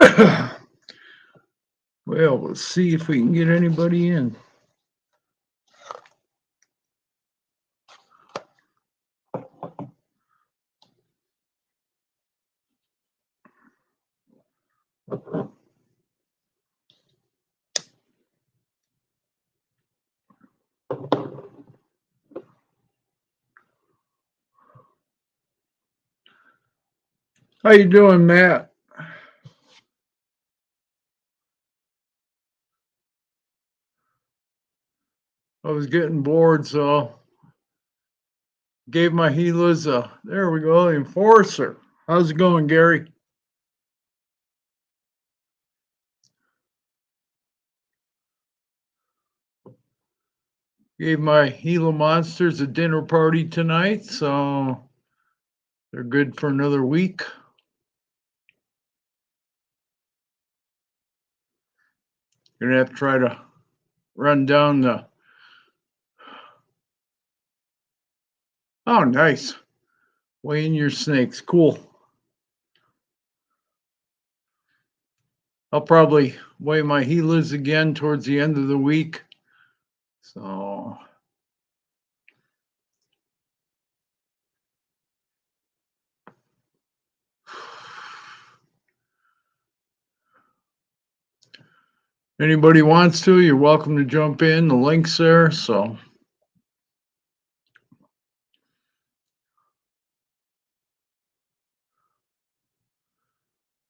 Well, let's see if we can get anybody in. How you doing, Matt? I was getting bored, so gave my Gilas a, there we go, enforcer. How's it going, Gary? Gave my Gila monsters a dinner party tonight, so they're good for another week. Gonna have to try to run down the. Oh, nice. Weighing your snakes. Cool. I'll probably weigh my Gilas again towards the end of the week. So anybody wants to, you're welcome to jump in. The link's there. So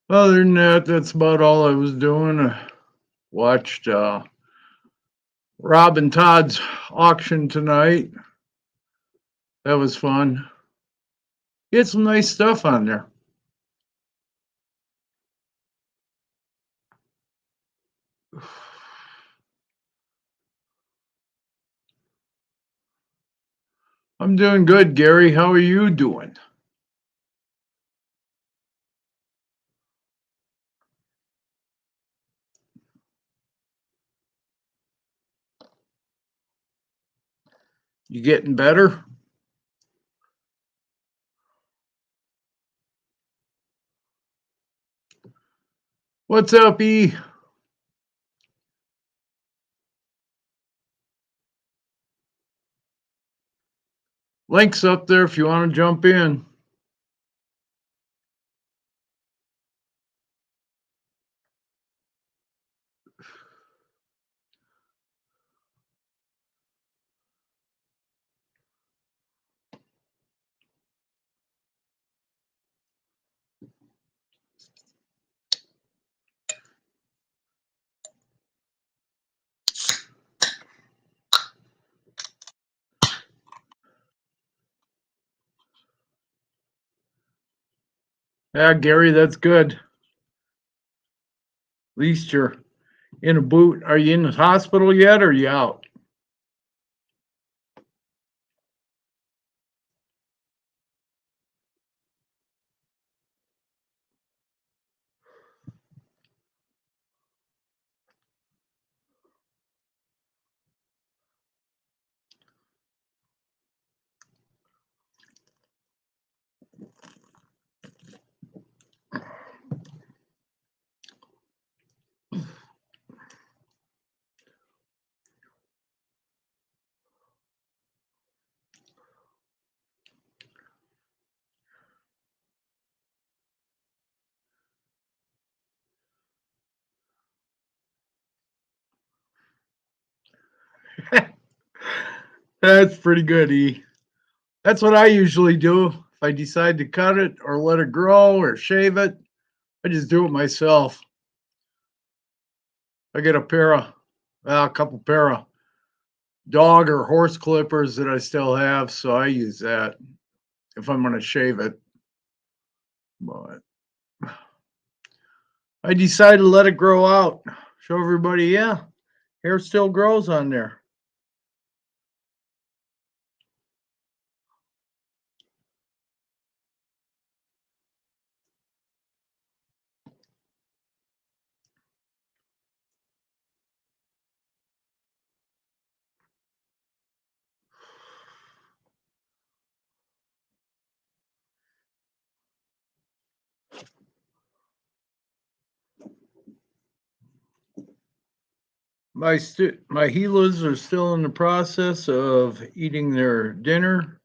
other than that, that's about all I was doing. I watched Rob and Todd's auction tonight. That was fun. He had some nice stuff on there. I'm doing good, Gary. How are you doing? You getting better? What's up, E? Link's up there if you want to jump in. Yeah, Gary, that's good. At least you're in a boot. Are you in the hospital yet or are you out? That's pretty good, E. That's what I usually do. If I decide to cut it or let it grow or shave it, I just do it myself. I get a couple pair of dog or horse clippers that I still have, so I use that if I'm going to shave it. But I decided to let it grow out. Show everybody, yeah, hair still grows on there. my Gilas are still in the process of eating their dinner.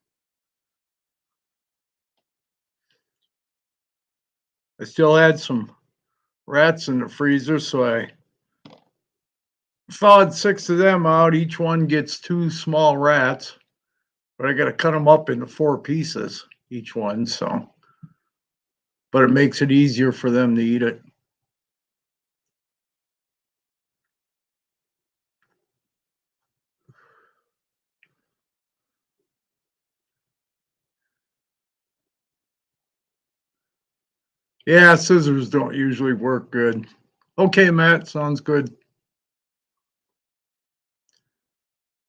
I still had some rats in the freezer, so I thawed 6 of them out. Each one gets 2 small rats, but I got to cut them up into 4 pieces each one. So, but it makes it easier for them to eat it. Yeah, scissors don't usually work good. Okay, Matt, sounds good.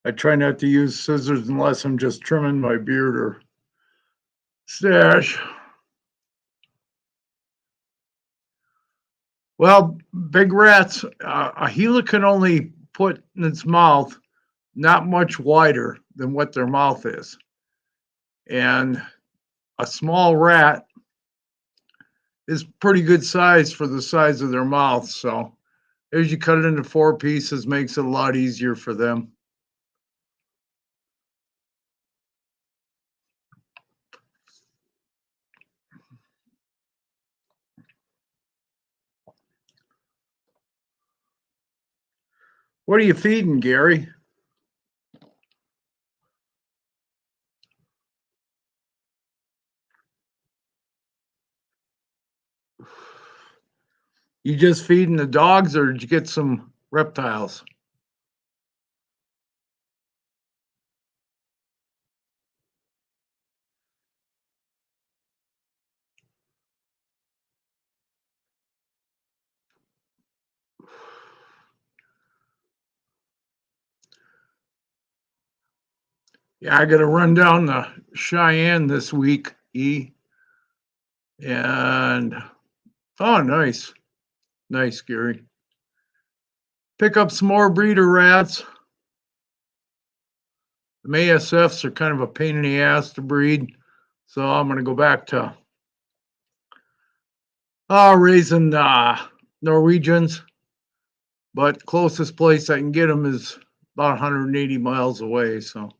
I try not to use scissors unless I'm just trimming my beard or stash. Well, big rats, a Gila can only put in its mouth not much wider than what their mouth is. And a small rat is pretty good size for the size of their mouth. So as you cut it into 4 pieces, makes it a lot easier for them. What are you feeding, Gary? You just feeding the dogs, or did you get some reptiles? Yeah, I got to run down to Cheyenne this week, and oh, nice, nice, Gary. Pick up some more breeder rats. The ASFs are kind of a pain in the ass to breed, so I'm going to go back to raising Norwegians. But closest place I can get them is about 180 miles away. So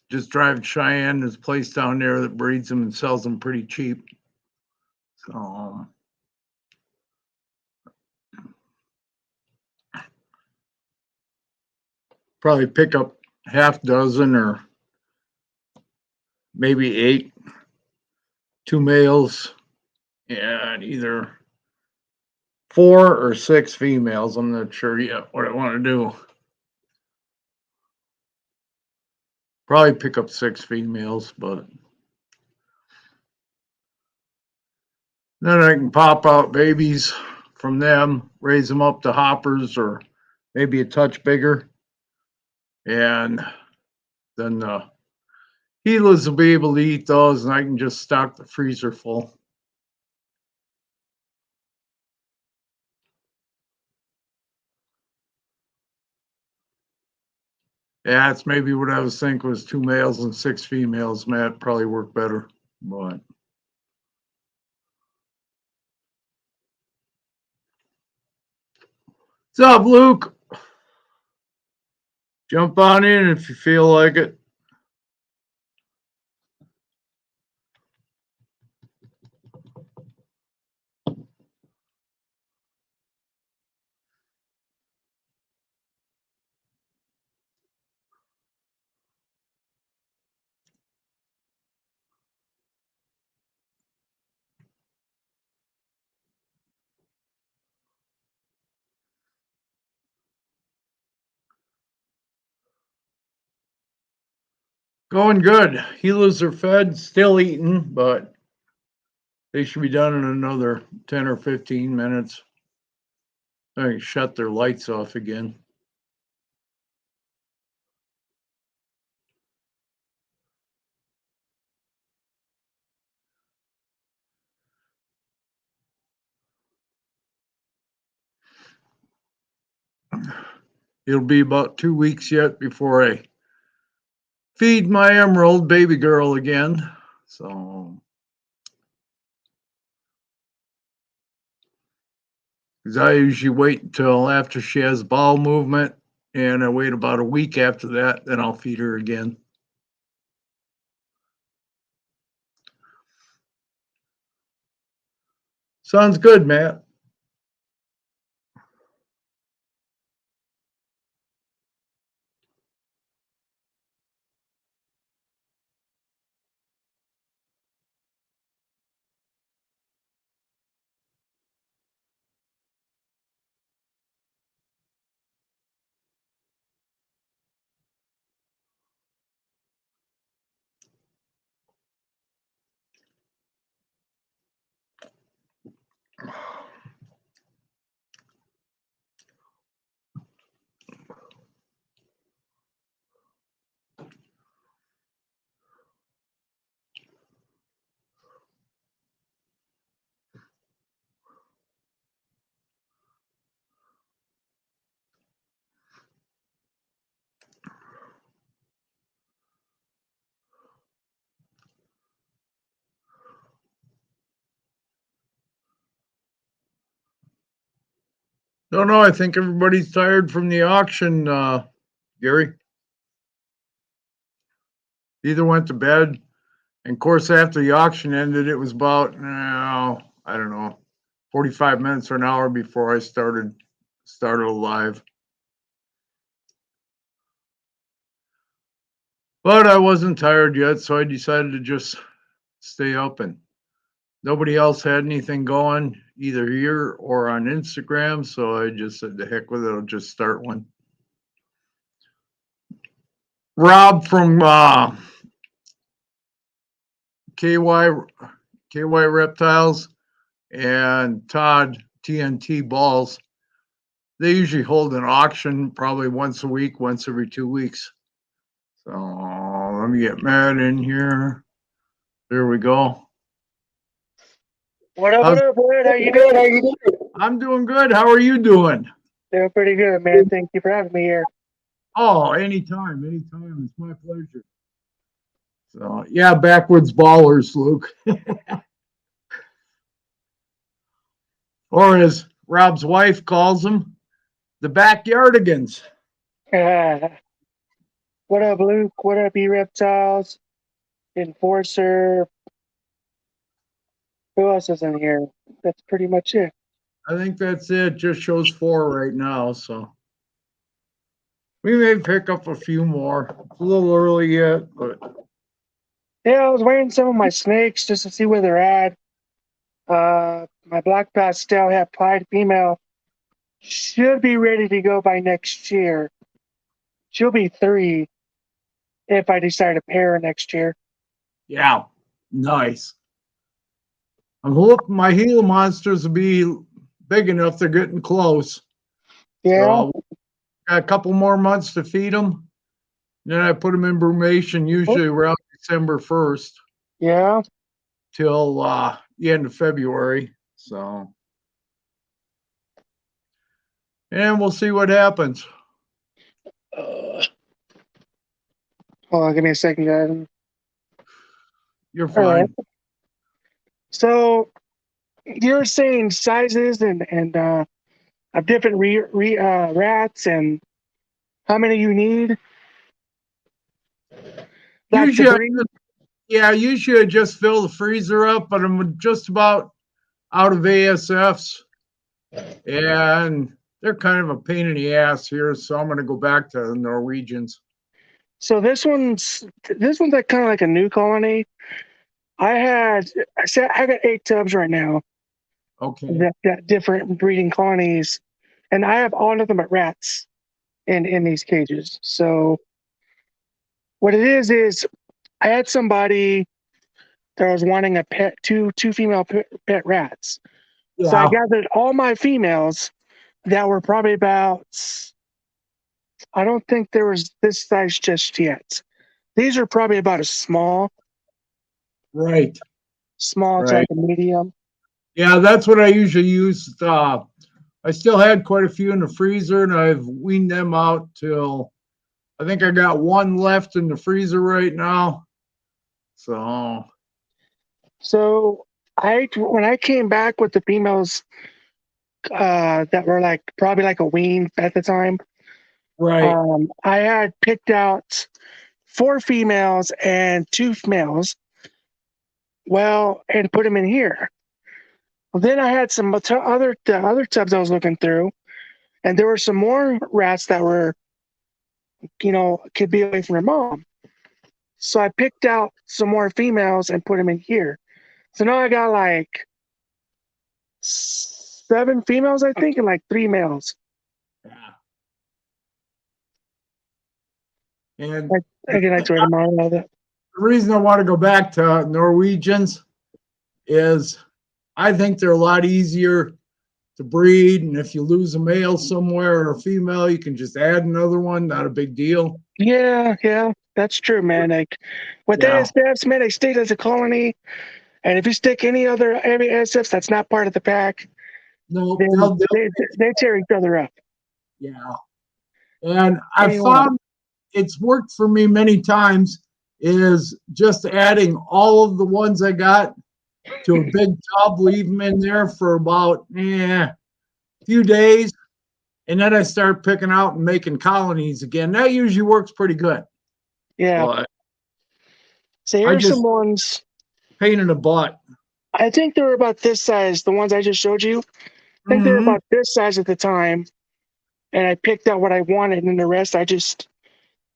just drive to Cheyenne. There's a place down there that breeds them and sells them pretty cheap. So probably pick up half dozen or maybe 8, 2 males, and either 4 or 6 females. I'm not sure yet what I want to do. Probably pick up 6 females, but then I can pop out babies from them, raise them up to hoppers or maybe a touch bigger. And then the Gilas will be able to eat those, and I can just stock the freezer full. Yeah, it's maybe what I was thinking was 2 males and 6 females. Matt probably work better, but what's up, Luke? Jump on in if you feel like it. Going good. Gilas are fed, still eating, but they should be done in another 10 or 15 minutes. I can shut their lights off again. It'll be about 2 weeks yet before I feed my emerald baby girl again. So Because I usually wait until after she has bowel movement, and I wait about a week after that, then I'll feed her again. Sounds good, Matt. Don't know. I think everybody's tired from the auction, Gary. Either went to bed. And of course, after the auction ended, it was about, I don't know, 45 minutes or an hour before I started live. But I wasn't tired yet, so I decided to just stay up, and nobody else had anything going either here or on Instagram, so I just said, the heck with it, I'll just start one. Rob from KY Reptiles and Todd TNT Balls, they usually hold an auction probably once a week, once every 2 weeks. So let me get Matt in here. There we go. What up, Brad? How you doing? I'm doing good. How are you doing? Doing pretty good, man. Thank you for having me here. Oh, anytime. It's my pleasure. So yeah, backwoods ballers, Luke. Or as Rob's wife calls them, the backyardigans. What up, Luke? What up, reptiles? Enforcer. Who else is in here? That's pretty much it. I think that's it. Just shows 4 right now, so we may pick up a few more. It's a little early yet, but Yeah, I was weighing some of my snakes just to see where they're at. My black pastel hat pied female should be ready to go by next year. She'll be 3 if I decide to pair her next year. yeah, nice. I'm hoping my Gila monsters will be big enough. They're getting close. Yeah. So got a couple more months to feed them. Then I put them in brumation usually around December 1st. Yeah. Till the end of February. So, and we'll see what happens. Hold on, give me a second, guys. You're fine. Right. So you're saying sizes and of different rats and how many you need? Like usually, usually I just fill the freezer up, but I'm just about out of ASFs, and they're kind of a pain in the ass here, so I'm going to go back to the Norwegians. So this one's like kind of like a new colony. I got 8 tubs right now. Okay. That got different breeding colonies, and I have all of them at rats in these cages. So what it is I had somebody that was wanting a pet, two female pet rats. Yeah. So I gathered all my females that were probably about, I don't think there was this size just yet. These are probably about a small. Right. Small to like a medium. Yeah, that's what I usually use. I still had quite a few in the freezer, and I've weaned them out till I think I got 1 left in the freezer right now. So when I came back with the females that were like probably like a wean at the time. Right. I had picked out 4 females and 2 males. Well, and put them in here. Well, then I had some the other tubs I was looking through, and there were some more rats that were, could be away from their mom. So I picked out some more females and put them in here. So now I got like 7 females, I think, and like 3 males. Yeah. And I can actually write them all out. the reason I want to go back to Norwegians is I think they're a lot easier to breed. And if you lose a male somewhere or a female, you can just add another one. Not a big deal. Yeah, that's true, man. Like what they Yeah. SFs, man, they stayed as a colony. And if you stick any SFs that's not part of the pack, No, then they tear each other up. yeah. And I Anyway, found it's worked for me many times is just adding all of the ones I got to a big tub, leave them in there for about few days, and then I start picking out and making colonies again. That usually works pretty good. yeah. But So I here's some just ones. pain in the butt. I think they were about this size. The ones I just showed you. I think they were Mm-hmm. about this size at the time. And I picked out what I wanted, and the rest I just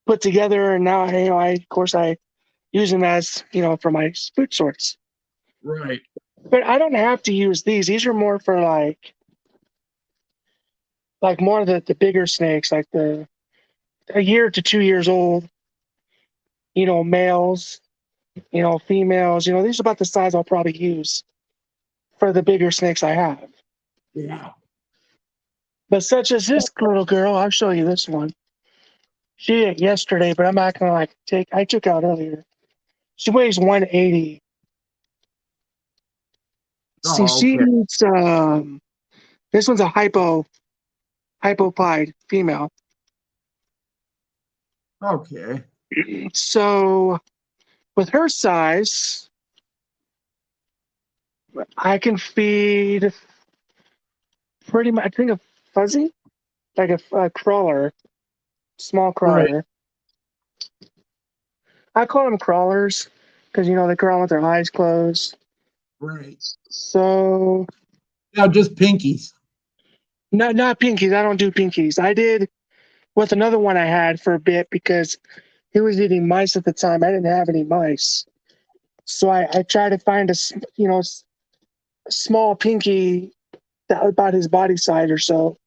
put together. And now, of course, I use them as for my food source. Right. But I don't have to use these. These are more for like more of the bigger snakes, like the a year to 2 years old. Males. Females. These are about the size I'll probably use for the bigger snakes I have. Yeah. But such as this little girl, I'll show you this one. She ate yesterday, but I'm not gonna I took out earlier. She weighs 180. See, Oh, she okay. eats this one's a hypopide female. Okay. So with her size, I can feed pretty much I think a fuzzy, like a crawler, small Right. crawler. I call them crawlers because they crawl with their eyes closed. Right. So Now just pinkies. not pinkies. I don't do pinkies. I did with another one I had for a bit because he was eating mice at the time. I didn't have any mice, so I tried to find small pinky that about his body size or so,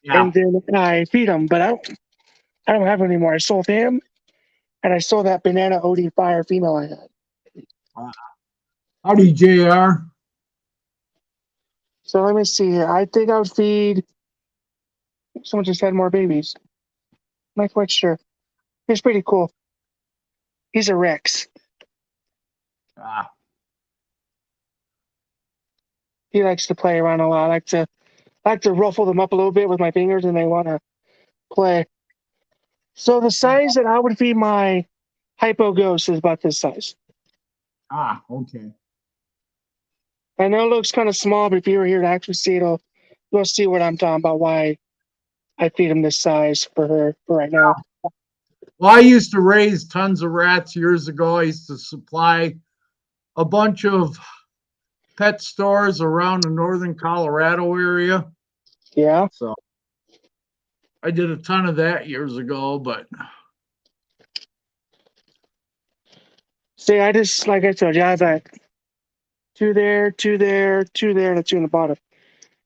Yeah. and then I feed him. But I don't have him anymore. I sold him, and I sold that banana OD fire female I had. Howdy, JR. So let me see here. I think I would feed. Someone just had more babies. I'm not quite sure. He's pretty cool. He's a Rex. Ah, He likes to play around a lot. I like to ruffle them up a little bit with my fingers, and they want to play. So the size that I would feed my hypo ghost is about this size. okay. I know it looks kind of small, but if you were here to actually see it, you'll see what I'm talking about. Why I feed him this size for her for right now. Well, I used to raise tons of rats years ago. I used to supply a bunch of pet stores around the northern Colorado area. Yeah. So I did a ton of that years ago, but See, I just like I told you, I have like 2 there, 2 there, 2 there, and a 2 in the bottom.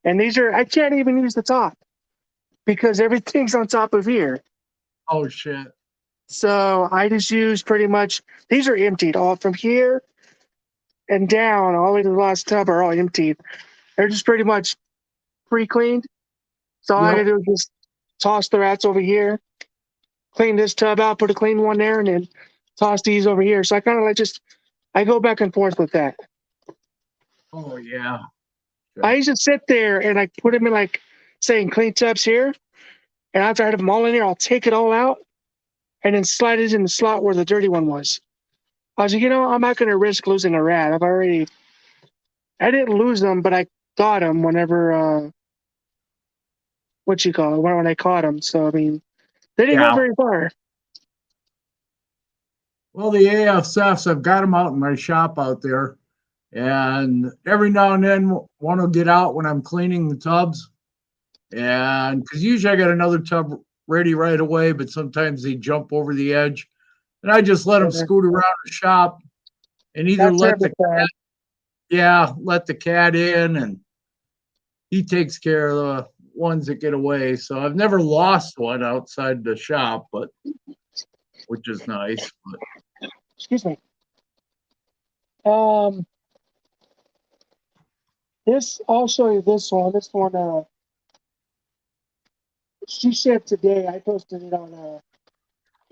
And these are I can't even use the top because everything's on top of here. oh shit. So I just use pretty much these are emptied all from here and down all the way to the last tub are all emptied. They're just pretty much pre-cleaned. So all I gotta Yep. do is just toss the rats over here, clean this tub out, put a clean one there, and then toss these over here. So I kind of I go back and forth with that. Oh yeah. I used to sit there and I put them in saying clean tubs here, and after I have them all in there, I'll take it all out and then slide it in the slot where the dirty one was. I was like, I'm not gonna risk losing a rat. I didn't lose them, but I got them whenever what you call it when I caught them. So I mean, they didn't go Yeah. very far. Well, the AFSFs, I've got them out in my shop out there. And every now and then one will get out when I'm cleaning the tubs. And because usually I got another tub ready right away, but sometimes they jump over the edge. And I just let them Yeah, scoot around the shop and either that's herbicide. let the cat in and he takes care of the ones that get away. So I've never lost one outside the shop, but which is nice. But Excuse me. Um, this I'll show you this one. This one, she shed today. I posted it on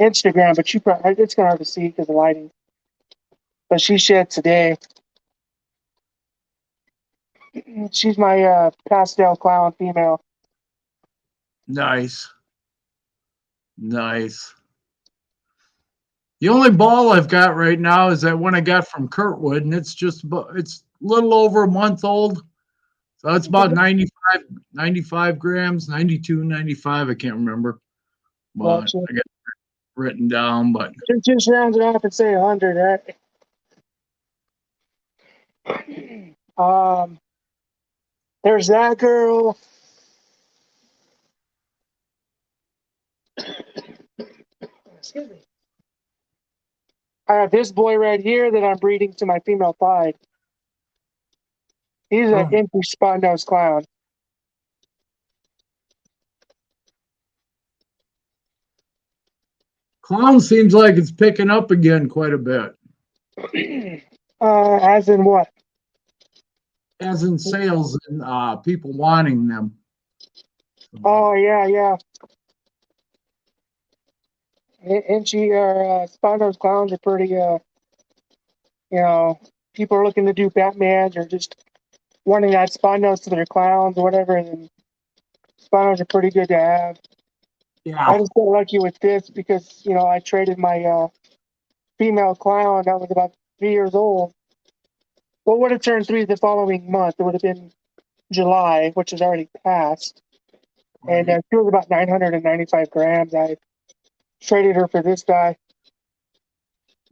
Instagram, but you probably it's kind of hard to see because of lighting. But she shed today. She's my pastel clown female. nice, nice. The only ball I've got right now is that one I got from Kurtwood, and it's a little over a month old. So it's about 95 grams, 92, 95. I can't remember, but Gotcha. I got it written down. But Just round it off and say 100, right? There's that girl. Excuse me. I have this boy right here that I'm breeding to my female pied. He's an oh, empty spot nose clown. clown seems like it's picking up again quite a bit, As in what? as in sales and people wanting them. Oh yeah, yeah. Inchy or spot nose clowns are pretty. You know, people are looking to do Batmans or just wanting that spot nose to their clowns or whatever. And spot nose are pretty good to have. I Yeah, just got lucky with this because I traded my female clown that was about 3 years old. Well, would have turned 3 the following month. It would have been July, which is already passed. And right. she was about 995 grams. I traded her for this guy.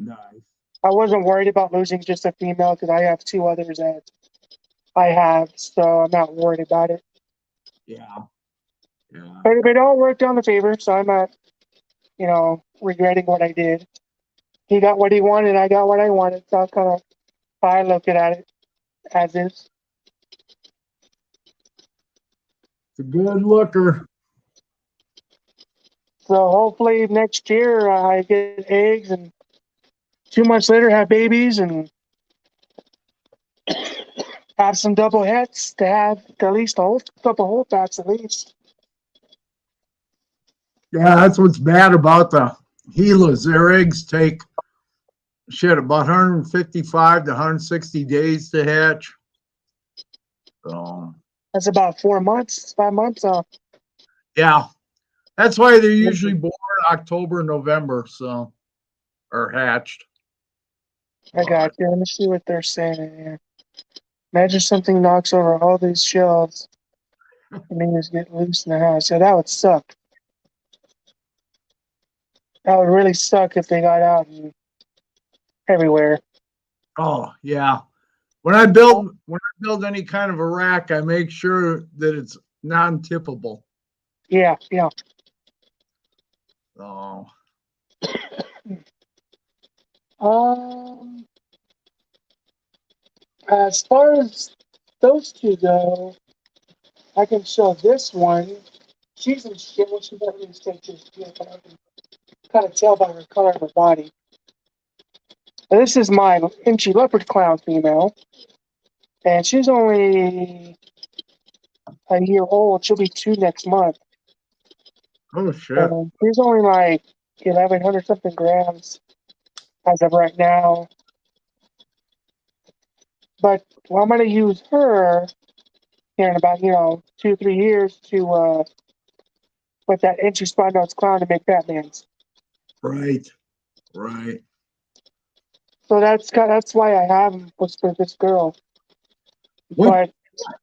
Nice. I wasn't worried about losing just a female because I have 2 others that I have, so I'm not worried about it. Yeah, yeah. But it all worked out in the favor, so I'm not, regretting what I did. He got what he wanted, I got what I wanted. So that's kind of how I look at it as is. It's a good looker. So hopefully next year I get eggs and 2 months later have babies and have some double hets to have at least a whole couple whole packs at least. Yeah, that's what's bad about the Gilas. Their eggs take about 155 to 160 days to hatch. So That's about 4 months, 5 months. yeah, that's why they're usually born October, November, so or hatched. I got But you. Let me see what they're saying here. Imagine something knocks over all these shelves and then just get loose in the house. Yeah, that would suck. That would really suck if they got out and everywhere. oh yeah, when I build any kind of a rack, I make sure that it's non-tippable. Yeah, yeah. So Um, as far as those two go, I can show this one. She's in shit when she got these pictures, but I can kind of tell by her color of her body. And this is my Inchy Leopard Clown female, and she's only a year old. She'll be 2 next month. oh shit, And she's only like 1,100 something grams as of right now. But I'm going to use her here in about 2 3 years to with that Inchy Spot Notes Clown to make Batmans. right, right. So that's why I have him was for this girl. What But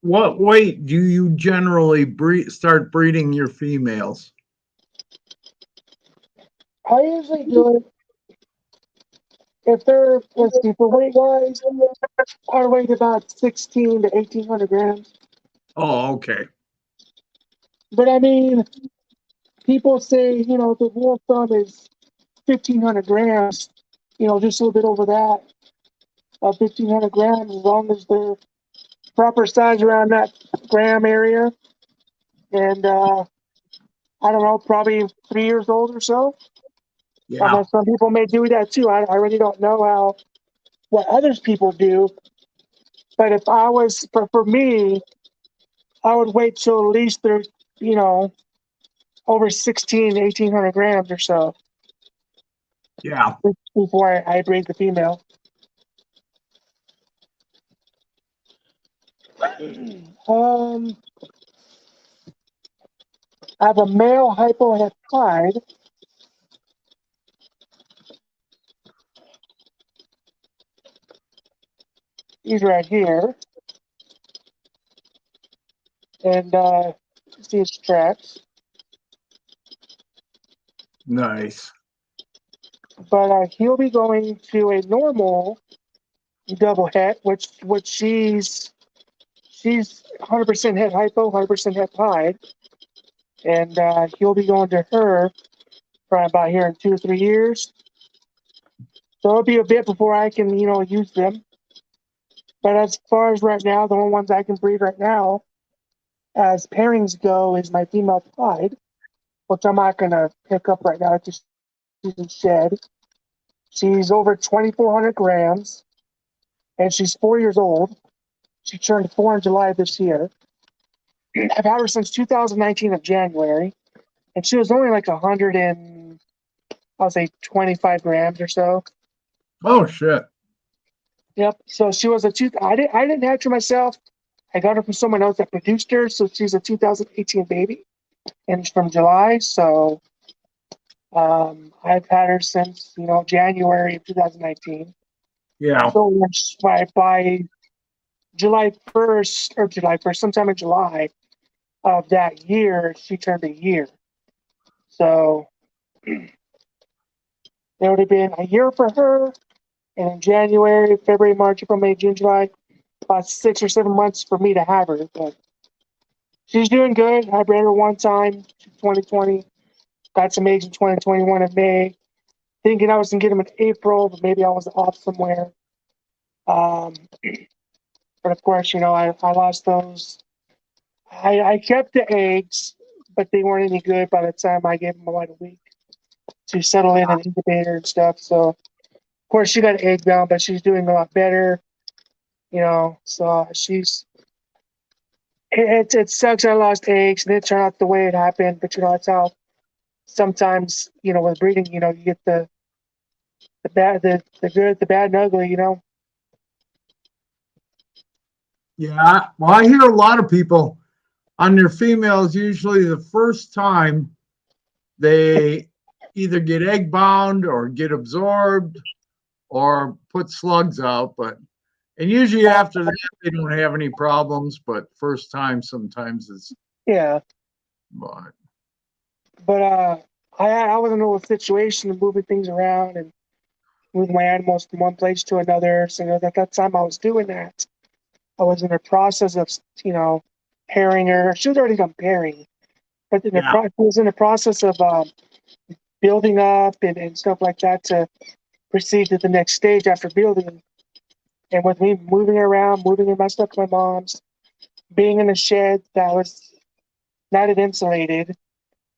what weight do you generally start breeding your females? I usually do it if they're, let's see, for weight wise, I weigh about 16 to 1800 grams. Oh, okay. But I mean, people say, the rule of thumb is 1500 grams, just a little bit over that, 1500 grams, as long as they're proper size around that gram area. And I don't know, probably 3 years old or so. Yeah. Although some people may do that too. I really don't know what others people do. But if I was, for me, I would wait till at least they're, you know, over 16, 1800 grams or so Yeah. before I breed the female. Um, I have a male hypoheptide. He's right here. And see his tracks. Nice. But he'll be going to a normal double het, which she's 100% het hypo, 100% het pied, and he'll be going to her probably about here in 2 or 3 years. So it'll be a bit before I can use them. But as far as right now, the only ones I can breed right now, as pairings go, is my female pied, which I'm not gonna pick up right now. It's just she's in shed. She's over 2,400 grams, and she's 4 years old. She turned 4 in July of this year. I've had her since 2019 of January, and she was only like 100 and I'll say 25 grams or so. Oh shit. Yep. So she was a two. I didn't hatch her myself. I got her from someone else that produced her. So she's a 2018 baby, and it's from July. So I've had her since January of 2019. Yeah. So by July 1st, sometime in July of that year, she turned a year. So it would have been a year for her, and in January, February, March, April, May, June, July, about 6 or 7 months for me to have her. But she's doing good. I bred her one time, 2020. Got some eggs in 2021 in May. Thinking I was gonna get them in April, but maybe I was off somewhere. Um, but of course, I lost those. I kept the eggs, but they weren't any good by the time I gave them about a week to settle in an incubator and stuff. So of course she got egg bound, but she's doing a lot better. So it sucks I lost eggs and it turned out the way it happened, but that's how sometimes, with breeding, you get the bad, the good, the bad and ugly. Yeah. Well, I hear a lot of people on their females, usually the first time they either get egg bound or get absorbed or put slugs out, and usually after that they don't have any problems, but first time sometimes it's Yeah. but But I was in a little situation of moving things around and moving my animals from one place to another. So at that time I was doing that. I was in the process of, pairing her. She was already done pairing, but yeah. I was in the process of building up and stuff like that to proceed to the next stage after building. And with me moving around, moving my stuff to my mom's, being in a shed that was not insulated,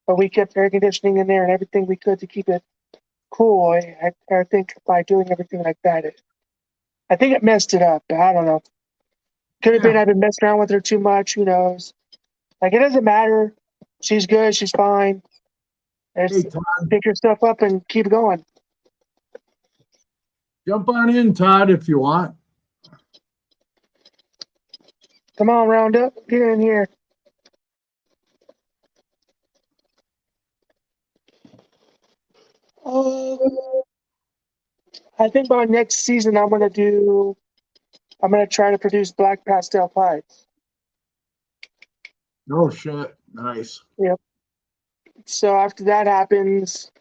but we kept air conditioning in there and everything we could to keep it cool. I think by doing everything like that, I think it messed it up. I don't know. Could have been Yeah. I've been messing around with her too much. Who knows? Like it doesn't matter. She's good. She's fine. Hey Just Todd, pick your stuff up and keep going. jump on in, Todd, if you want. Come on, Roundup. Get in here. Um, I think by next season I'm gonna try to produce black pastel pies. Oh shit. Nice. Yep. So after that happens,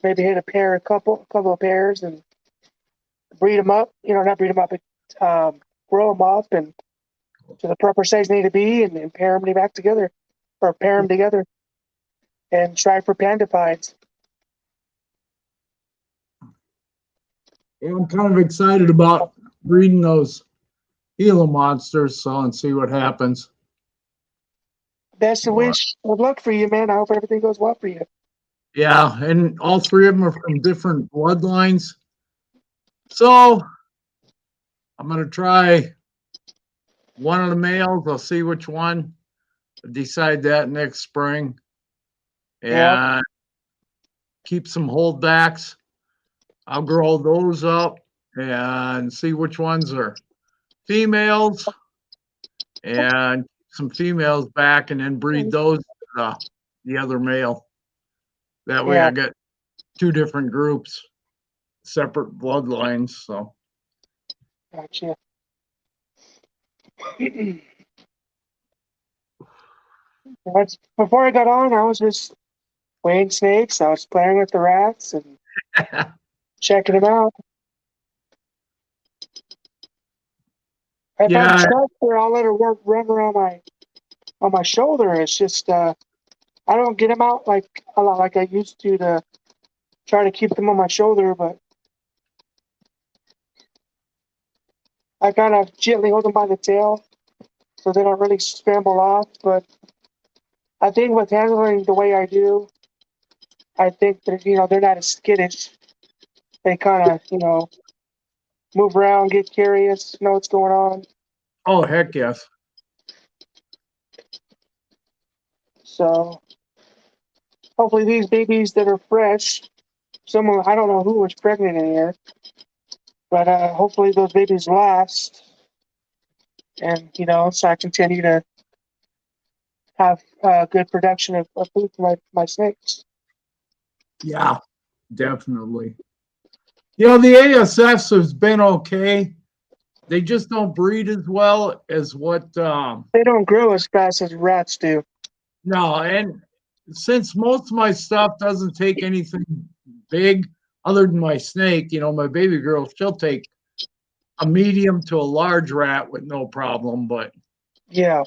maybe hit a couple of pairs, and breed them up. Not breed them up, but grow them up and to the proper size they need to be, and then pair them back together, or pair them together, and try for panda pies. Yeah, I'm kind of excited about breeding those Gila monsters, so and see what happens. Best of But, wish, good luck for you, man. I hope everything goes well for you. yeah, and all three of them are from different bloodlines. So I'm gonna try one of the males. I'll see which one. Decide that next spring Yeah, and keep some holdbacks. I'll grow those up and see which ones are females and some females back and then breed those to the other male. That way yeah, I get two different groups, separate bloodlines. So gotcha. Before I got on, I was just weighing snakes. I was playing with the rats and checking them out. If I yeah, trust her, I'll let her run around on my shoulder. It's just I don't get them out like a lot like I used to try to keep them on my shoulder, but I kind of gently hold them by the tail so they don't really scramble off. But I think with handling the way I do, I think that they're not as skittish. They kind of move around, get curious, know what's going on. oh heck yes. So hopefully these babies that are fresh, someone I don't know who was pregnant in here, but hopefully those babies last, and so I continue to have good production of food for my snakes. Yeah, definitely. The ASFs has been okay. They just don't breed as well as what They don't grow as fast as rats do. no, and since most of my stuff doesn't take anything big other than my snake, my baby girl, she'll take a medium to a large rat with no problem. But Yeah.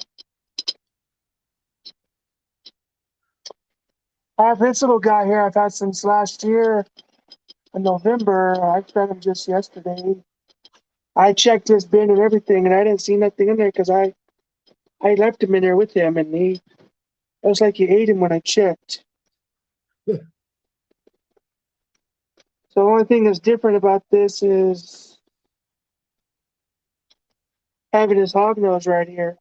I have this little guy here I've had since last year in November. I fed him just yesterday. I checked his bin and everything, and I didn't see nothing in there because I left him in there with him, and it was like he ate him when I checked. So the only thing that's different about this is having his hog nose right here.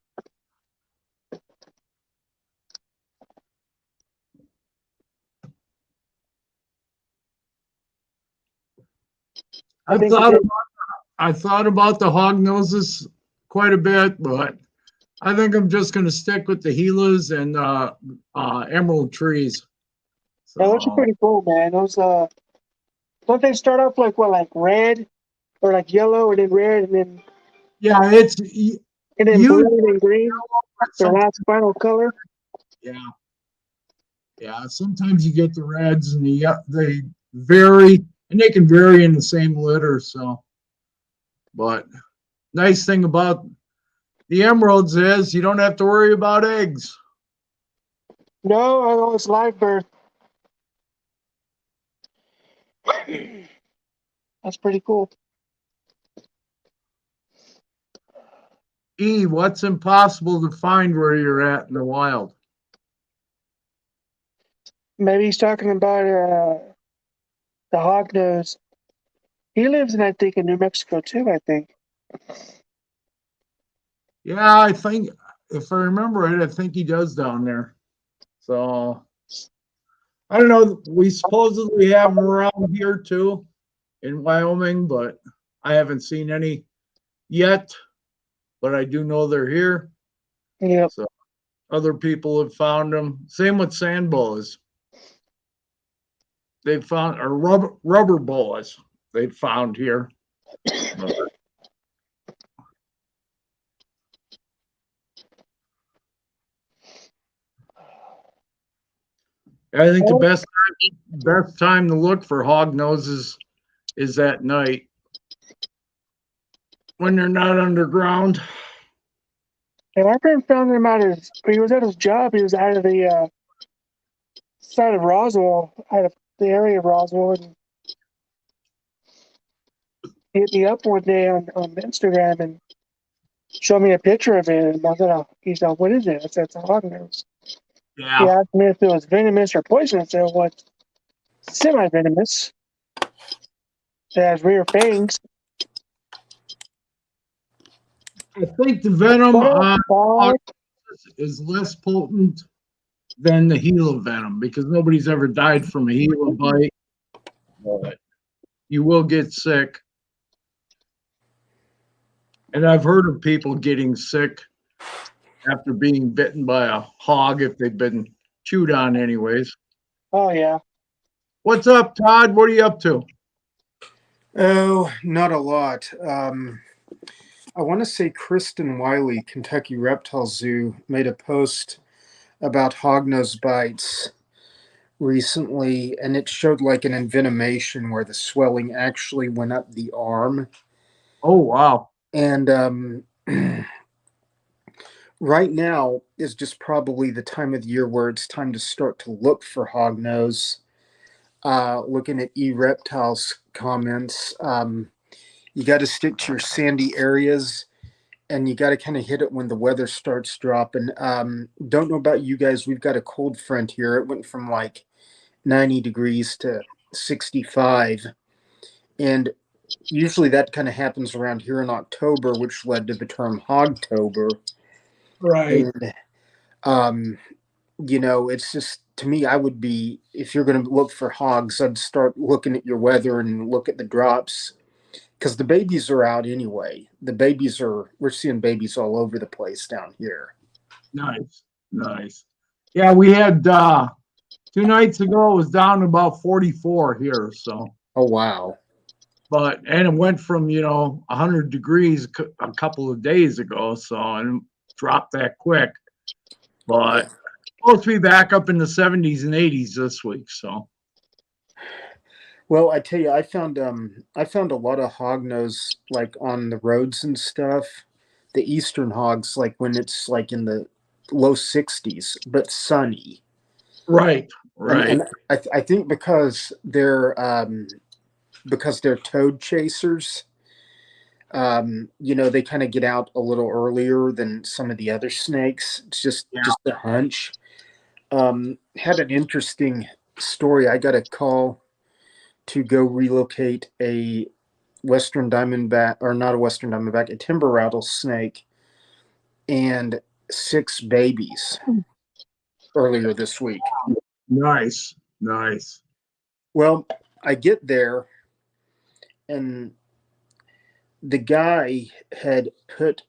I I think thought that I thought about the hog noses quite a bit, but I think I'm just going to stick with the Gilas and emerald trees. those are So pretty cool, man. Those don't they start off like red or like yellow and then red yeah, and then blue you and then green, their sometimes last final color. yeah. Yeah, sometimes you get the reds and they vary and they can vary in the same litter. So, but nice thing about the emeralds is you don't have to worry about eggs. No, I know it's live birth. That's pretty cool. What's impossible to find where you're at in the wild? Maybe he's talking about the hog nose. He lives I think, in New Mexico too. I think. Yeah, I think if I remember right, I think he does down there. So I don't know. We supposedly have them around here too in Wyoming, but I haven't seen any yet. But I do know they're here. Yep. So other people have found them. Same with sand boas. They found or rubber boas they found here. But I think the Oh, best time to look for hog noses is at night when they're not underground. and my friend found him out his. He was at his job. He was out of the side of Roswell, out of the area of Roswell, and he hit me up one day on Instagram and showed me a picture of it. And I said, oh, he said, "What is it?" I said, "It's a hognose." He Yeah, asked me if it was venomous or poisonous. I said, "Well, it's semi-venomous. It has rear fangs." I think the venom What else? on hog Bye. is less potent than the Gila venom because nobody's ever died from a Gila bite, but you will get sick. And I've heard of people getting sick after being bitten by a hog if they've been chewed on, anyways. Oh yeah. What's up, Todd? What are you up to? Oh, not a lot. I want to say Kristen Wiley, Kentucky Reptile Zoo, made a post about hognose bites recently, and it showed like an envenomation where the swelling actually went up the arm. Oh, wow. And right now is just probably the time of the year where it's time to start to look for hognose. Looking at eReptiles comments, you got to stick to your sandy areas and you got to kind of hit it when the weather starts dropping. Don't know about you guys. We've got a cold front here. It went from like 90 degrees to 65. And usually that kind of happens around here in October, which led to the term Hogtober. Right. And, it's just, to me, I would be, if you're going to look for hogs, I'd start looking at your weather and look at the drops because the babies are out anyway. We're seeing babies all over the place down here. Nice. Nice. Yeah, we had 2 nights ago, it was down to about 44 here. So, Oh, wow. and it went from, 100 degrees a couple of days ago. So, and dropped that quick. Yeah. But supposed to be back up in the 70s and 80s this week. So, Well, I tell you, I found a lot of hognose like on the roads and stuff. The eastern hogs, like when it's like in the low 60s, but sunny. right. And Right. I think because they're toad chasers, they kind of get out a little earlier than some of the other snakes. It's just Yeah. just a hunch. Had an interesting story. I got a call to go relocate a western diamondback, or not a western diamondback, a timber rattlesnake, and 6 babies earlier this week. Nice. Nice. Well, I get there, and the guy had put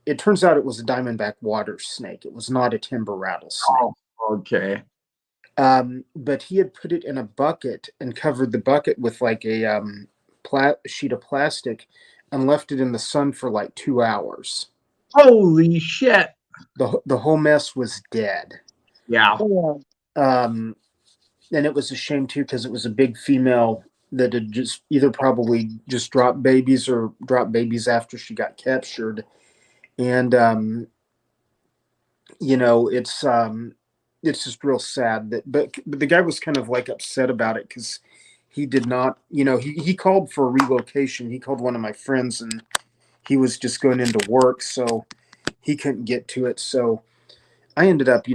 it turns out it was a diamondback water snake. It was not a timber rattlesnake. Oh, okay. But he had put it in a bucket and covered the bucket with like a sheet of plastic and left it in the sun for like 2 hours. Holy shit. The whole mess was dead. Yeah. Oh, And it was a shame too because it was a big female that had just either probably just dropped babies or dropped babies after she got captured. And it's just real sad but the guy was kind of like upset about it because he did not, he called for a relocation. He called one of my friends and he was just going into work, so he couldn't get to it. So I ended up,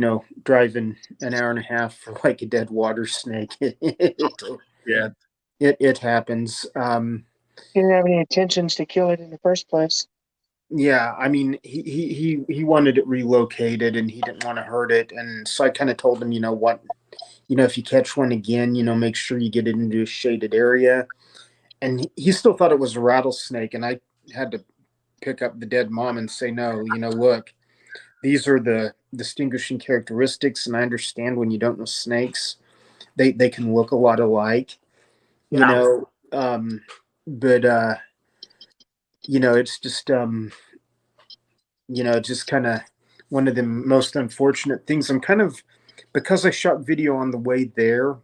driving an hour and a half for like a dead water snake. Yeah. It happens. he didn't have any intentions to kill it in the first place. Yeah, I mean, he wanted it relocated and he didn't want to hurt it, and so I kind of told him, what, if you catch one again, make sure you get it into a shaded area. And he still thought it was a rattlesnake, and I had to pick up the dead mom and say, no, look, these are the distinguishing characteristics, and I understand when you don't know snakes, they can look a lot alike, Yeah. but it's just kind of one of the most unfortunate things. I'm kind of because I shot video on the way there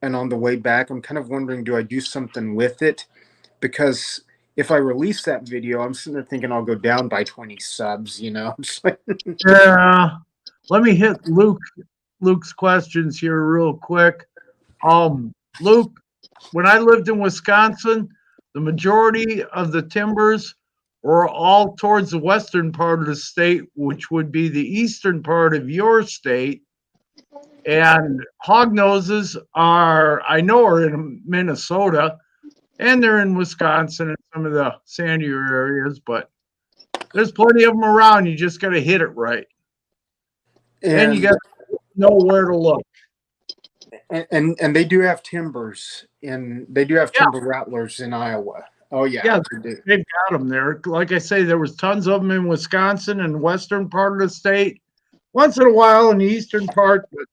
and on the way back, I'm kind of wondering, do I do something with it? Because if I release that video, I'm sitting there thinking I'll go down by 20 subs, you know? It's like, Yeah. Let me hit Luke's questions here real quick. Luke, when I lived in Wisconsin, the majority of the timbers were all towards the western part of the state, which would be the eastern part of your state. And hognoses I know, are in Minnesota, and they're in Wisconsin and some of the sandier areas, but there's plenty of them around. You just got to hit it right. And you and got to know where to look. and they do have timbers, and they do have Yeah. timber rattlers in Iowa. Oh yeah, Yeah, they do. they've got them there. Like I say, there was tons of them in Wisconsin and western part of the state. Once in a while in the eastern part, but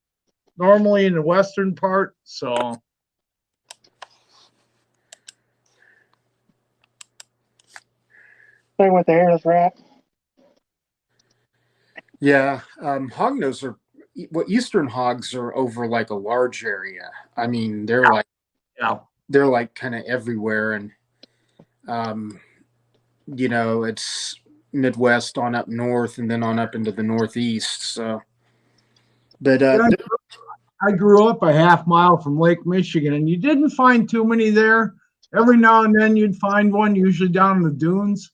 normally in the western part. So Same with the hairless rat. Yeah, hognose are eastern hogs are over like a large area. I mean, yeah, they're like kind of everywhere, and um, you know, it's Midwest on up north, and then on up into the Northeast. So, but yeah. I grew up a half mile from Lake Michigan, and you didn't find too many there. Every now and then you'd find one, usually down in the dunes,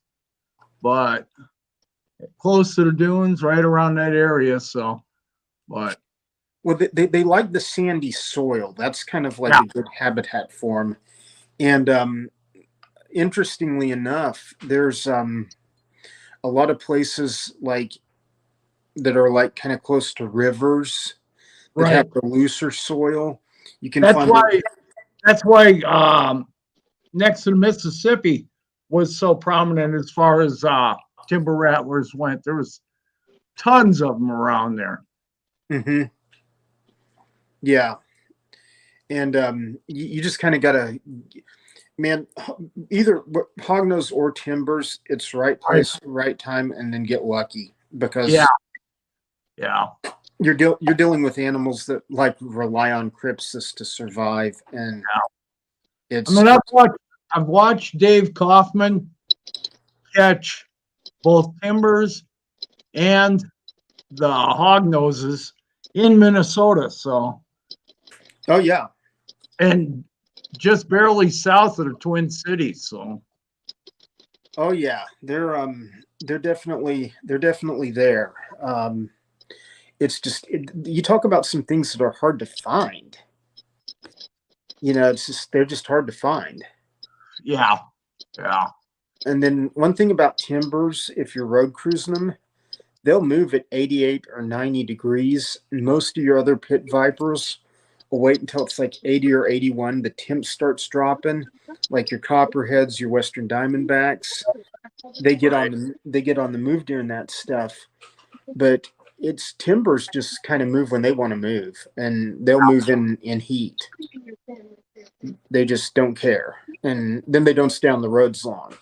but close to the dunes, right around that area. So, but well, they like the sandy soil. That's kind of like yeah, a good habitat for them. And interestingly enough, there's a lot of places like that are like kind of close to rivers that have right. the looser soil. You can That's find them. why. That's why. Next to the Mississippi was so prominent as far as timber rattlers went. There was tons of them around there. Mm-hmm. Yeah, and you just kind of gotta, man, either hognose or timbers. It's right Right. place, right time, and then get lucky Yeah, because yeah. you're dealing with animals that like rely on crypsis to survive, and I it's mean, I've watched Dave Kaufman catch both timbers and the hog noses in Minnesota. So, oh yeah, and just barely south of the Twin Cities. So, oh yeah, they're definitely there. It's just you talk about some things that are hard to find. You know, it's just they're just hard to find. yeah, yeah, And then one thing about timbers, if you're road cruising them, they'll move at 88 or 90 degrees. Most of your other pit vipers will wait until it's like 80 or 81. The temp starts dropping, like your copperheads, your western diamondbacks. right. They get on the move during that stuff. But it's timbers just kind of move when they want to move, and they'll move in heat. They just don't care, and then they don't stay on the roads long.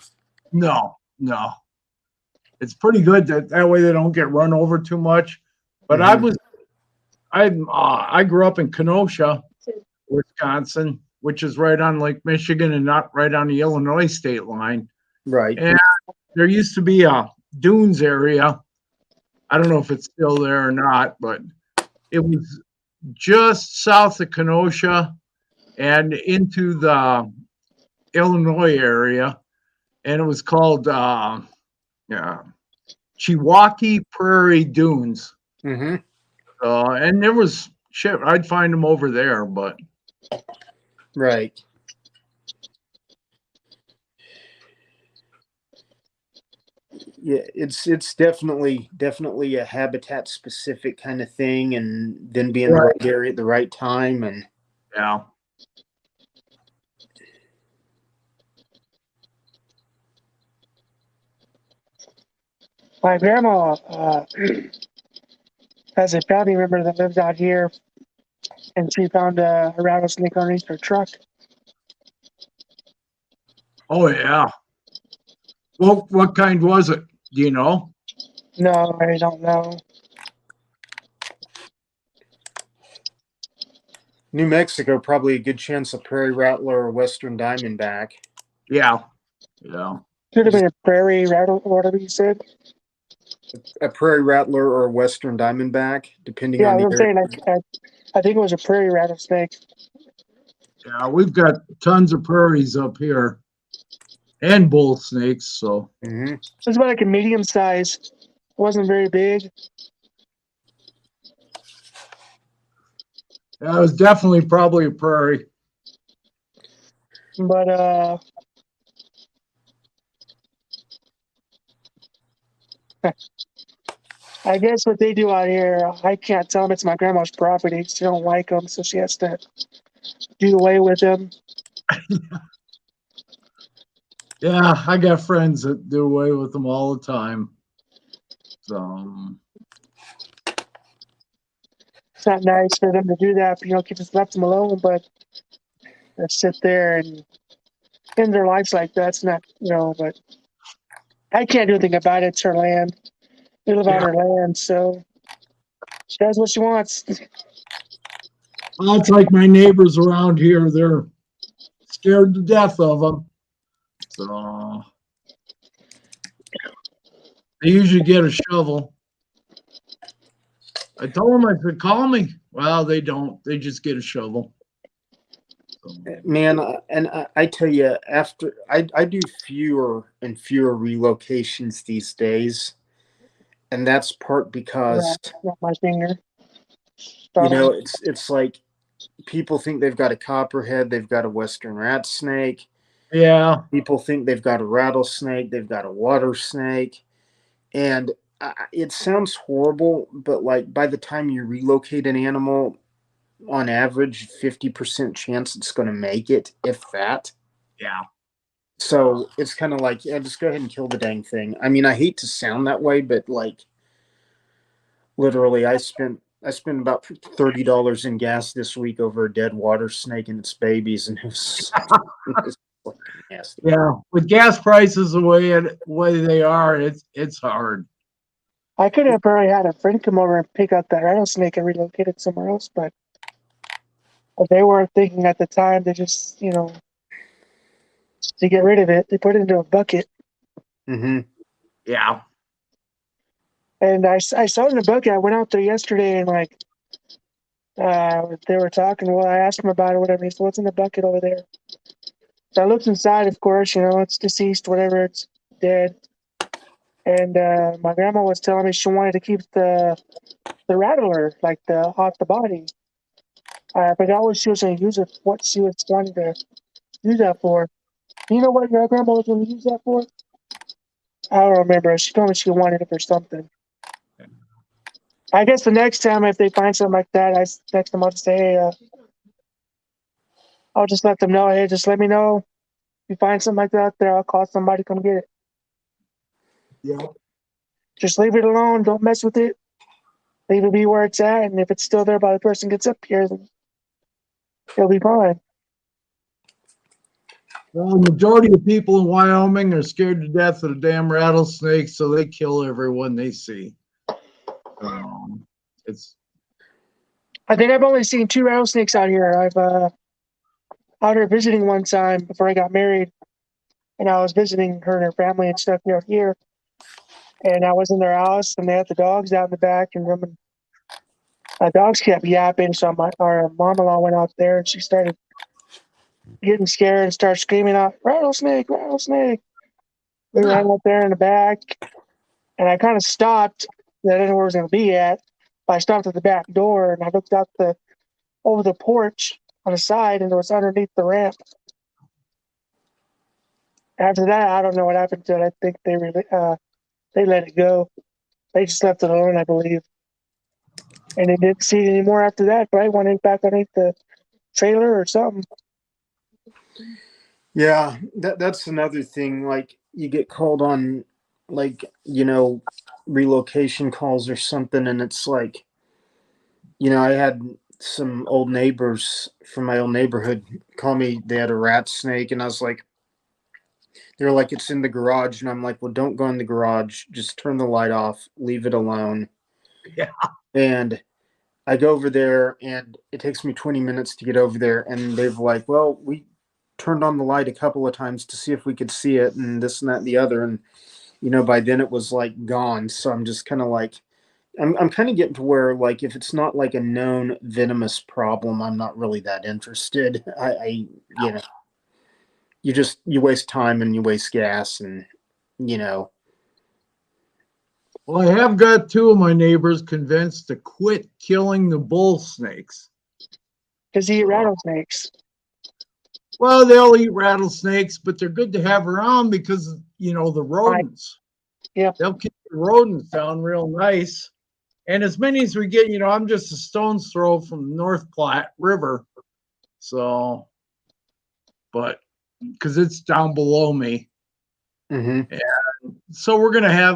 No, no. It's pretty good that way they don't get run over too much. But Mm-hmm. I grew up in Kenosha, Wisconsin, which is right on Lake Michigan and not right on the Illinois state line. Right. And there used to be a dunes area. I don't know if it's still there or not, but it was just south of Kenosha and into the Illinois area, and it was called Chiwaki Prairie Dunes. Mm-hmm. And there was shit. I'd find them over there, but Right. Yeah, it's definitely a habitat specific kind of thing, and then be in the right, right area at the right time, and yeah, My grandma has a family member that lives out here, and she found a rattlesnake underneath her truck. oh yeah. Well, what kind was it? Do you know? No, I don't know. New Mexico, probably a good chance of prairie rattler or western diamondback. Yeah. Yeah. Could have been a prairie rattle, whatever you said. A prairie rattler or a western diamondback, depending Yeah, on the I'm area. saying I think it was a prairie rattlesnake. Yeah. We've got tons of prairies up here and bull snakes. So, Mm-hmm. It was about like a medium size. It wasn't very big. yeah, it was definitely probably a prairie. But I guess what they do out here, I can't tell them it's my grandma's property. She don't like them, so she has to do away with them. Yeah. I got friends that do away with them all the time. So, It's not nice for them to do that. Keep just left them alone, but they sit there and end their lives like that. It's not, but I can't do anything about it. It's her land. They live on yeah. her land, so she does what she wants. Well, it's like my neighbors around here. They're scared to death of them. So they usually get a shovel. I told them, I said, call me. Well, they don't. They just get a shovel. So, Man, I tell you, after I do fewer and fewer relocations these days, and that's part Yeah, because not my finger. Startle. it's like people think they've got a copperhead, they've got a western rat snake. yeah. People think they've got a rattlesnake, they've got a water snake, and it sounds horrible, but like by the time you relocate an animal, on average, 50% chance it's going to make it, if that. Yeah. So it's kind of like, yeah, just go ahead and kill the dang thing. I mean, I hate to sound that way, but like literally, I spent about $30 in gas this week over a dead water snake and its babies, and it was fucking nasty. Yeah. With gas prices the way they are, it's hard. I could have probably had a friend come over and pick up that rattlesnake and relocate it somewhere else, but they were thinking at the time to just, to get rid of it. They put it into a bucket. Mm-hmm. Yeah. And I saw it in a bucket. I went out there yesterday and they were talking. Well, I asked him about it, whatever. He said, "What's in the bucket over there?" So I looked inside. Of course, it's deceased, whatever. It's dead. And my grandma was telling me she wanted to keep the rattler, like off the body. I forgot what she was going to use it. What she was wanting to use that for. You know what your grandma was going to use that for? I don't remember. She told me she wanted it for something. I guess the next time if they find something like that, I text them. I'll just say, hey, I'll just let them know. Hey, just let me know if you find something like that out there. I'll call somebody to come get it. Yeah. Just leave it alone. Don't mess with it. Leave it be where it's at. And if it's still there by the person gets up here, then it'll be fine. Well, the majority of people in Wyoming are scared to death of the damn rattlesnakes, so they kill everyone they see. It's I think I've only seen 2 rattlesnakes out here. I've out here visiting one time before I got married, and I was visiting her and her family and stuff here. And I was in their house, and they had the dogs out in the back, and them dogs kept yapping. So our mom-in-law went out there, and she started getting scared and started screaming out, "Rattlesnake, rattlesnake!" We ran out there in the back, and I kind of stopped. I didn't know where it was going to be at. But I stopped at the back door, and I looked out over the porch on the side, and it was underneath the ramp. After that, I don't know what happened to it. I think they let it go. They just left it alone, I believe. And they didn't see it anymore after that. Probably went back underneath the trailer or something. Yeah, that's another thing. Like you get called on, like relocation calls or something, and it's like, I had some old neighbors from my old neighborhood call me. They had a rat snake, and I was like, they're like, it's in the garage, and I'm like, well, don't go in the garage. Just turn the light off. Leave it alone. yeah. And I go over there and it takes me 20 minutes to get over there. And they've like, well, we turned on the light a couple of times to see if we could see it and this and that and the other. And, by then it was like gone. So I'm just kind of like, I'm kind of getting to where like, if it's not like a known venomous problem, I'm not really that interested. I you waste time and you waste gas and, you know, Well, I have got two of my neighbors convinced to quit killing the bull snakes. Because he eat So, rattlesnakes. well, they'll eat rattlesnakes, but they're good to have around because, the Right. rodents. Yep. They'll keep the rodents down real nice. And as many as we get, I'm just a stone's throw from the North Platte River. So, but because it's down below me. mm-hmm. And so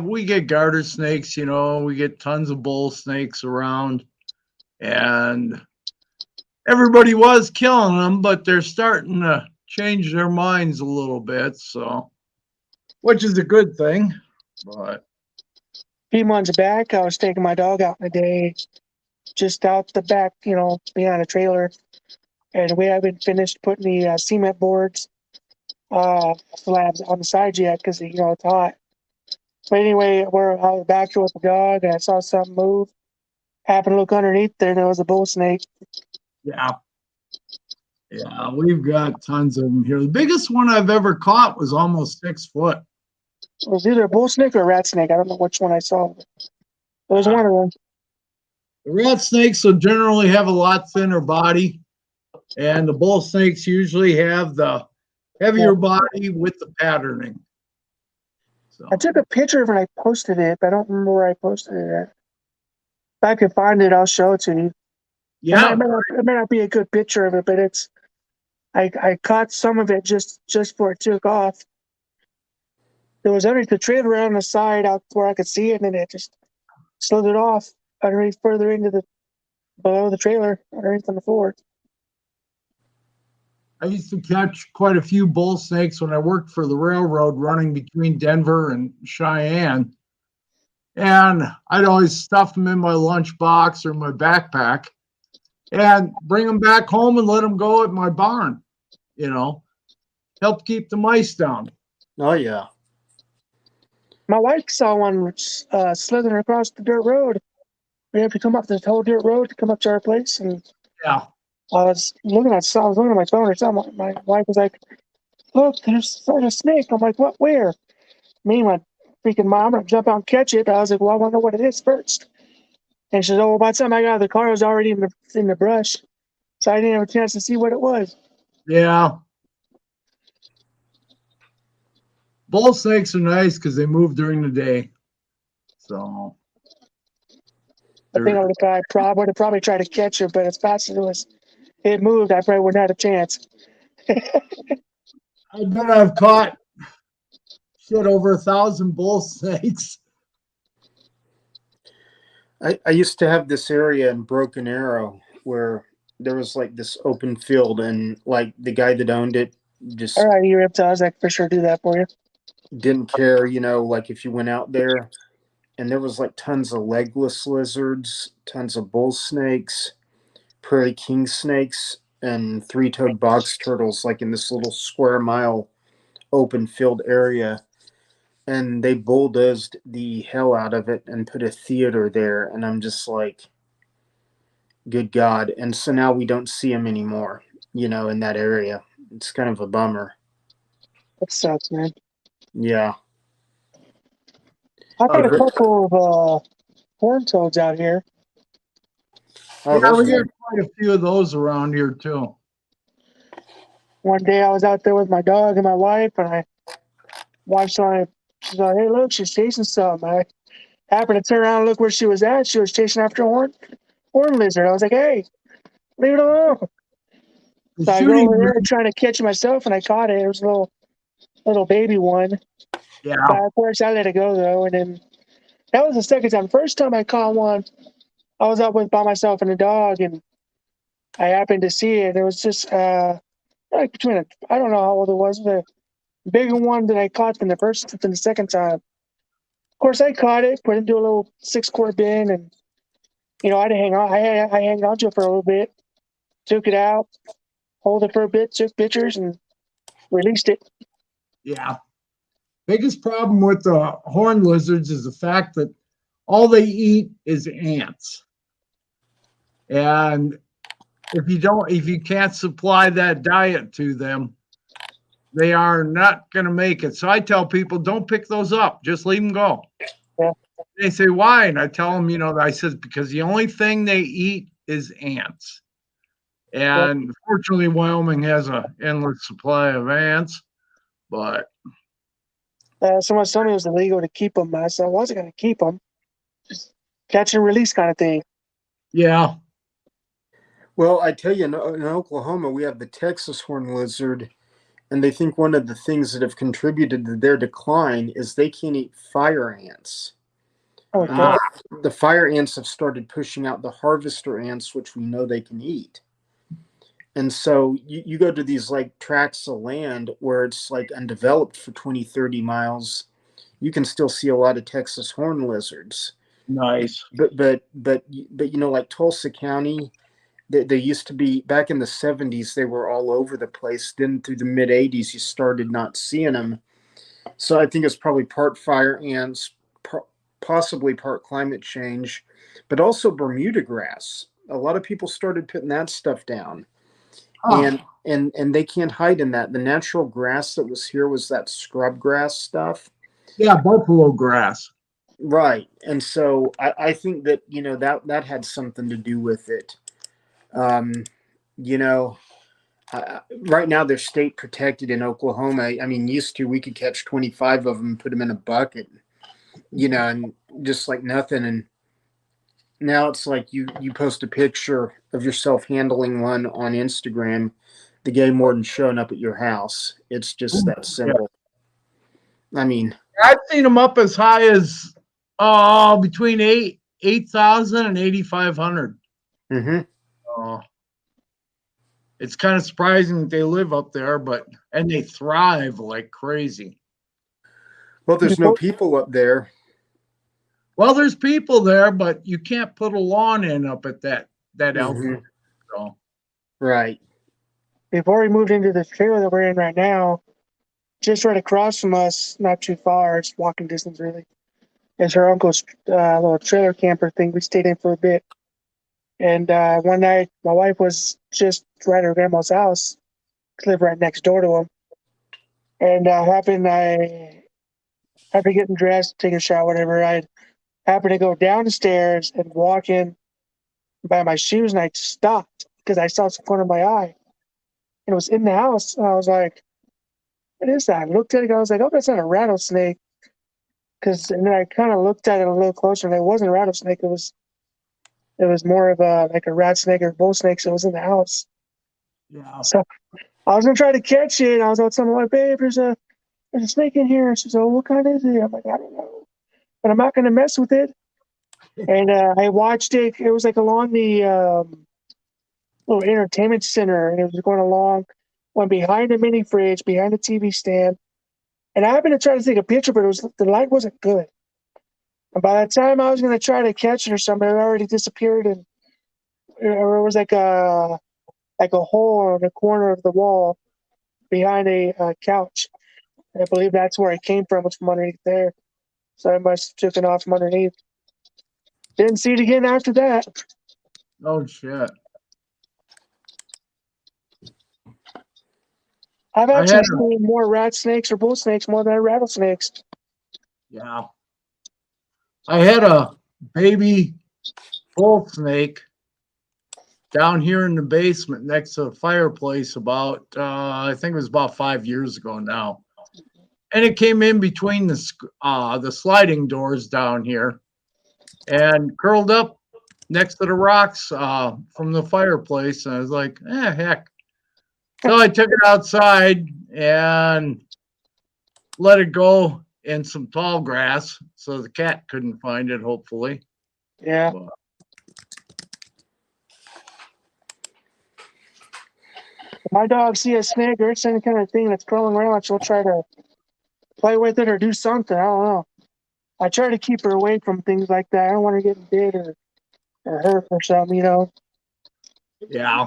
we get garter snakes, we get tons of bull snakes around. And everybody was killing them, but they're starting to change their minds a little bit. So, which is a good thing. But A few months back, I was taking my dog out in the day, just out the back, behind a trailer. And we haven't finished putting the cement boards slabs on the side yet because, it's hot. But anyway, I was back there with the dog and I saw something move. Happened to look underneath there and there was a bull snake. yeah, we've got tons of them here. The biggest one I've ever caught was almost 6 foot. It was either a bull snake or a rat snake. I don't know which one I saw. It was one of them. The rat snakes will generally have a lot thinner body, and the bull snakes usually have the heavier body with the patterning. So, I took a picture of it and I posted it, but I don't remember where I posted it at. If I can find it, I'll show it to you. yeah, It may not be a good picture of it, but I caught some of it just before it took off. There was underneath the trailer on the side out where I could see it, and then it just slid it off underneath further into below the trailer, underneath on the floor. I used to catch quite a few bull snakes when I worked for the railroad running between Denver and Cheyenne. And I'd always stuff them in my lunchbox or my backpack and bring them back home and let them go at my barn, help keep the mice down. Oh yeah. My wife saw one slithering across the dirt road. We have to come up this whole dirt road to come up to our place, and Yeah. I was looking at my phone or something. My wife was like, "Look, there's a snake." I'm like, "What? Where?" Me and my freaking mom, I'm gonna jump out and catch it. But I was like, "Well, I want to know what it is first." And she said, "Oh, by the time I got out of the car, it was already in the brush, so I didn't have a chance to see what it was." Yeah. Bull snakes are nice because they move during the day. So I think I would have probably tried to catch it, but as fast as it moved, I probably wouldn't have had a chance. I bet I've caught over 1,000 bull snakes. I used to have this area in Broken Arrow where there was like this open field and like the guy that owned it just All right, you reptiles, I can for sure do that for you. didn't care, like if you went out there and there was like tons of legless lizards, tons of bull snakes, prairie king snakes, and three-toed box turtles like in this little square mile open field area. And they bulldozed the hell out of it and put a theater there. And I'm just like, good God. And so now we don't see them anymore, in that area. It's kind of a bummer. That sucks, man. Yeah. I've got a couple of horn toads out here. Oh, yeah, we got quite a few of those around here too. One day I was out there with my dog and my wife, and I watched on it. She's like, "Hey, look, she's chasing something." I happened to turn around and look where she was at. She was chasing after a horn lizard. I was like, "Hey, leave it alone." So I go over there trying to catch it myself, and I caught it. It was a little baby one. Yeah. But of course, I let it go though, and then that was the second time. First time I caught one, I was out by myself and a dog, and I happened to see it. It was just like I don't know how old it was, the bigger one that I caught than the second time. Of course, I caught it, put it into a little 6-quart bin, and I'd hang on. I hang on to it for a little bit, took it out, hold it for a bit, took pictures, and released it. Yeah. Biggest problem with the horned lizards is the fact that all they eat is ants. And if you can't supply that diet to them, they are not going to make it. So I tell people, don't pick those up. Just leave them go. Yeah. They say, why? And I tell them, I said, because the only thing they eat is ants. And fortunately, Wyoming has an endless supply of ants. But Someone told me it was illegal to keep them. I said, I wasn't going to keep them. Just catch and release kind of thing. yeah. Well, I tell you, in Oklahoma, we have the Texas horned lizard, and they think one of the things that have contributed to their decline is they can't eat fire ants. Oh, And God. the fire ants have started pushing out the harvester ants, which we know they can eat. And so you go to these like tracts of land where it's like undeveloped for 20, 30 miles. You can still see a lot of Texas horned lizards. Nice. But like Tulsa County, they used to be back in the 70s, they were all over the place. Then through the mid 80s, you started not seeing them. So I think it's probably part fire ants, possibly part climate change, but also Bermuda grass. A lot of people started putting that stuff down. Huh. And they can't hide in that. The natural grass that was here was that scrub grass stuff. Yeah, buffalo grass. Right. And so I think that, that had something to do with it. You know, right now they're state protected in Oklahoma. I mean, used to we could catch 25 of them and put them in a bucket, and just like nothing. And now it's like you post a picture of yourself handling one on Instagram, the game warden showing up at your house. It's just that simple. Yeah. I mean, I've seen them up as high as between 8,000 and 8,500. mm-hmm. It's kind of surprising that they live up there, and they thrive like crazy. Well, there's no people up there. Well, there's people there, but you can't put a lawn in up at that altitude. So. Right. Before we moved into the trailer that we're in right now, just right across from us, not too far, it's walking distance really, is her uncle's little trailer camper thing. We stayed in for a bit. And one night, my wife was just right at her grandma's house, lived right next door to him. And after getting dressed, taking a shower, whatever, I happened to go down the stairs and walk in by my shoes, and I stopped because I saw some corner of my eye. And it was in the house. And I was like, what is that? I looked at it, I was like, oh, that's not a rattlesnake. And then I kind of looked at it a little closer, and it wasn't a rattlesnake. It was more of a rat snake or bull snake. So it was in the house. Yeah. So I was gonna try to catch it. I was out telling my wife, babe, there's a snake in here. And she's like, what kind is it? I'm like, I don't know, but I'm not gonna mess with it. And I watched it. It was like along the little entertainment center, and it was going along, went behind the mini fridge, behind the TV stand. And I happened to try to take a picture, but the light wasn't good. And by the time I was going to try to catch it or something, it already disappeared, and it was like a hole in the corner of the wall behind a couch. And I believe that's where it came from, was from underneath there. So I must have taken off from underneath. Didn't see it again after that. Oh shit. I've actually seen more rat snakes or bull snakes more than rattlesnakes. Yeah. I had a baby bull snake down here in the basement next to the fireplace about, I think it was about 5 years ago now. And it came in between the sliding doors down here and curled up next to the rocks from the fireplace. And I was like, heck. So I took it outside and let it go in some tall grass so the cat couldn't find it, hopefully. Yeah. But, if my dog see a snake or it's any kind of thing that's crawling around, she'll try to play with it or do something. I don't know. I try to keep her away from things like that. I don't want her getting bit or or Herp or something, you know. Yeah.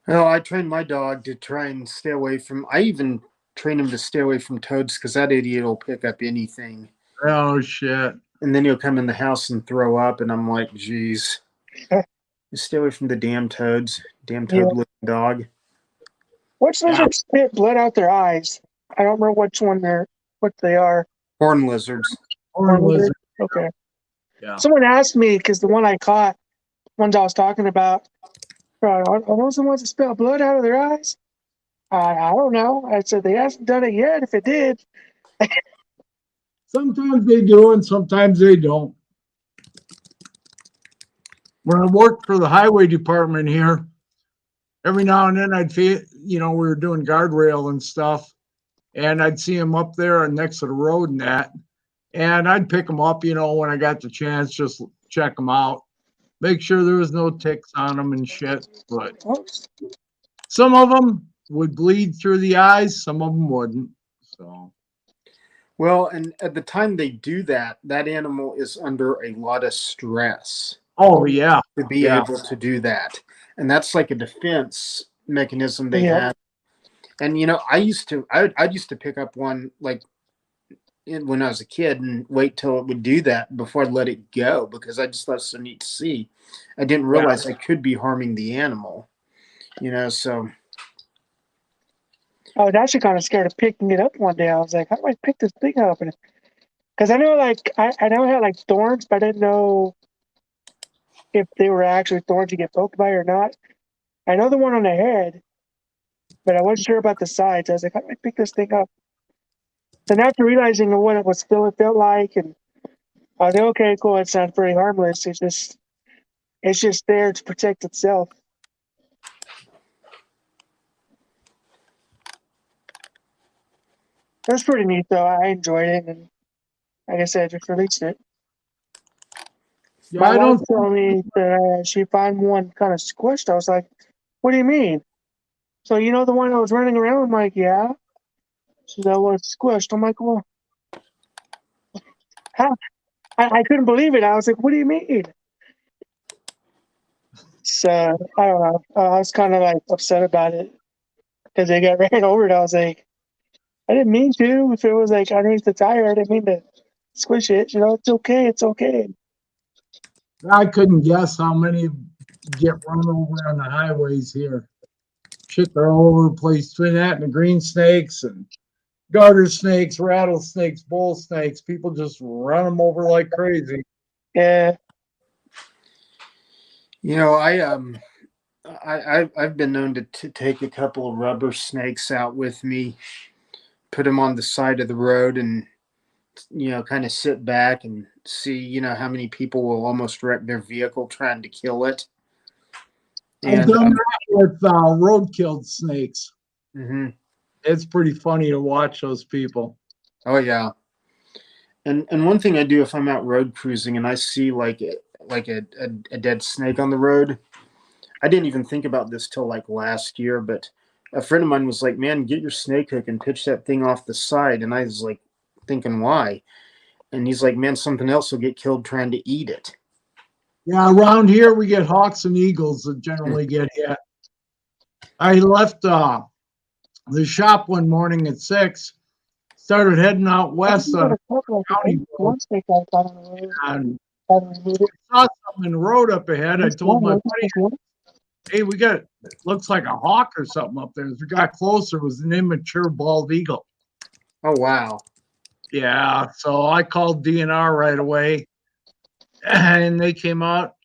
Well, I trained my dog to try and stay away from. I even train him to stay away from toads because that idiot will pick up anything, Oh shit. and then he'll come in the house and throw up, and I'm like, "Geez, just stay away from the damn toads, damn Yeah. toad-looking dog." Which lizards spit blood out their eyes? I don't remember what they are. Horn lizards. Horn lizard. Okay. Yeah. Someone asked me because the one I caught, ones I was talking about, are those the ones that spit blood out of their eyes? I don't know. I said they hasn't done it yet. If it did, Sometimes they do and sometimes they don't. When I worked for the highway department here, every now and then I'd feel, we were doing guardrail and stuff, and I'd see them up there and next to the road and that, and I'd pick them up, when I got the chance, just check them out, make sure there was no ticks on them and shit. But oops. some of them would bleed through the eyes, some of them wouldn't. So, Well, and at the time they do that, that animal is under a lot of stress oh yeah, to be yeah, able to do that, and that's like a defense mechanism they Yeah. have. And I used to pick up one like when I was a kid and wait till it would do that before I'd let it go because I just thought it was so neat to see. I didn't realize I could be harming the animal, so I was actually kind of scared of picking it up one day. I was like, how do I pick this thing up? Because I know, like, I know it had like thorns, but I didn't know if they were actually thorns you get poked by or not. I know the one on the head, but I wasn't sure about the sides. I was like, how do I pick this thing up? Then after realizing what it felt like, and I was like, okay, cool, it's not very harmless. It's just there to protect itself. It was pretty neat though. I enjoyed it, and like I said, I just released it. yeah. My I wife don't. told me that she found one kind of squished. I was like, what do you mean? So you know the one that was running around? I'm like, yeah. She's like, well, it's squished. I'm like, well, how? I couldn't believe it. I was like, what do you mean? So I don't know. I was kind of like upset about it because they got ran over. And I was like, I didn't mean to. If it was like underneath the tire, I didn't mean to squish it. You know, it's okay. It's okay. I couldn't guess how many get run over on the highways here. Shit, they're all over the place. Between that and the green snakes and garter snakes, rattlesnakes, bull snakes, people just run them over like crazy. Yeah. I've been known to take a couple of rubber snakes out with me, put them on the side of the road, and kind of sit back and see how many people will almost wreck their vehicle trying to kill it. I've And done that with road-killed snakes. mhm. It's pretty funny to watch those people. Oh yeah. And one thing I do if I'm out road cruising and I see like a dead snake on the road, I didn't even think about this till like last year, but a friend of mine was like, "Man, get your snake hook and pitch that thing off the side." And I was like thinking, "Why?" And he's like, "Man, something else will get killed trying to eat it." Yeah, around here we get hawks and eagles that generally get hit. I left the shop one morning at 6, started heading out I think west you on got a couple of County Road, one snake I got on the road. and I removed it. saw something in the road up ahead. I Just told one. my I just buddy, took one. hey, we got, looks like a hawk or something up there. As we got closer, it was an immature bald eagle. Oh wow. Yeah, so I called DNR right away, and they came out.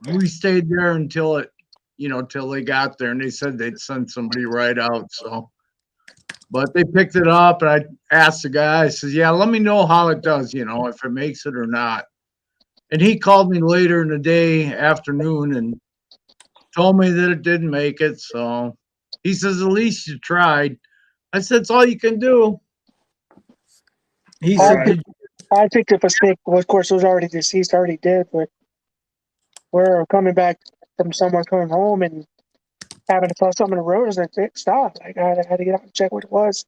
We stayed there until till they got there, and they said they'd send somebody right out. So, but they picked it up, and I asked the guy. I says, "Yeah, let me know how it does. If it makes it or not." And he called me later in the day, afternoon, and told me that it didn't make it. So he says, "At least you tried." I said, "It's all you can do." He I said, Right. picked, I picked up a snake. Well, of course, it was already deceased, already dead. But we're coming back from somewhere, coming home, and having to cross something on the road. I was like, stop! Like, I had to get out and check what it was.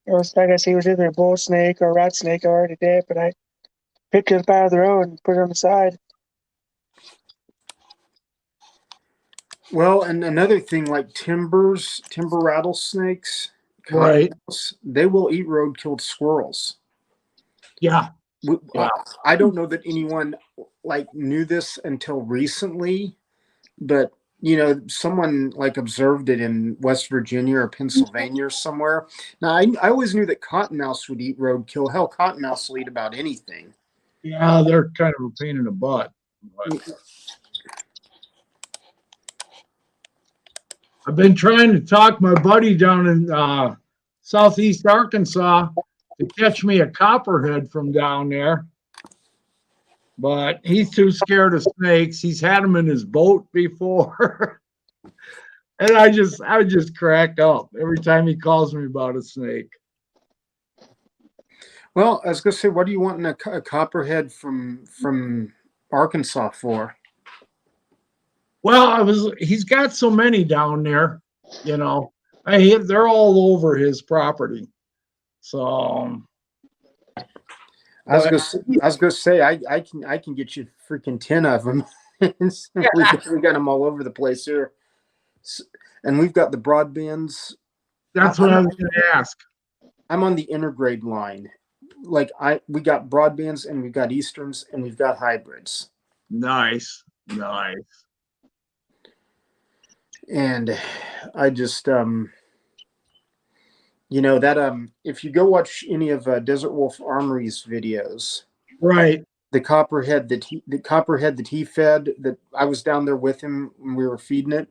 It was, like I said, it was either a bull snake or a rat snake. I already did, but I picked it up out of the road and put it on the side. Well, and another thing, like timber rattlesnakes, Right. cottonmouths, they will eat road-killed squirrels. Yeah. We- Yeah. I don't know that anyone like knew this until recently, but someone like observed it in West Virginia or Pennsylvania or somewhere. Now, I always knew that cottonmouths would eat roadkill. Hell, cottonmouths will eat about anything. Yeah, they're kind of a pain in the butt. But I've been trying to talk my buddy down in southeast Arkansas to catch me a copperhead from down there, but he's too scared of snakes. He's had them in his boat before. And I just crack up every time he calls me about a snake. Well, I was gonna say, what do you want a copperhead from Arkansas for? Well, he's got so many down there, you know. They're all over his property. So but I was gonna say, I can get you freaking 10 of them. We got them all over the place here, and we've got the broadbands. that's what I was going to ask. I'm on the intergrade line. Like we got broadbands and we've got easterns and we've got hybrids. Nice. And I just if you go watch any of Desert Wolf Armory's videos, Right. the copperhead that he fed, that I was down there with him when we were feeding it,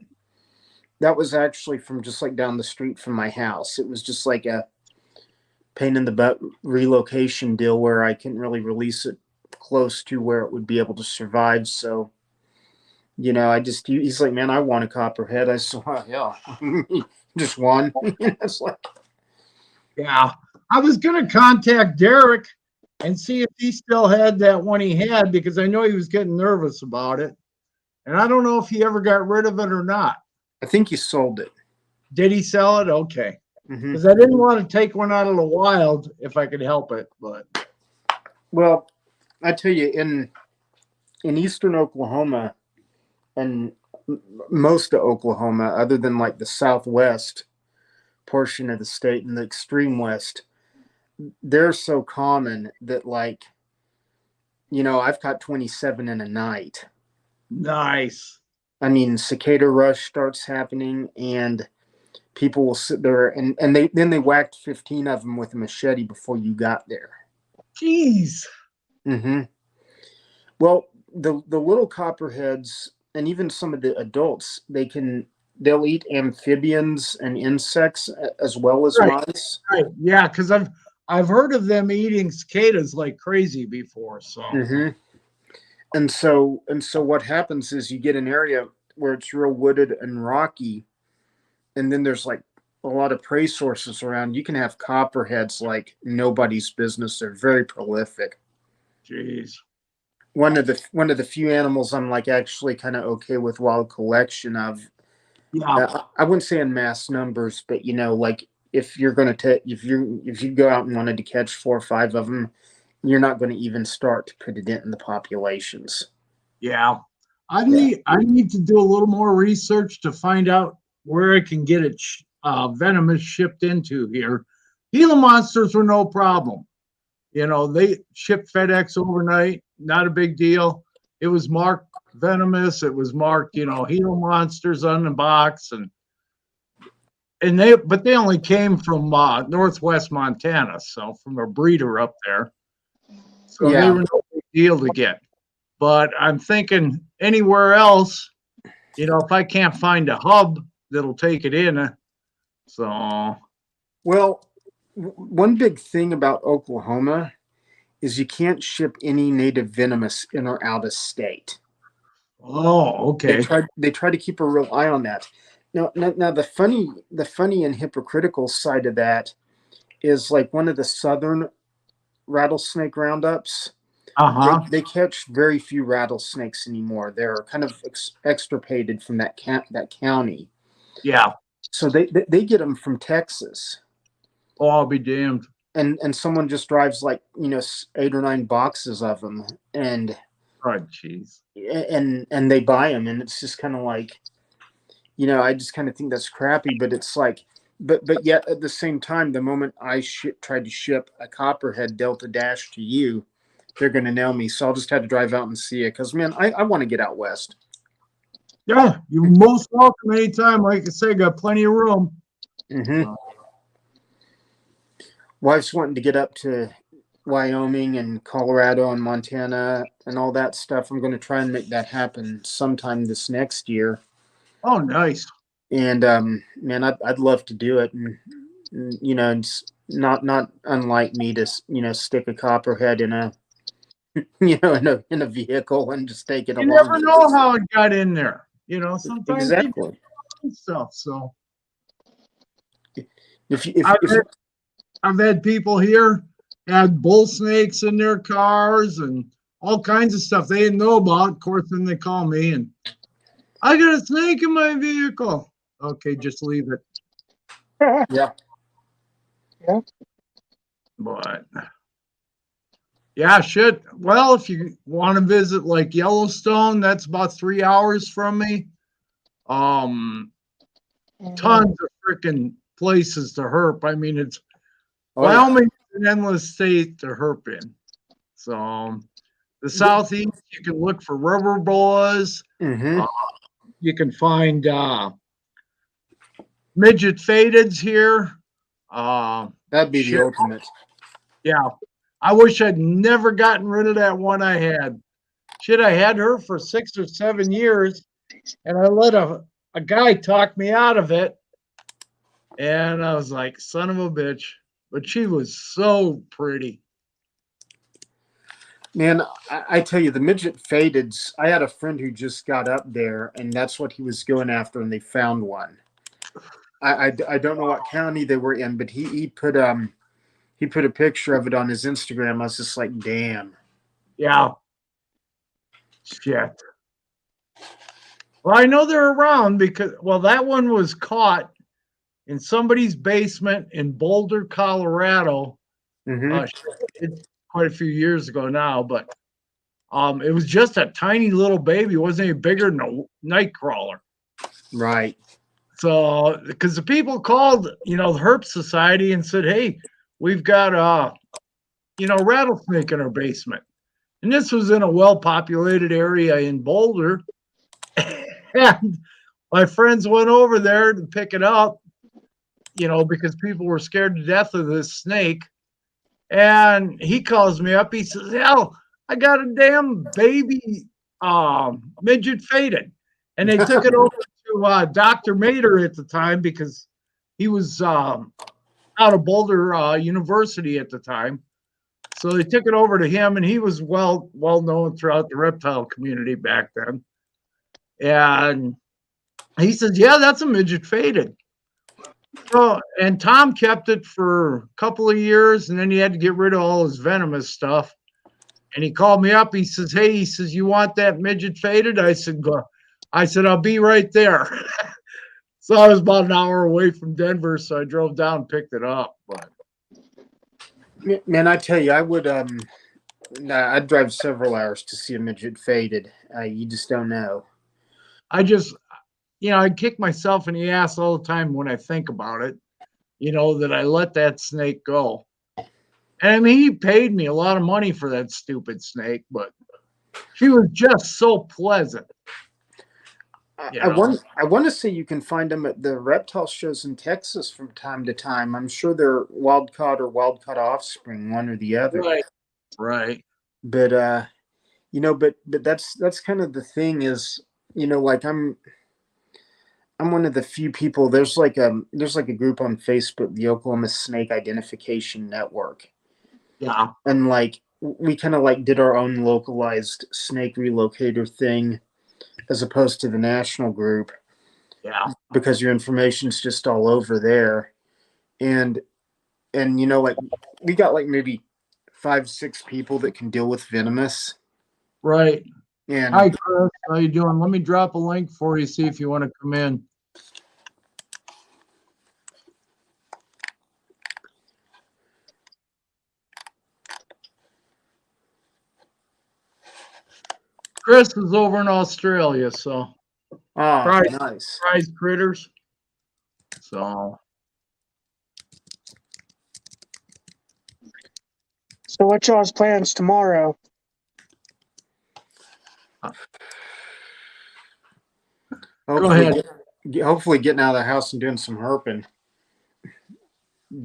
that was actually from just like down the street from my house. It was just like a pain in the butt relocation deal where I couldn't really release it close to where it would be able to survive. So, he's like, man, I want a copperhead. I said, well, yeah, just one. It's like, Yeah. I was going to contact Derek and see if he still had that one he had, because I know he was getting nervous about it. And I don't know if he ever got rid of it or not. I think he sold it. Did he sell it? Okay. Mm-hmm. Because I didn't want to take one out of the wild if I could help it. But well, I tell you, in eastern Oklahoma and most of Oklahoma, other than like the southwest portion of the state and the extreme west, they're so common that, like, I've caught 27 in a night. nice. I mean, cicada rush starts happening and people will sit there and they whacked 15 of them with a machete before you got there. Jeez. Mm-hmm. Well, the little copperheads and even some of the adults, they'll eat amphibians and insects as well as mice. Right. Yeah, because I've heard of them eating cicadas like crazy before. So Mm-hmm. And so what happens is you get an area where it's real wooded and rocky, and then there's like a lot of prey sources around. You can have copperheads like nobody's business. They're very prolific. jeez. One of the few animals I'm like actually kind of okay with wild collection of. Yeah. I wouldn't say in mass numbers, but like if you're going to take if you go out and wanted to catch 4 or 5 of them, you're not going to even start to put a dent in the populations. Yeah. I need to do a little more research to find out where I can get it venomous shipped into here. Gila monsters were no problem. They shipped FedEx overnight, not a big deal. It was marked venomous. It was marked, Gila monsters on the box, but they only came from northwest Montana, so from a breeder up there. So they were no big deal to get. But I'm thinking anywhere else, if I can't find a hub that'll take it in. So. Well, one big thing about Oklahoma is you can't ship any native venomous in or out of state. Oh, okay. They try to keep a real eye on that. Now the funny and hypocritical side of that is like one of the southern rattlesnake roundups. They catch very few rattlesnakes anymore. They're kind of extirpated from that county. Yeah. So they get them from Texas. Oh, I'll be damned. And someone just drives like 8 or 9 boxes of them, and Oh, jeez. and they buy them, and it's just kind of like, I just kind of think that's crappy. But it's like, but yet at the same time, the moment I tried to ship a Copperhead Delta Dash to you, they're going to nail me. So I'll just have to drive out and see it, because man, I want to get out west. Yeah, you're most welcome anytime. Like I say, got plenty of room. Mm-hmm. Wife's wanting to get up to Wyoming and Colorado and Montana and all that stuff. I'm going to try and make that happen sometime this next year. Oh, nice. And man, I'd love to do it. And it's not unlike me to stick a Copperhead in a in a vehicle and just take it You along. never know how it got in there. Sometimes Exactly. stuff. So If I've had people here had bull snakes in their cars and all kinds of stuff they didn't know about. Of course, then they call me and I got a snake in my vehicle. Okay, just leave it. yeah. But yeah, shit. Well, if you want to visit like Yellowstone, that's about 3 hours from me. Tons of freaking places to herp. I mean, it's Wyoming is an endless state to herp in. So the southeast, you can look for rubber boas. Mm-hmm. You can find midget fadeds here. That'd be the ultimate. Yeah. I wish I'd never gotten rid of that one I had. Shit, I had her for 6 or 7 years, and I let a guy talk me out of it. And I was like, son of a bitch. But she was so pretty. Man, I tell you, the midget fadeds, I had a friend who just got up there, and that's what he was going after, and they found one. I don't know what county they were in, but he put a picture of it on his Instagram. I was just like, damn. Yeah. Shit. Well, I know they're around because, that one was caught in somebody's basement in Boulder, Colorado. Mm-hmm. It's quite a few years ago now, but it was just a tiny little baby. It wasn't any bigger than a night crawler. Right. So, because the people called, the Herps Society and said, hey, we've got rattlesnake in our basement. And this was in a well-populated area in Boulder. And my friends went over there to pick it up, because people were scared to death of this snake. And he calls me up. He says, hell, I got a damn baby midget faded. And they took it over to Dr. Mater at the time because he was out of Boulder University at the time. So they took it over to him, and he was well known throughout the reptile community back then. And he says, yeah, that's a midget faded. So, and Tom kept it for a couple of years, and then he had to get rid of all his venomous stuff. And he called me up. He says, hey, you want that midget faded? I said, I'll be right there. So I was about an hour away from Denver, so I drove down and picked it up. But man, I tell you, I would I'd drive several hours to see a midget faded. You just don't know. I just, I kick myself in the ass all the time when I think about it, that I let that snake go. And I mean, he paid me a lot of money for that stupid snake, but she was just so pleasant. I want to say you can find them at the reptile shows in Texas from time to time. I'm sure they're wild caught or wild caught offspring, one or the other. Right. But but that's kind of the thing is, like I'm one of the few people. There's like a group on Facebook, the Oklahoma Snake Identification Network. Yeah. And like we kind of like did our own localized snake relocator thing, as opposed to the national group. Yeah. Because your information's just all over there. And like we got like maybe 5-6 people that can deal with venomous. Right. And hi, Chris. How you doing? Let me drop a link for you, see if you want to come in. Chris is over in Australia, so Ah, prize nice. prize critters. So So what y'all's plans tomorrow? go ahead. Hopefully getting out of the house and doing some herping.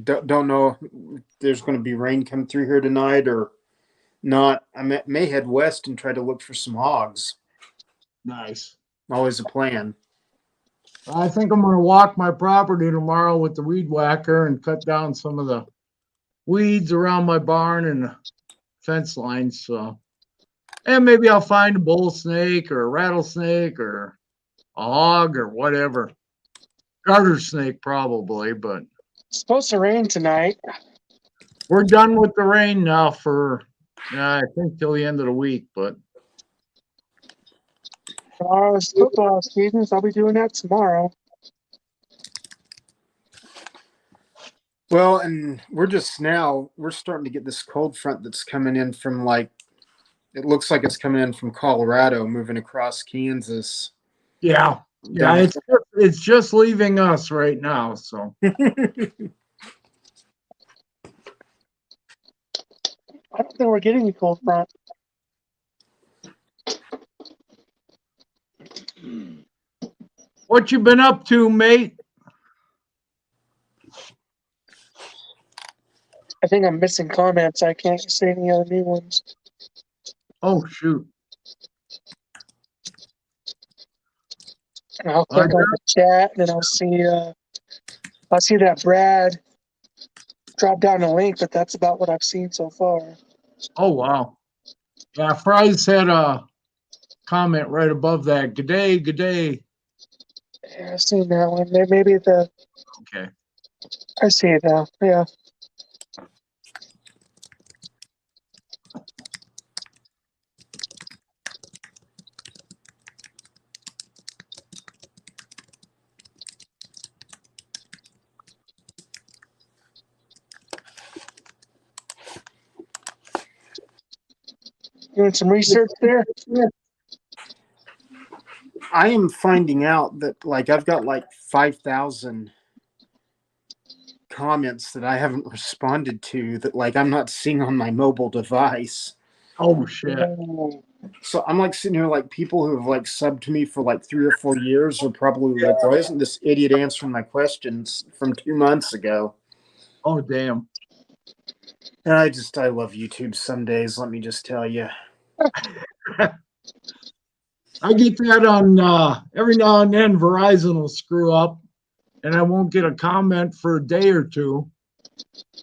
Don't know if there's going to be rain come through here tonight or not. May head west and try to look for some hogs. Nice. Always a plan. I think I'm going to walk my property tomorrow with the weed whacker and cut down some of the weeds around my barn and the fence lines. So, and maybe I'll find a bull snake or a rattlesnake or a hog or whatever. Garter snake probably, but It's supposed to rain tonight. we're done with the rain now for I think till the end of the week. But Tomorrow's football season, so I'll be doing that tomorrow. Well, and we're starting to get this cold front that's coming in from it looks like it's coming in from Colorado, moving across Kansas. yeah, Down. it's just leaving us right now. So I don't think we're getting a cold front. what you been up to, mate? I think I'm missing comments. I can't see any other new ones. Oh shoot. And I'll click on the chat, and then I'll see that Brad drop down a link, but that's about what I've seen so far. Oh wow. Yeah, Fry's had a comment right above that. Good day, good day. Yeah, I've seen that one. Maybe Okay. I see it now. Yeah. Doing some research there. I am finding out that I've got 5,000 comments that I haven't responded to that I'm not seeing on my mobile device. Oh shit. So I'm sitting here people who have subbed to me for 3 or 4 years are probably why isn't this idiot answering my questions from 2 months ago? Oh damn. And I love YouTube some days, let me just tell you. I get that on every now and then Verizon will screw up and I won't get a comment for a day or two.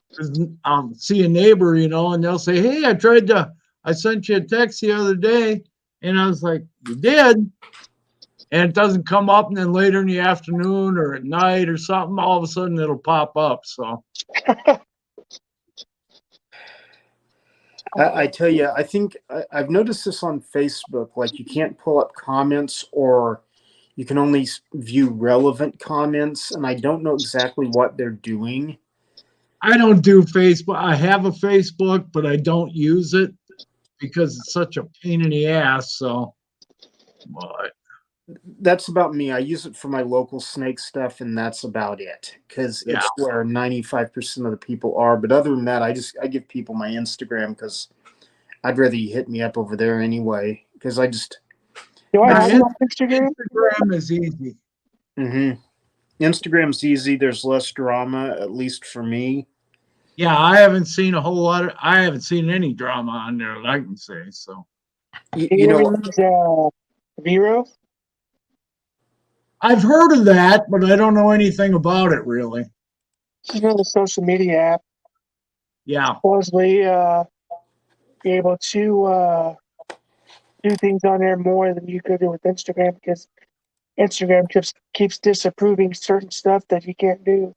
Because I'll see a neighbor, and they'll say, hey, I sent you a text the other day. And I was like, you did? And it doesn't come up. And then later in the afternoon or at night or something, all of a sudden it'll pop up. So I tell you, I think I've noticed this on Facebook. You can't pull up comments or you can only view relevant comments. And I don't know exactly what they're doing. I don't do Facebook. I have a Facebook, but I don't use it because it's such a pain in the ass. So, but that's about me. I use it for my local snake stuff, and that's about it because it's where 95% of the people are. But other than that, I give people my Instagram because I'd rather you hit me up over there anyway. Because Do I have Instagram? Instagram is easy. Instagram's easy. There's less drama, at least for me. Yeah, I haven't seen any drama on there that I can say. So, you know, Vero? I've heard of that, but I don't know anything about it really. It's another social media app. Yeah. Supposedly, be able to do things on there more than you could do with Instagram because Instagram keeps disapproving certain stuff that you can't do.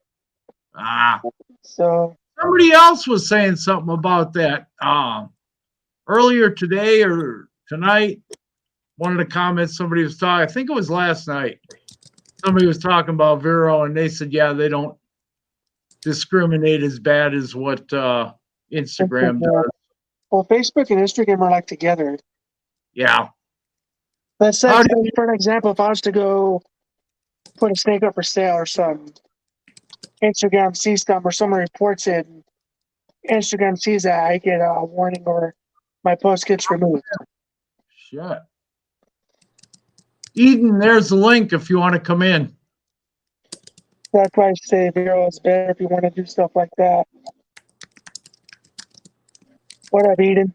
So somebody else was saying something about that earlier today or tonight. One of the comments somebody was talking, I think it was last night. Somebody was talking about Vero, and they said, yeah, they don't discriminate as bad as what Instagram does. Well, Facebook and Instagram are together. Yeah. Let's say, How do for an example, if I was to go put a snake up for sale or something, Instagram sees something or someone reports it, and Instagram sees that, I get a warning or my post gets removed. shit. Eden, there's the link if you want to come in. That's why I say Vero is better if you want to do stuff like that. What up, Eden?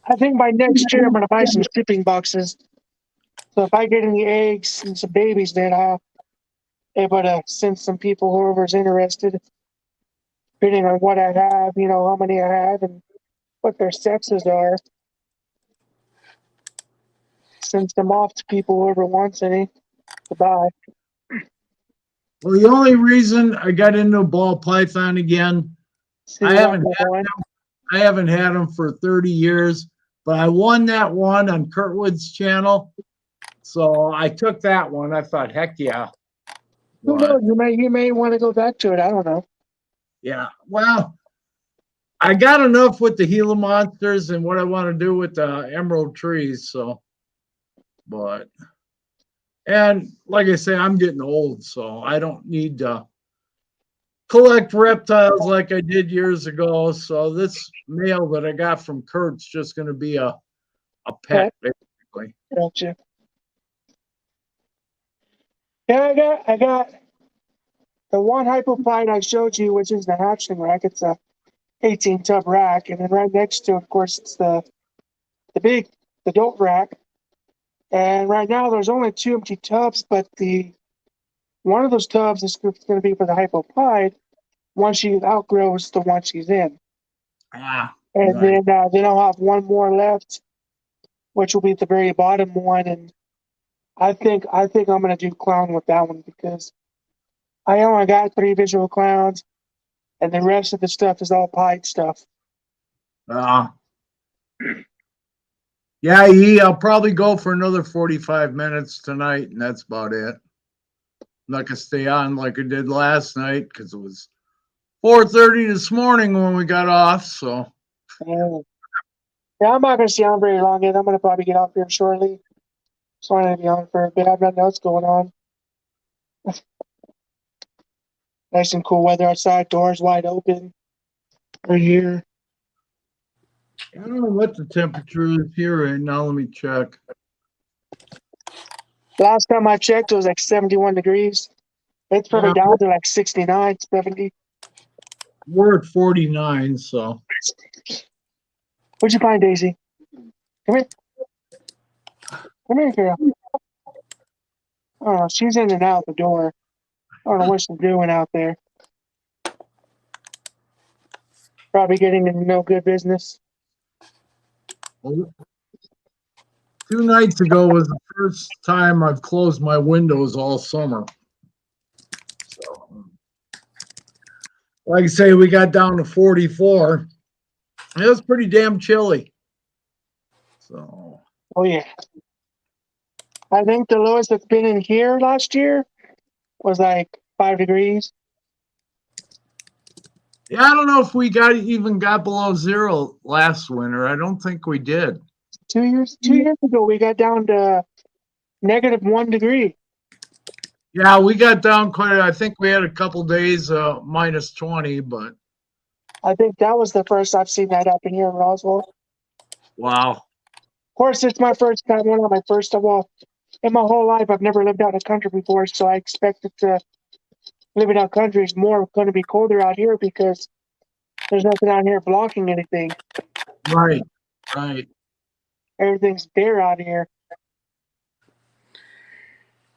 I think by next year I'm gonna buy some shipping boxes. So if I get any eggs and some babies, then I'll be able to send some people whoever's interested, depending on what I have, you know, how many I have and what their sexes are. Send them off to people whoever wants any to buy. Well, the only reason I got into ball python again, See I what haven't I'm going. I haven't had them for 30 years, but I won that one on Kurtwood's channel. So I took that one. I thought, heck yeah. Who But knows? You may want to go back to it. I don't know. yeah, well, I got enough with the Gila monsters and what I want to do with the emerald trees. So, but, and like I say, I'm getting old, so I don't need to collect reptiles like I did years ago. So this male that I got from Kurt's just going to be a pet, basically. Gotcha. Yeah, I got the one hypophyte I showed you, which is the hatchling rack. It's a 18 tub rack, and then right next to, of course, it's the big adult rack. And right now, there's only 2 empty tubs, but the one of those tubs is going to be for the hypophyte once she outgrows the one she's in. Ah, And right. then I'll have one more left, which will be at the very bottom one. And I think I'm going to do clown with that one because I only got 3 visual clowns, and the rest of the stuff is all pied stuff. Yeah, I'll probably go for another 45 minutes tonight, and that's about it. I'm not gonna stay on like I did last night because it was 4:30 this morning when we got off. So Yeah, I'm not going to stay on very long yet. I'm going to probably get off here shortly. So I'm going to be on for a bit. I've nothing else going on. Nice and cool weather outside, doors wide open. Right here. I don't know what the temperature is here right now. Let me check. Last time I checked, it was like 71 degrees. It's probably Yeah, down to like 69, 70. we're at 49, so What'd you find, Daisy? Come here. Come here, girl. Oh, she's in and out the door. I don't know what she's doing out there. Probably getting into no good business. 2 nights ago was the first time I've closed my windows all summer. So, like I say, we got down to 44. It was pretty damn chilly. So, Oh, yeah. I think the lowest that's been in here last year was like 5 degrees. yeah, I don't know if we even got below zero last winter. I don't think we did. 2 years ago, we got down to negative 1 degree. Yeah, we got down quite. I think we had a couple days minus 20, but I think that was the first I've seen that happen here in Roswell. wow. Of course, it's my first time, one of my first of all. In my whole life, I've never lived out in the country before, so I expected to living out country is more going to be colder out here because there's nothing out here blocking anything. Right, right. Everything's bare out here.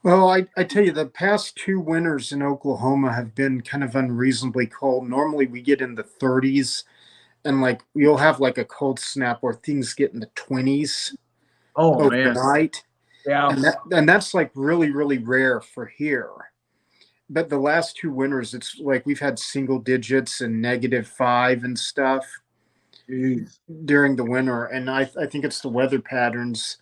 Well, I tell you, the past 2 winters in Oklahoma have been kind of unreasonably cold. Normally we get in the 30s, and like you'll have like a cold snap where things get in the 20s Oh man. overnight. Yeah. And that's like really, really rare for here. But the last 2 winters, it's like we've had single digits and -5 and stuff Jeez. during the winter. And I think it's the weather patterns.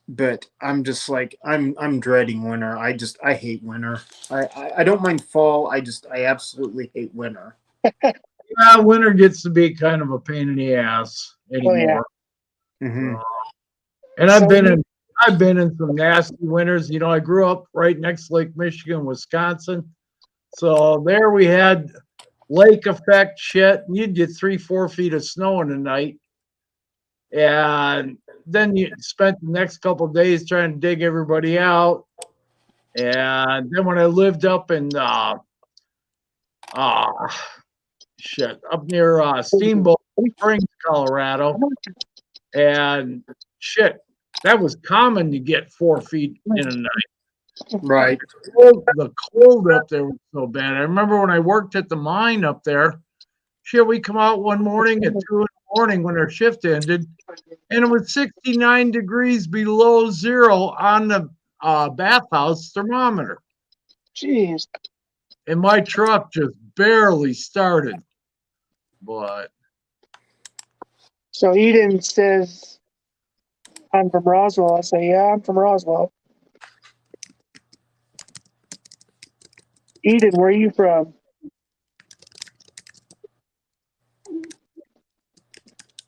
But I'm just like I'm dreading winter. I hate winter. I don't mind fall. I absolutely hate winter. Yeah, winter gets to be kind of a pain in the ass. Oh yeah. anymore. Hmm. And So I've been in some nasty winters. You know, I grew up right next to Lake Michigan, Wisconsin. So there we had lake effect shit, and you'd get 3, 4 feet of snow in a night. And then you spent the next couple of days trying to dig everybody out. And then when I lived up in uh shit up near Steamboat Springs, Colorado, and shit, that was common to get 4 feet in a night. Right. The cold up there was so bad. I remember when I worked at the mine up there. Shit, we come out one morning at 2 in the morning when our shift ended, and it was 69 degrees below zero on the bathhouse thermometer. jeez. And my truck just barely started. But So Eden says I'm from Roswell. I say, yeah, I'm from Roswell. Eden, where are you from?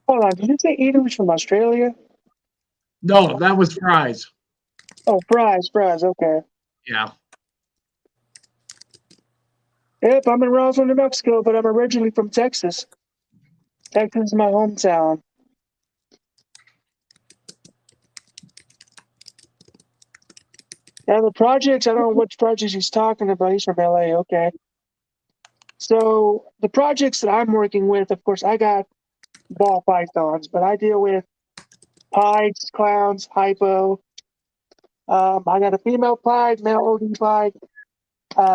Hold on, did you say Eden was from Australia? no, that was fries. Oh, fries, okay. Yeah. Yep, I'm in Roswell, New Mexico, but I'm originally from Texas. Texas is my hometown. Now the projects, I don't know which projects he's talking about. He's from LA, okay. So the projects that I'm working with, of course, I got ball pythons, but I deal with pieds, clowns, hypo. I got a female pied, male OD pied,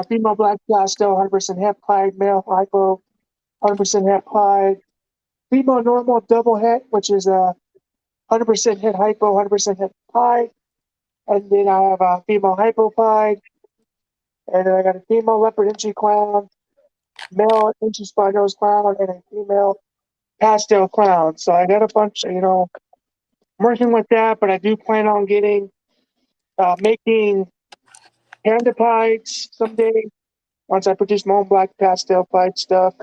female black pastel, 100% het pied, male hypo, 100% het pied, female normal double het, which is a 100% het hypo, 100% het pied, and then I have a female hypo pied, and then I got a female leopard inchy clown, male inchy spot nose clown, and a female pastel clown. So I got a bunch, I'm working with that, but I do plan on making panda pieds someday once I produce my own black pastel pied stuff.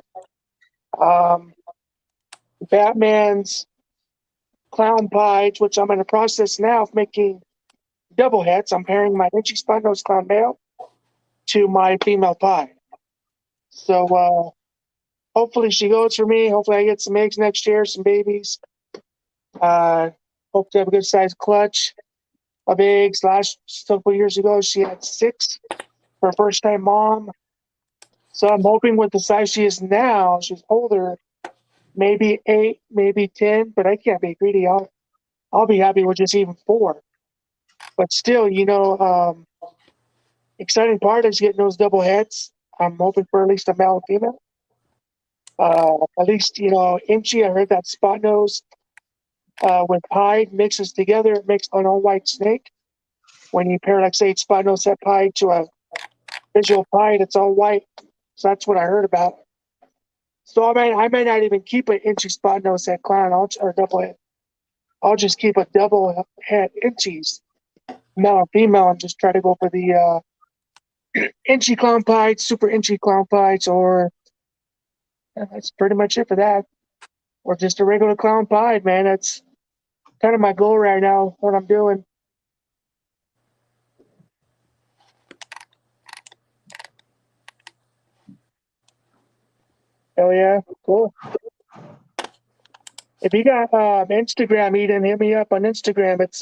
Um, Batman's clown pieds, which I'm in the process now of making double heads. I'm pairing my inchy spot nose clown male to my female pie. So hopefully she goes for me. Hopefully I get some eggs next year, some babies. Hope to have a good sized clutch of eggs. Last couple years ago, she had 6 for a first time mom. So I'm hoping with the size she is now, she's older, maybe 8, maybe 10, but I can't be greedy. I'll be happy with just even 4. But still, exciting part is getting those double heads. I'm hoping for at least a male and female. At least, Inchy, I heard that spot nose with pied mixes together, it makes an all white snake. When you pair, like, say, spot nose set pied to a visual pied, it's all white. So that's what I heard about. So I might not even keep an Inchy spot nose head clown or double head. I'll just keep a double head Inchies, male and female, and just try to go for the Inchy clown pied, super Inchy clown pieds, or that's pretty much it for that. Or just a regular clown pied, man. That's kind of my goal right now, what I'm doing. Oh yeah, cool. If you got Instagram, Eden, hit me up on Instagram. It's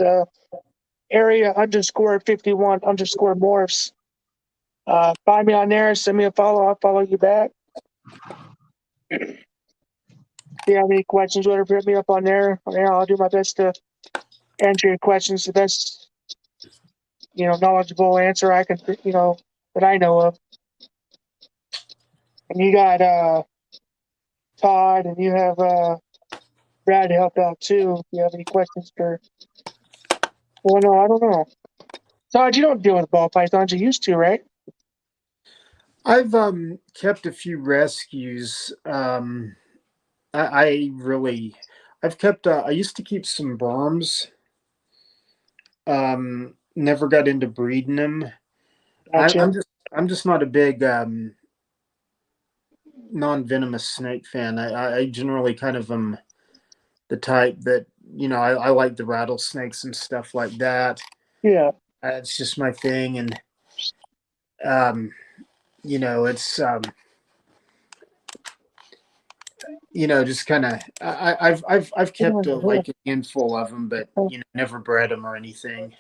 area_51_morphs. Find me on there, send me a follow, I'll follow you back. If you have any questions, whatever, hit me up on there. I'll do my best to answer your questions, the best, knowledgeable answer I can, that I know of. And you got Todd, and you have Brad to help out too. If you have any questions well, no, I don't know. Todd, you don't deal with ball pythons. You used to, right? I've kept a few rescues. I've kept. I used to keep some Burms. Never got into breeding them. Gotcha. I'm just not a big non-venomous snake fan. I generally kind of am the type that, I like the rattlesnakes and stuff like that. Yeah. It's just my thing. And, it's, just kind of, I've kept like a handful of them, but, never bred them or anything.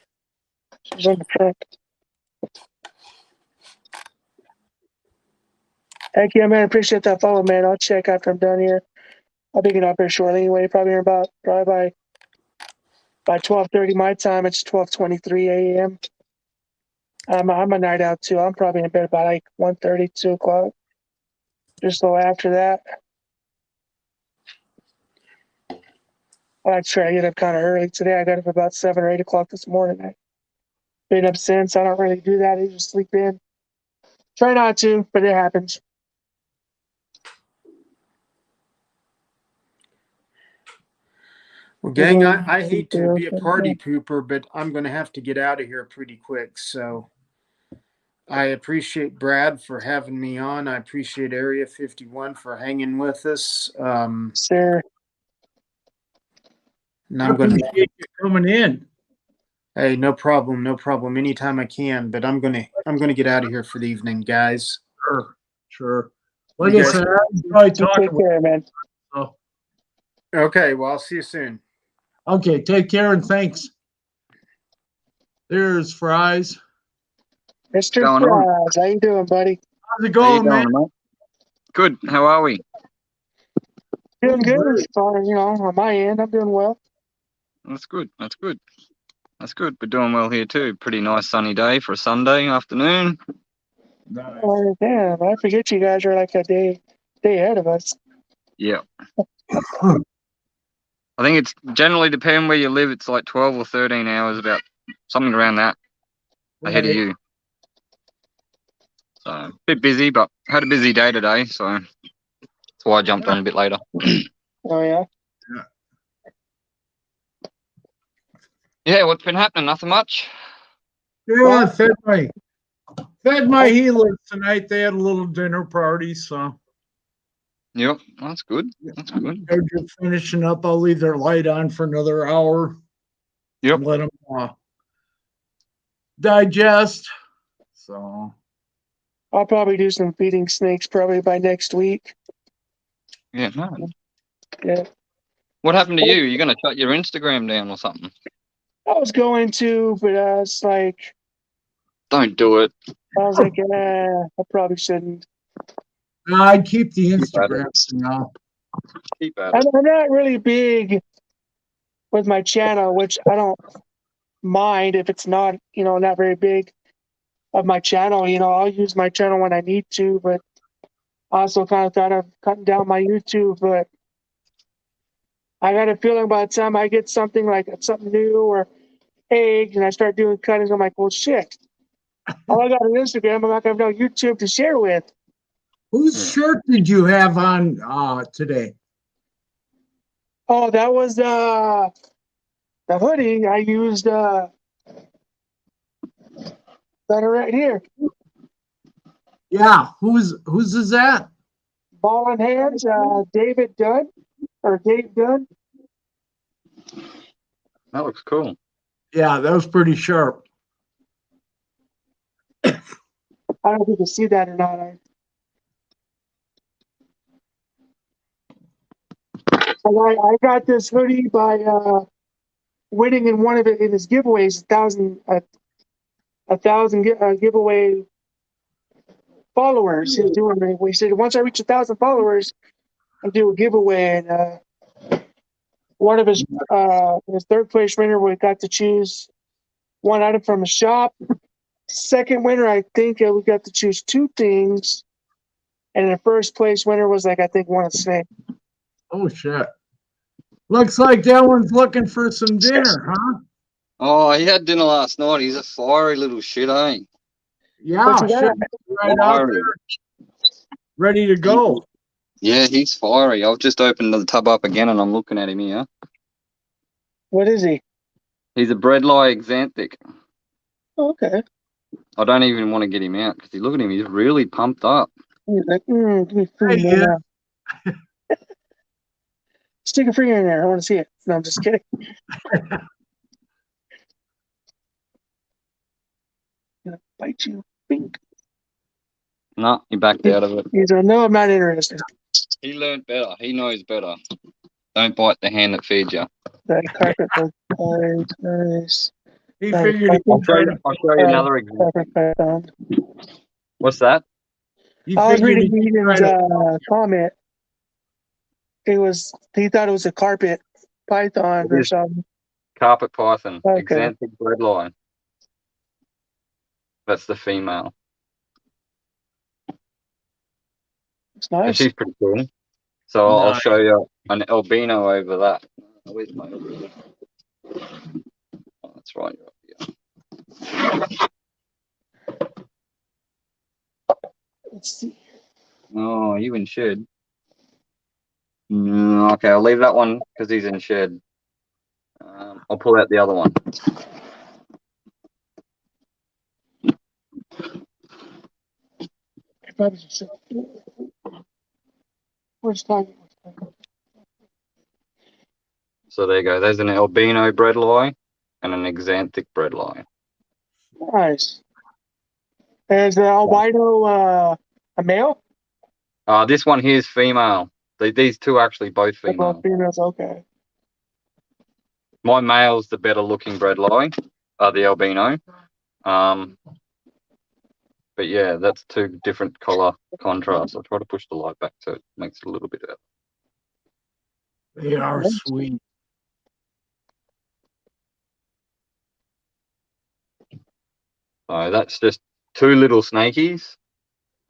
She's on the truck. Thank you, man. Appreciate that follow, man. I'll check after I'm done here. I'll be getting up here shortly anyway. Probably by 12:30 my time. It's 12:23 a.m. I'm a night out too. I'm probably in bed by like 1:30, 2 o'clock. Just a little after that. I try to get up kind of early today. I got up about 7 or 8 o'clock this morning. I've been up since. I don't really do that. I just sleep in. Try not to, but it happens. Well, gang, I hate to be a party pooper, but I'm going to have to get out of here pretty quick. So I appreciate Brad for having me on. I appreciate Area 51 for hanging with us. Sir. And I'm going to appreciate you coming in. Hey, no problem, no problem. Anytime I can, but I'm gonna get out of here for the evening, guys. Sure. Like I said, I enjoy talking with you, man. you. Okay, well, I'll see you soon. Okay, take care and thanks. There's Fries. Mr. Fries, how you doing, buddy? How's it going, man? Mate? Good. How are we? Doing good. On my end, I'm doing well. That's good. That's good. That's good. We're doing well here too. Pretty nice sunny day for a Sunday afternoon. Nice. Oh, damn, I forget you guys are like a day ahead of us. Yeah. I think it's generally depending where you live. It's like 12 or 13 hours, about something around that ahead of you. So a bit busy, but had a busy day today. So that's why I jumped on a bit later. Oh, yeah? Yeah, what's been happening? Nothing much. Yeah, fed my healers tonight. They had a little dinner party, so. Yep, that's good. That's good. They're just finishing up. I'll leave their light on for another hour. Yep. Let them digest. So. I'll probably do some feeding snakes probably by next week. Yeah, no. Yeah. What happened to you? You're going to shut your Instagram down or something? I was going to, but I was like... Don't do it. I was like, I probably shouldn't. No, I keep the Instagram now. Keep at it. I'm not really big with my channel, which I don't mind if it's not, not very big of my channel. I'll use my channel when I need to, but I also kind of thought of cutting down my YouTube. But I got a feeling by the time I get something like something new or eggs and I start doing cuttings, I'm like, well, shit. All I got on Instagram, I'm not going to have no YouTube to share with. Whose shirt did you have on today? Oh, that was the hoodie. I used that right here. Yeah, whose is that? Ball in hands, David Dunn or Dave Dunn. That looks cool. Yeah, that was pretty sharp. I don't know if you can see that or not. I got this hoodie by winning in one of his giveaways, a thousand giveaway followers. He's doing. We said once I reach 1,000 followers, I'll do a giveaway. And one of his third place winner, we got to choose one item from the shop. Second winner, I think we got to choose two things, and the first place winner was I think one of snake. Oh shit! Looks like that one's looking for some dinner, huh? Oh, he had dinner last night. He's a fiery little shit, eh? Yeah, shit, right out there, ready to go. Yeah, he's fiery. I've just opened the tub up again and I'm looking at him here. What is he? He's a breadlie xanthic. Okay. I don't even want to get him out because look at him. He's really pumped up. He's like, give me food, Hey, man. Stick a finger in there. I want to see it. No, I'm just kidding. Gonna bite you. Bink. No, he backed out of it. He's like, no, I'm not interested. He learned better. He knows better. Don't bite the hand that feeds you. That carpet bug bite. Nice. He Nice. figured he I'll could show try you. to. I'll show you another example. Carpet python. What's that? He I was figured reading he could try Eden's to. comment. He thought it was a carpet python It or is. something. Carpet python, Okay. exanthic breadline. That's the female. It's And nice. she's pretty cool. So I'll Nice. show you an albino over that. Where's my albino? Oh, that's right. Yeah. Let's see. Oh, you in shed? No, okay, I'll leave that one because he's in shed. I'll pull out the other one. Where's Tiger? So there you go. There's an albino breadlie and an exanthic breadlie. Nice. Is the albino a male? This one here is female. These two are actually both They're both female. females. Okay. My male's the better looking breadlie, the albino. But yeah, that's two different color contrasts. I'll try to push the light back so it makes it a little bit better. They are sweet. So that's just two little snakies.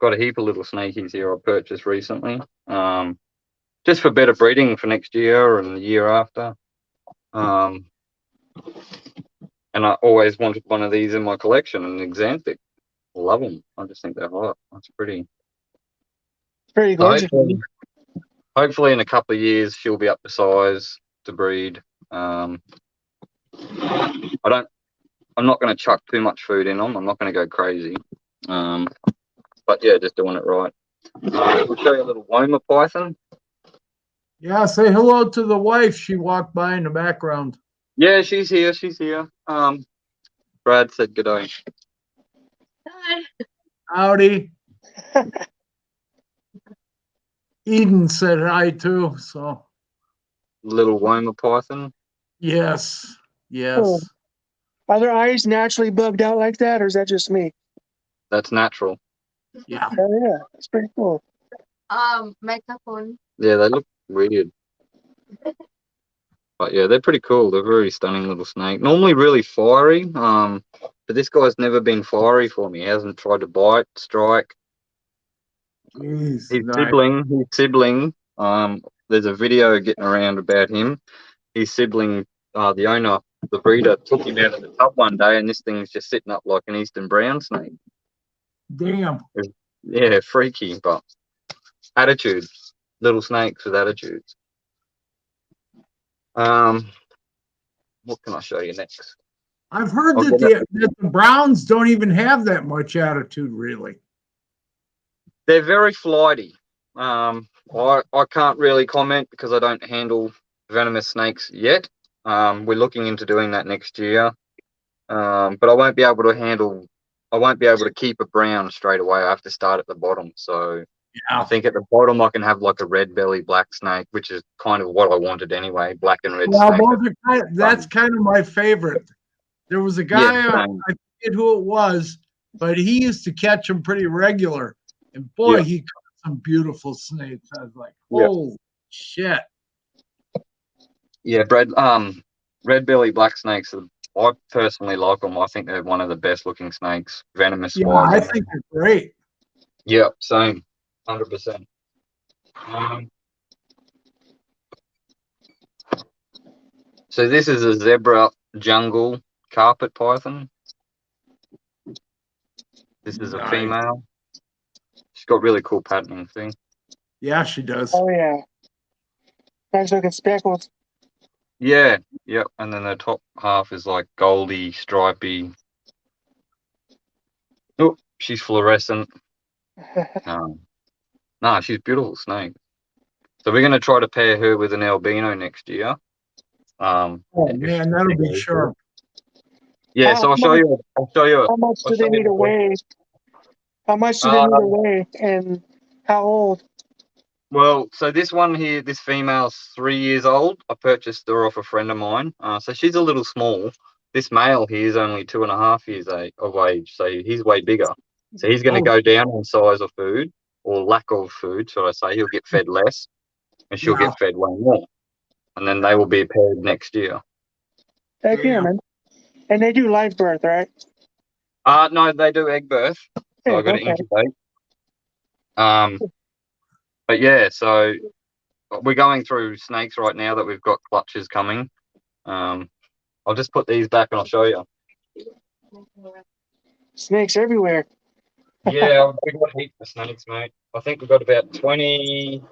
Got a heap of little snakies here I purchased recently. Just for better breeding for next year and the year after. And I always wanted one of these in my collection, an exanthic. Love them. I just think they're hot. That's pretty. Pretty So gorgeous. hopefully in a couple of years she'll be up to size to breed. I'm not going to chuck too much food in them. I'm not going to go crazy. But yeah, just doing it right. We'll show you a little Woma python. Yeah, say hello to the wife. She walked by in the background. Yeah, she's here. She's here. Brad said good day. Hi. Howdy. Eden said hi too. So Little Woma python. yes, yes. Oh. Are their eyes naturally bugged out like that, or is that just me? That's natural. Yeah. Oh yeah, that's pretty cool. Makeup on. Yeah, they look weird. But yeah, they're pretty cool. They're very stunning little snake. Normally really fiery. But this guy's never been fiery for me. He hasn't tried to bite, strike. Jeez, His nice. sibling. There's a video getting around about him. His sibling, the owner, the breeder, took him out of the tub one day, and this thing's just sitting up like an eastern brown snake. Damn. Yeah, freaky, but attitudes. Little snakes with attitudes. What can I show you next? I've heard Okay, that the Browns don't even have that much attitude, really. They're very flighty. I can't really comment because I don't handle venomous snakes yet. We're looking into doing that next year. But I won't be able to keep a brown straight away. I have to start at the bottom. So Yeah. I think at the bottom I can have like a red belly black snake, which is kind of what I wanted anyway, black and red Well, snake. that's kind of my favorite. There was a guy, I forget who it was, but he used to catch them pretty regular. And boy, he caught some beautiful snakes. I was like, holy shit. Yeah, red belly black snakes, I personally like them. I think they're one of the best looking snakes, venomous Yeah, wise. I think they're great. Yeah, same, 100%. So this is a zebra jungle carpet python. This is a Nice. female. She's got really cool patterning, see? Yeah, she does. Oh yeah. Nice looking speckles. Yeah, yep. And then the top half is like goldy, stripy. Oh, she's fluorescent. No, she's a beautiful snake. So we're going to try to pair her with an albino next year. Oh if man, that'll be sharp. Yeah, so I'll show you. How much do they need to weigh? How much do they need to weigh, and how old? Well, so this one here, this female's 3 years old. I purchased her off a friend of mine. So she's a little small. This male here is only 2.5 years of age, so he's way bigger. So he's going to go down in size of food, or lack of food, should I say. He'll get fed less, and she'll Yeah. get fed way more. And then they will be paired next year. Heck yeah, man. And they do live birth, right? No, they do egg birth. So I got to incubate. But yeah, so we're going through snakes right now that we've got clutches coming. I'll just put these back and I'll show you. Snakes everywhere. Yeah, we've got heaps of snakes, mate. I think we've got about 20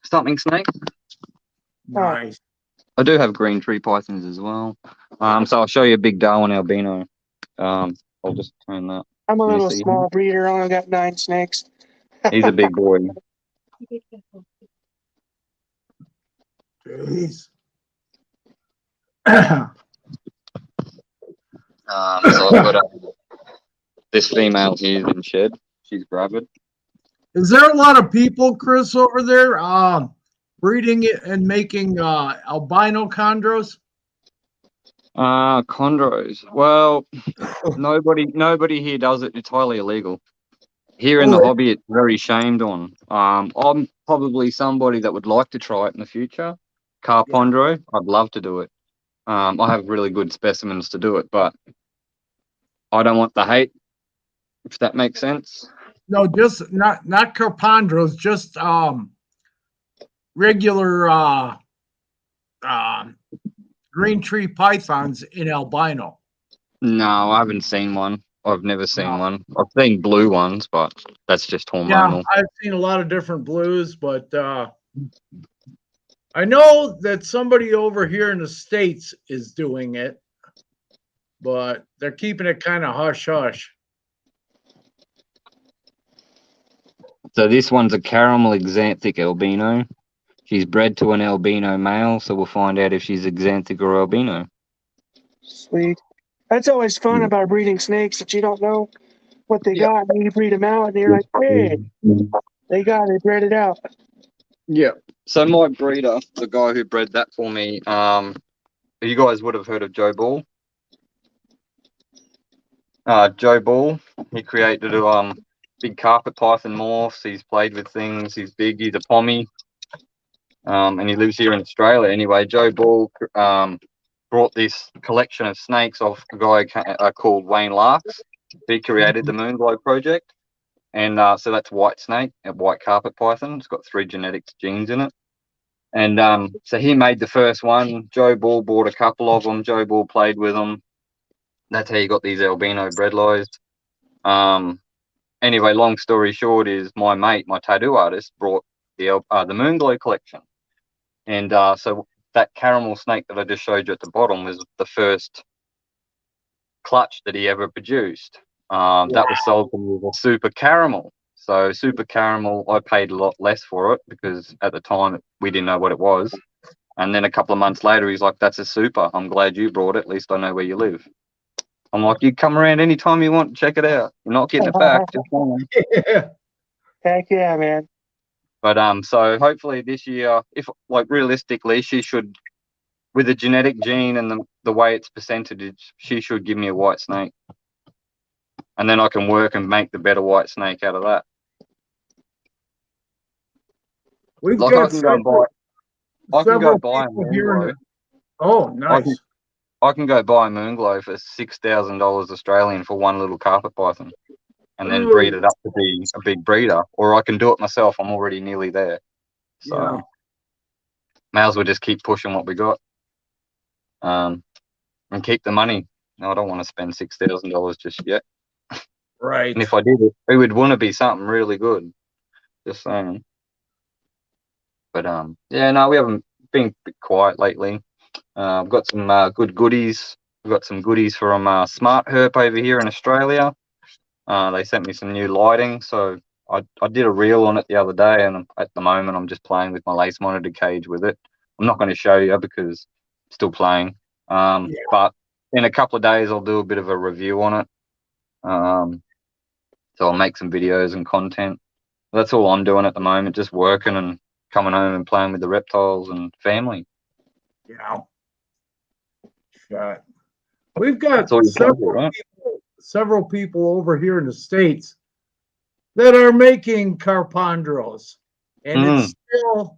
something snakes. Nice. I do have green tree pythons as well. So I'll show you a big Darwin albino. I'll just turn that. I'm a Can you little see small him? breeder. I only got 9 snakes. He's a big boy. Jeez. So I've got this female here in shed. She's gravid. Is there a lot of people, Chris, over there breeding it and making albino chondros? Chondros. Well, nobody here does it. It's highly illegal. Here in the hobby, it's very shamed on. I'm probably somebody that would like to try it in the future. Carpondro, I'd love to do it. I have really good specimens to do it, but I don't want the hate, if that makes sense. No, just not carpondros, just regular green tree pythons in albino. No, I haven't seen one. I've never seen No. one. I've seen blue ones, but that's just hormonal. Yeah, I've seen a lot of different blues, but I know that somebody over here in the States is doing it, but they're keeping it kind of hush hush. So this one's a caramel xanthic albino. She's bred to an albino male, so we'll find out if she's xanthic or albino. Sweet. That's always fun about breeding snakes, that you don't know what they got. And you breed them out, and you're like, hey, they bred it out. Yeah. So my breeder, the guy who bred that for me, you guys would have heard of Joe Ball. Joe Ball, he created a big carpet python morphs. He's played with things. He's big. He's a pommy, and he lives here in Australia. Anyway, Joe Ball brought this collection of snakes off a guy called Wayne Larks. He created the Moonglow project, and so that's white snake, a white carpet python. It's got 3 genetic genes in it. And so he made the first one. Joe Ball bought a couple of them. Joe Ball played with them. That's how you got these albino bredlows. Anyway, long story short is my mate, my tattoo artist, brought the Moonglow collection. And so that caramel snake that I just showed you at the bottom was the first clutch that he ever produced. That was sold to me as a super caramel. So super caramel, I paid a lot less for it because at the time we didn't know what it was. And then a couple of months later, he's like, that's a super. I'm glad you brought it. At least I know where you live. I'm like, you come around anytime you want, check it out. You're not getting it back. Just Yeah. Heck yeah, man. But so hopefully this year, if like realistically, she should, with the genetic gene and the way it's percentage, she should give me a white snake. And then I can work and make the better white snake out of that. We've Like got I can go buy a Moonglow. Oh, nice. I can go buy a Moonglow for $6,000 Australian for one little carpet python, and then breed it up to be a big breeder. Or I can do it myself. I'm already nearly there. So may as well just keep pushing what we got, and keep the money. No, I don't want to spend $6,000 just yet. Right. And if I did it would want to be something really good. Just saying. But yeah, no, we haven't been a bit quiet lately. I've got some good goodies. We've got some goodies from Smart Herp over here in Australia. They sent me some new lighting, so I did a reel on it the other day, and at the moment I'm just playing with my lace monitored cage with it. I'm not going to show you because I'm still playing. But in a couple of days I'll do a bit of a review on it. So I'll make some videos and content. That's all I'm doing at the moment, just working and coming home and playing with the reptiles and family. Yeah. Shot. We've got That's all you can do, right? several people over here in the States that are making carpondros. And it's still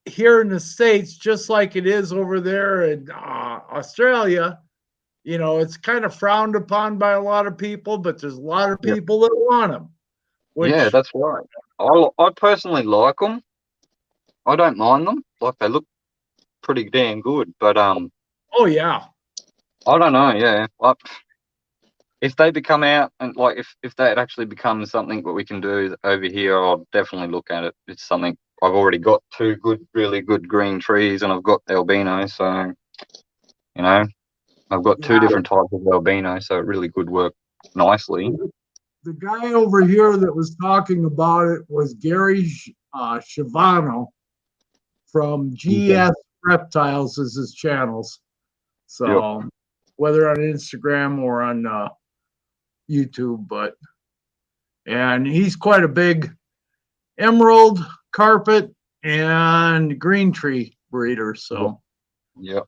here in the States, just like it is over there in Australia. You know, it's kind of frowned upon by a lot of people, but there's a lot of people that want them. Yeah, that's right. I personally like them. I don't mind them. Like, they look pretty damn good. But oh yeah, I don't know. Yeah, like, if they become out and like if that actually becomes something that we can do over here, I'll definitely look at it. It's something I've already got two really good green trees, and I've got the albino, so you know I've got two different types of albino, so it really could work nicely. The guy over here that was talking about it was Gary Schiavano from GS Reptiles is his channels. So whether on Instagram or on YouTube, and he's quite a big emerald, carpet, and green tree breeder. So yeah.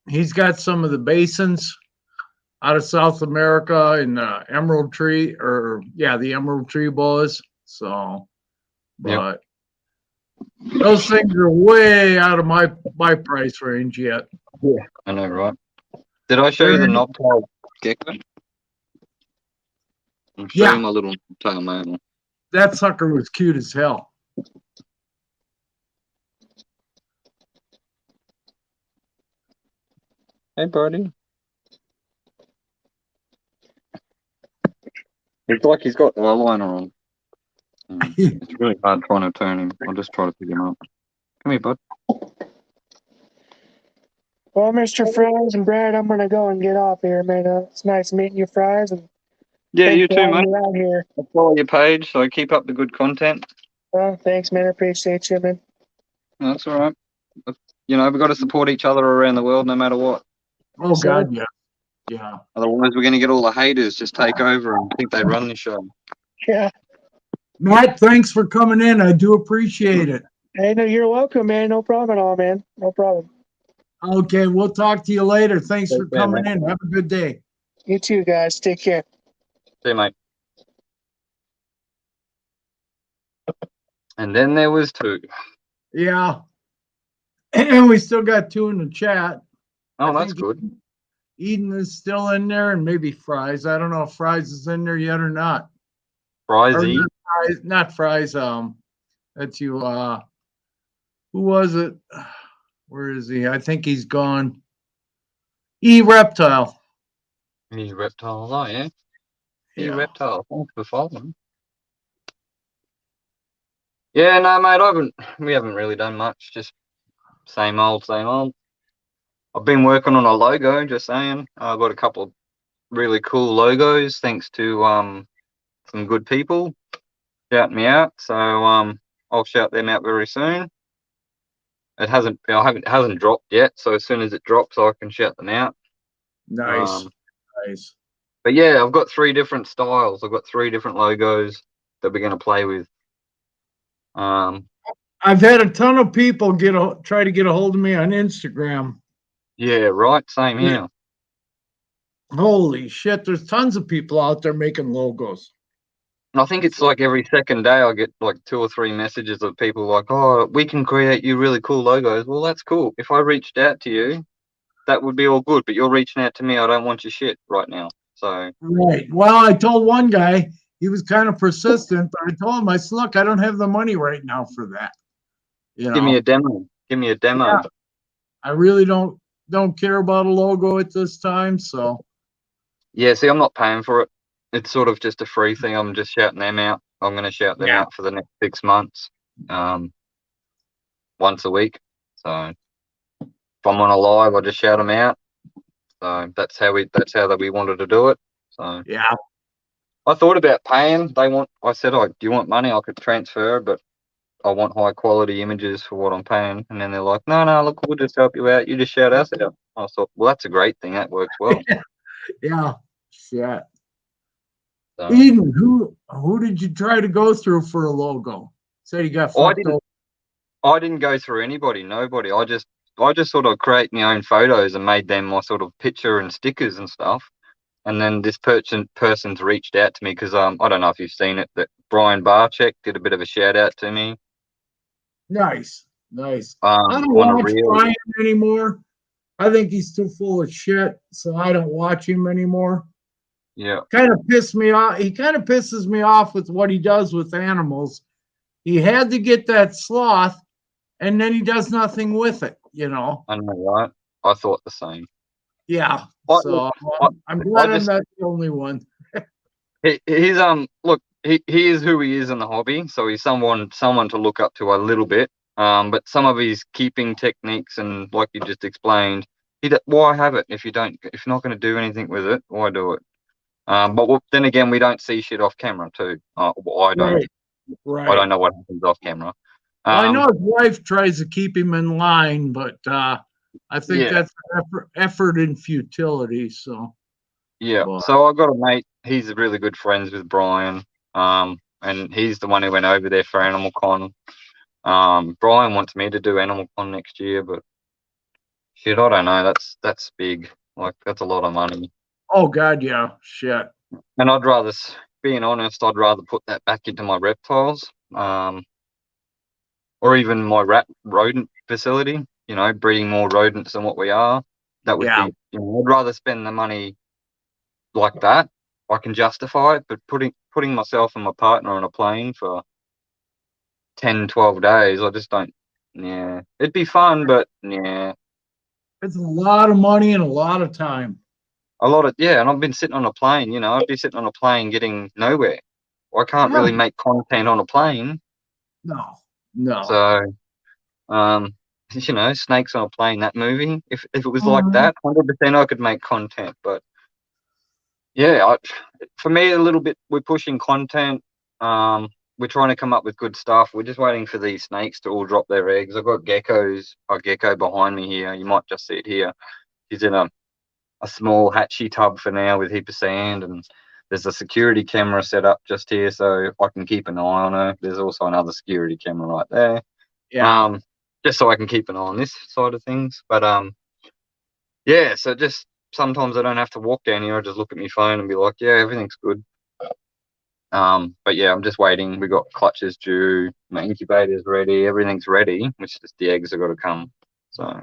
He's got some of the basins out of South America in the emerald tree, the emerald tree boas. So, but those things are way out of my price range yet. Yeah, I know, right? Did I show you the knobtail gecko? I'll show you my little tail male. That sucker was cute as hell. Hey, buddy. It's like he's got eyeliner on. It's really hard trying to turn him. I'll just try to pick him up. Come here, bud. Well, Mr. Fries and Brad, I'm gonna go and get off here, man. It's nice meeting you, Fries, and yeah, you too, mate. Out here. I'll follow your page, so keep up the good content. Well, thanks, man. I appreciate you, man. No, that's all right. You know, we've got to support each other around the world, no matter what. Oh God, yeah. Otherwise, we're going to get all the haters just take over and think they run the show. Yeah. Matt, thanks for coming in. I do appreciate it. Hey, no, you're welcome, man. No problem at all, man. No problem. Okay, we'll talk to you later. Thanks for coming in. Have a good day. You too, guys. Take care. See you, mate. And then there was two. Yeah. And we still got two in the chat. Oh, that's good. Eden is still in there, and maybe Fries. I don't know if Fries is in there yet or not. Friesy. Not Fries. That's you. Who was it? Where is he? I think he's gone. Reptile. Reptile. Oh, yeah. Reptile. Thanks for following. Yeah, no, mate. We haven't really done much. Just same old, same old. I've been working on a logo. Just saying. I've got a couple of really cool logos, thanks to some good people shouting me out. So I'll shout them out very soon. It hasn't dropped yet, so as soon as it drops, I can shout them out. Nice. Nice. But yeah, I've got 3 different styles. I've got 3 different logos that we're going to play with. I've had a ton of people try to get a hold of me on Instagram. Yeah, right. Same here. Holy shit! There's tons of people out there making logos. And I think it's like every second day I get like 2 or 3 messages of people like, "Oh, we can create you really cool logos." Well, that's cool. If I reached out to you, that would be all good. But you're reaching out to me. I don't want your shit right now. So right. Well, I told one guy, he was kind of persistent, but I told him, I said, look, I don't have the money right now for that. You know, give me a demo. Give me a demo. Yeah. I really don't care about a logo at this time. So yeah, see, I'm not paying for it. It's sort of just a free thing. I'm just shouting them out. I'm going to shout them out for the next 6 months, once a week. So if I'm on a live, I just shout them out. So that's how we wanted to do it. So yeah, I thought about paying. I said, "Oh, do you want money? I could transfer, but I want high quality images for what I'm paying." And then they're like, "No, no, look, we'll just help you out. You just shout us out." I thought, well, that's a great thing. That works well. Yeah. Shit. So, Eden, who did you try to go through for a logo? Said he got I fucked didn't. over. I didn't go through anybody, nobody. I just sort of create my own photos and made them my sort of picture and stickers and stuff. And then this person's reached out to me because I don't know if you've seen it, that Brian Barczyk did a bit of a shout out to me Nice. Nice. I don't on a watch reel. Brian anymore. I think he's too full of shit, so I don't watch him anymore. Yeah, Kind of pissed me off. He kind of pisses me off with what he does with animals. He had to get that sloth, and then he does nothing with it, you know? I know, right? I thought the same. Yeah. Look, So I, I'm I glad I'm just not the only one. he's look, he is who he is in the hobby, so he's someone to look up to a little bit. But some of his keeping techniques and like you just explained, why have it if you're not going to do anything with it? Why do it? But then again, we don't see shit off camera too. Well, I don't. Right. I Right. don't know what happens off camera. Well, I know his wife tries to keep him in line, but I think Yeah, that's effort in futility. So, yeah. but So I got a mate. He's really good friends with Brian. And he's the one who went over there for Animal Con. Brian wants me to do Animal Con next year, but shit, I don't know. That's big. Like that's a lot of money. oh god, yeah, shit. And being honest, I'd rather put that back into my reptiles. Or even my rodent facility, breeding more rodents than what we are. That would Yeah, be, I'd rather spend the money like that. I can justify it, but putting myself and my partner on a plane for 10, 12 days, I just don't, yeah. It'd be fun, but yeah. it's a lot of money and a lot of time. And I've been sitting on a plane, I'd be sitting on a plane getting nowhere. I can't Yeah, really make content on a plane. no, no. So, um, Snakes on a Plane, that movie. If it was like Mhm. that, 100% I could make content. But yeah, for me, a little bit, we're pushing content. We're trying to come up with good stuff. We're just waiting for these snakes to all drop their eggs. I've got a gecko behind me here. You might just see it here. He's in a small hatchy tub for now with a heap of sand, and there's a security camera set up just here so I can keep an eye on her. There's also another security camera right there. Yeah, Just so I can keep an eye on this side of things. But yeah, so just sometimes I don't have to walk down here. I just look at my phone and be like, yeah, everything's good. But yeah, I'm just waiting. We got clutches due, my incubator's ready, everything's ready. Which just the eggs have got to come. So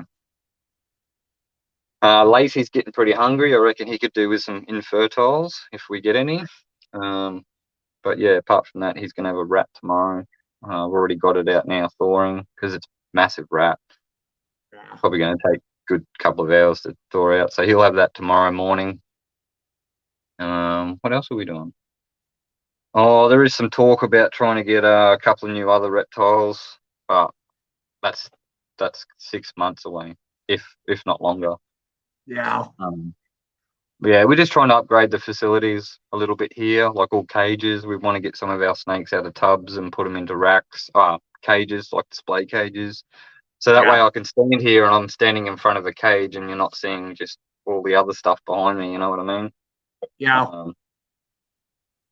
Lacey's getting pretty hungry. I reckon he could do with some infertiles if we get any. But yeah, apart from that, he's gonna have a rat tomorrow. I've already got it out now thawing because it's massive rat. Probably going to take a good couple of hours to thaw out. So he'll have that tomorrow morning. What else are we doing? Oh, there is some talk about trying to get a couple of new other reptiles, but that's 6 months away, if not longer. yeah, But yeah, we're just trying to upgrade the facilities a little bit here, like all cages. We want to get some of our snakes out of tubs and put them into racks, cages, like display cages. So that way yeah, I can stand here and I'm standing in front of a cage and you're not seeing just all the other stuff behind me, you know what I mean? yeah. Um,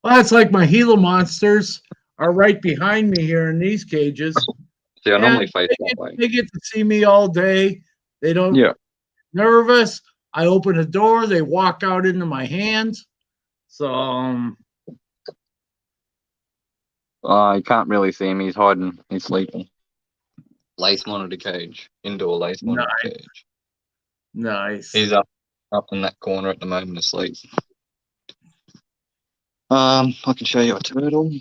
Well, that's like my Gila monsters are right behind me here in these cages, See, I normally and face that way. they get to see me all day. They don't Yeah. nervous. I open the door, they walk out into my hands. So You can't really see him. He's hiding. He's sleeping. Lace monitor cage. Indoor lace monitor cage. nice. He's up in that corner at the moment asleep. I can show you a turtle.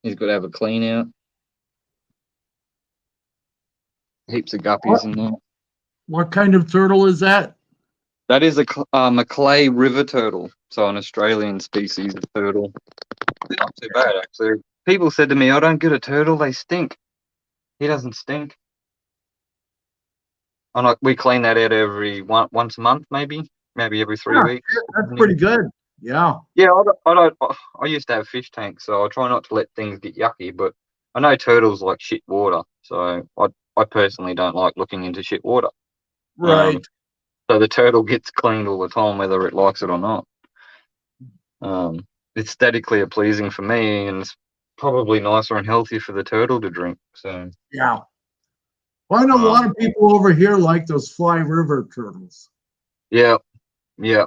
He's got to have a clean out. Heaps of guppies in there. What kind of turtle is that? That is a clay river turtle, so an Australian species of turtle. They're not too bad, actually. People said to me, "I don't get a turtle; they stink." He doesn't stink. We clean that out every once a month, maybe every 3 Yeah, weeks. that's pretty good. Yeah, I used to have fish tanks, so I try not to let things get yucky. But I know turtles like shit water, so I personally don't like looking into shit water. Right. So the turtle gets cleaned all the time, whether it likes it or not. It's aesthetically pleasing for me, and it's probably nicer and healthier for the turtle to drink. So Yeah. Well, I know a lot of people over here like those fly river turtles. yeah, yeah.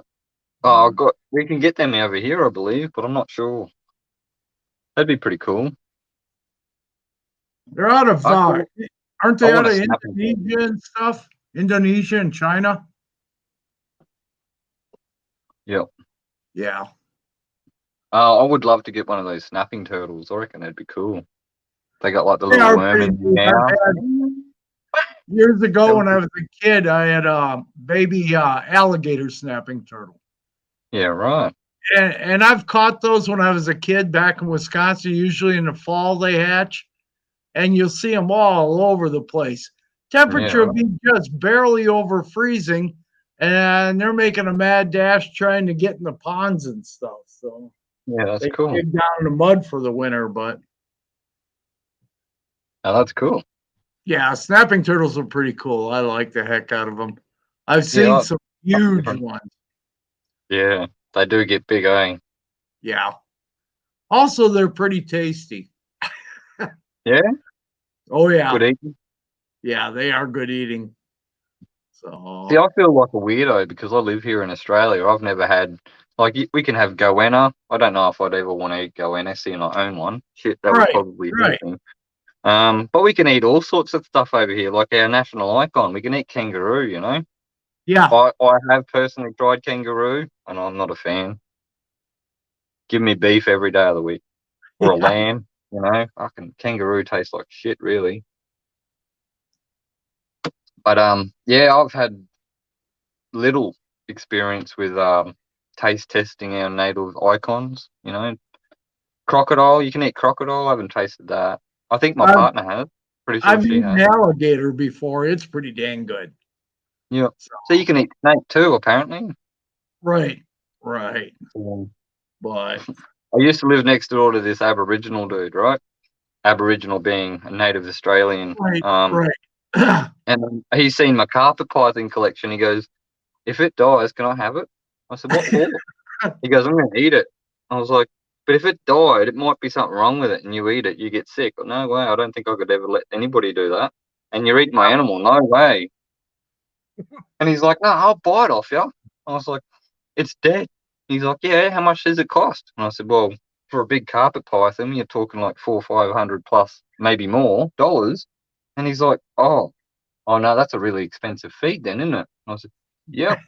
Oh, we can get them over here, I believe, but I'm not sure. That'd be pretty cool. They're out of, I aren't they want out a of snapping turtle. Indonesia and stuff? Indonesia and China? Yeah. Yeah. I would love to get one of those snapping turtles. I reckon that'd be cool. They got like the They little are worm pretty in neat. there. Years ago That when would I be- was a kid, I had a baby alligator snapping turtle. Yeah, right. And I've caught those when I was a kid back in Wisconsin. Usually in the fall they hatch, and you'll see them all over the place. Yeah, Temperature will right. be just barely over freezing, and they're making a mad dash trying to get in the ponds and stuff. So Yeah, that's they cool. dig down in the mud for the winter. But Oh, that's cool. yeah, snapping turtles are pretty cool. I like the heck out of them. I've Yeah, seen some something huge different. ones. Yeah, they do get big, eh? Yeah. Also, they're pretty tasty. Yeah, Oh yeah, good eating. yeah, they are good eating. See, So I feel like a weirdo because I live here in Australia. I've never had we can have goanna. I don't know if I'd ever want to eat goanna, seeing I own one. Shit, that would right, probably hurt right. me. But we can eat all sorts of stuff over here, like our national icon. We can eat kangaroo, you know. Yeah. I have personally tried kangaroo, and I'm not a fan. Give me beef every day of the week, or a Yeah. lamb, you know. Fucking kangaroo tastes like shit, really. But yeah, I've had little experience with taste testing our native icons. You know, crocodile. You can eat crocodile. I haven't tasted that. I think my I've, partner has. Pretty sure I've she eaten has. alligator before. It's pretty dang good. Yeah. So, So you can eat snake too, apparently. right, right. Um, But I used to live next door to this Aboriginal dude, right? Aboriginal being a native Australian. right, right. And he's seen my carpet python collection. He goes, "If it dies, can I have it?" I said, "What for?" He goes, "I'm going to eat it." I was like, "But if it died, it might be something wrong with it, and you eat it, you get sick." No way. I don't think I could ever let anybody do that. And you eat my animal? No way. And he's like, "No, I'll buy it off you." I was like, "It's dead." He's like, "Yeah, how much does it cost?" And I said, "Well, for a big carpet python, you're talking like 400-500 plus, maybe more dollars." And he's like, "Oh no, that's a really expensive feed then, isn't it?" And I said, "Yep."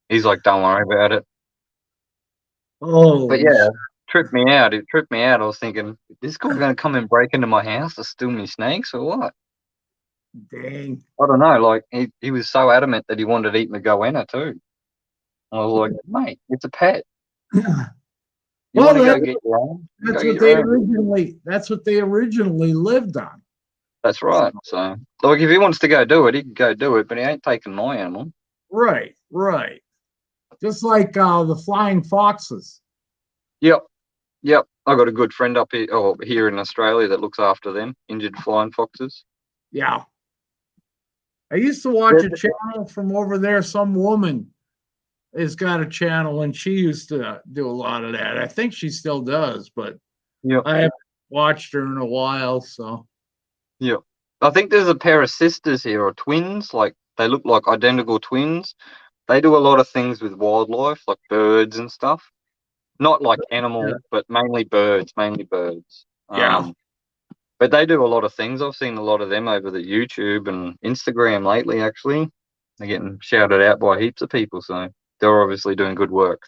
He's like, "Don't worry about it." But Holy yeah, tripped me out. It tripped me out. I was thinking, is this guy going to come and break into my house to steal me snakes or what? dang. I don't know. Like he was so adamant that he wanted to eat my goanna too. I was like, "Mate, it's a pet. You Well, want to go get your own? Go get your own." that's what they originally lived on. That's right. So, like, if he wants to go do it, he can go do it, but he ain't taking my animal. Right, right. Just like the flying foxes. Yep, yep. I got a good friend up here, here in Australia that looks after them, injured flying foxes. Yeah. I used to watch a channel from over there. Some woman has got a channel and she used to do a lot of that. I think she still does, but Yep, I haven't watched her in a while. So, yep. I think there's a pair of sisters here, or twins. Like they look like identical twins. They do a lot of things with wildlife, like birds and stuff. Not like yeah. animal, but mainly birds. Mainly birds. Yeah. But they do a lot of things. I've seen a lot of them over the YouTube and Instagram lately, actually. They're getting shouted out by heaps of people, so they're obviously doing good work,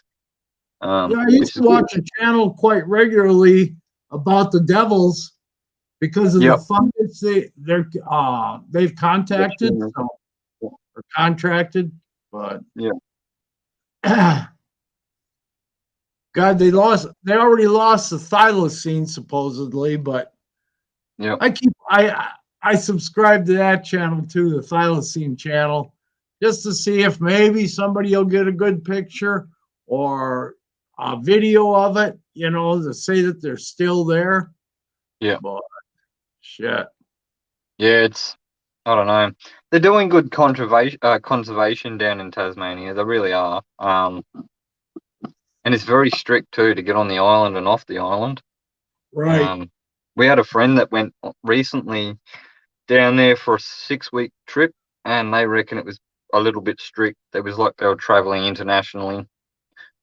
Yeah, I used which to is good. watch a channel quite regularly about the devils because of the Yep. fungus they've contacted so, or contracted, but Yeah. God, they already lost the thylacine supposedly, but Yep. I subscribe to that channel too, the thylacine channel, just to see if maybe somebody will get a good picture or a video of it, to say that they're still there. Yeah. But shit. Yeah, I don't know. They're doing good conservation down in Tasmania. They really are. And it's very strict too to get on the island and off the island. Right. We had a friend that went recently down there for a 6-week trip, and they reckon it was a little bit strict. It was like they were traveling internationally.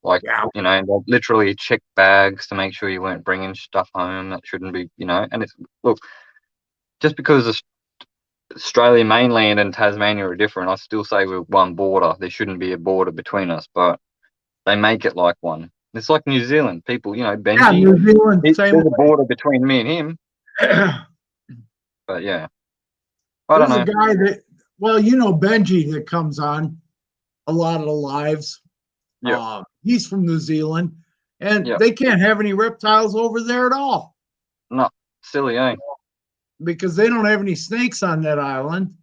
Like, Yeah. they'll literally check bags to make sure you weren't bringing stuff home that shouldn't be, and it's, look, just because Australia mainland and Tasmania are different, I still say we're one border. There shouldn't be a border between us, but they make it like one. It's like New Zealand. People, Yeah, Benji, New Zealand, same there's a border between me and him, way. but yeah. I don't There's a know. guy that, well, Benji that comes on a lot of the lives. Yeah. He's from New Zealand, and Yeah. they can't have any reptiles over there at all No, silly, eh? because they don't have any snakes on that island.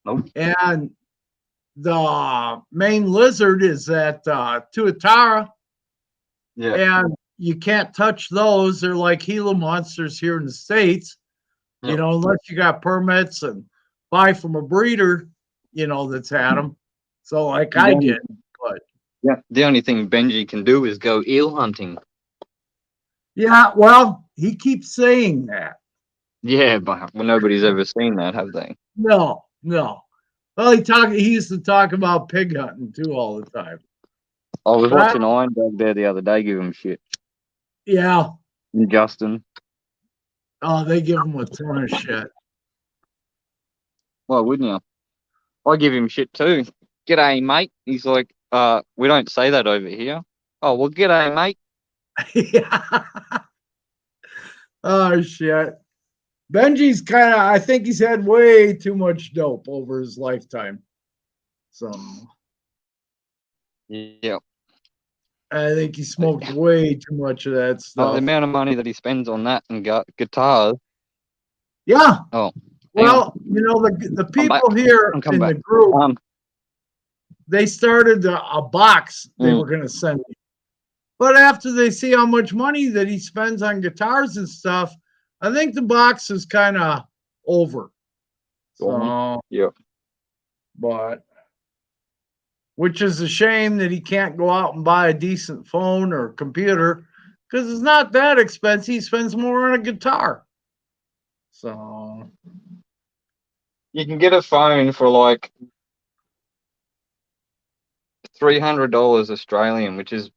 Nope. And the main lizard is at Tuatara, Yeah. and you can't touch those. They're like Gila monsters here in the States, Yep. unless you got permits and buy from a breeder, that's had them. So like I did, but yeah, the only thing Benji can do is go eel hunting. yeah, well, he keeps saying that. Yeah, but nobody's ever seen that, have they? No. Well, he used to talk about pig hunting too all the time. I was But watching Iron Dog there the other day give him shit. Yeah. And Justin. Oh, they give him a ton of shit. Why wouldn't you? I give him shit too. G'day, mate. He's like, we don't say that over here. Oh, well, g'day, mate. Yeah. Oh, shit. Benji's I think he's had way too much dope over his lifetime. So Yeah. I think he smoked way too much of that The stuff. amount of money that he spends on that and guitars. Yeah. Oh. Well, the people here in back. the group, they started a box they were going to send me. But after they see how much money that he spends on guitars and stuff, I think the box is kind of over. So, yeah. But, which is a shame that he can't go out and buy a decent phone or computer because it's not that expensive. He spends more on a guitar. So, you can get a phone for like $300 Australian, which is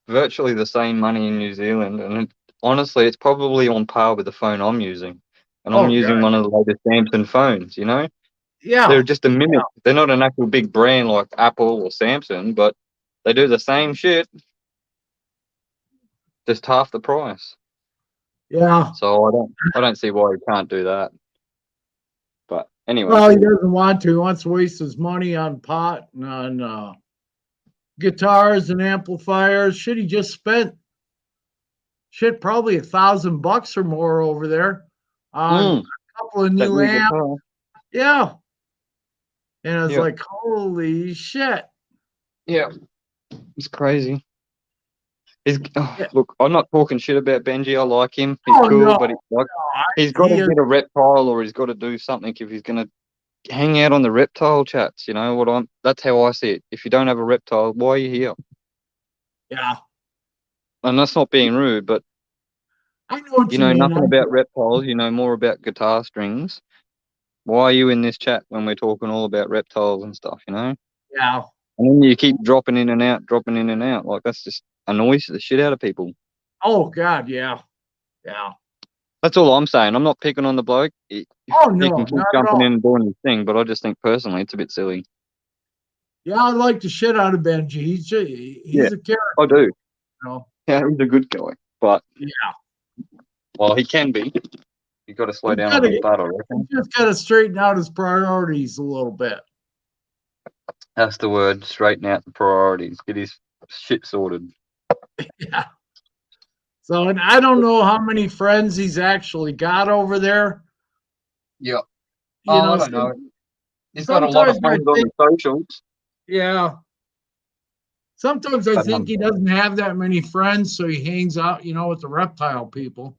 virtually the same money in New Zealand. And honestly, it's probably on par with the phone I'm using. And I'm using one of the latest Samsung phones, Yeah. They're just a mimic. Yeah. They're not an actual big brand like Apple or Samsung, but they do the same shit, just half the price. Yeah. So I don't see why he can't do that. But anyway. Well, he doesn't want to. He wants to waste his money on pot and on guitars and amplifiers. Shit, he just spent probably $1,000 or more over there on a couple of new amps. Yeah. And it's like, holy shit. Yeah. It's crazy. Look, I'm not talking shit about Benji. I like him. He's cool, but he's got to get a reptile or he's got to do something if he's going to hang out on the reptile chats. That's how I see it. If you don't have a reptile, why are you here? Yeah. And that's not being rude, but I know what you know nothing about reptiles. You know more about guitar strings. Why are you in this chat when we're talking all about reptiles and stuff? Yeah. And then you keep dropping in and out. Like that's just annoys the shit out of people. Oh God, yeah. Yeah. That's all I'm saying. I'm not picking on the bloke. He can keep jumping in and doing his thing, but I just think personally it's a bit silly. Yeah, I like the shit out of Benji. He's a character. I do. Yeah, he's a good guy, but yeah. Well, he can be. You got to slow down a little bit, I reckon. He just got to straighten out his priorities a little bit. That's the word. Straighten out the priorities. Get his shit sorted. Yeah. So, and I don't know how many friends he's actually got over there. Yeah. I don't know. He's got a lot of friends on the socials. Yeah. Sometimes I But think he doesn't have that many friends, so he hangs out, with the reptile people.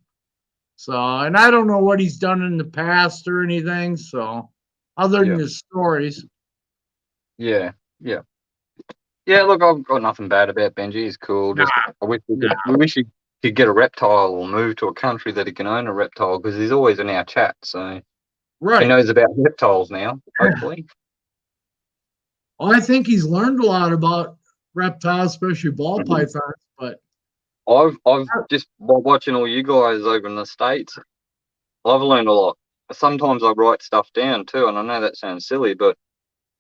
So, and I don't know what he's done in the past or anything. So, other than yeah, his stories, yeah, yeah, yeah. Look, I've got nothing bad about Benji. He's cool. nah, Just I wish nah, we wish he could get a reptile or move to a country that he can own a reptile because he's always in our chat. So he right. knows about reptiles now. Hopefully. Well, I think he's learned a lot about reptiles, especially ball Mhm. pythons. But I've just by watching all you guys over in the States, I've learned a lot. Sometimes I write stuff down too, and I know that sounds silly, but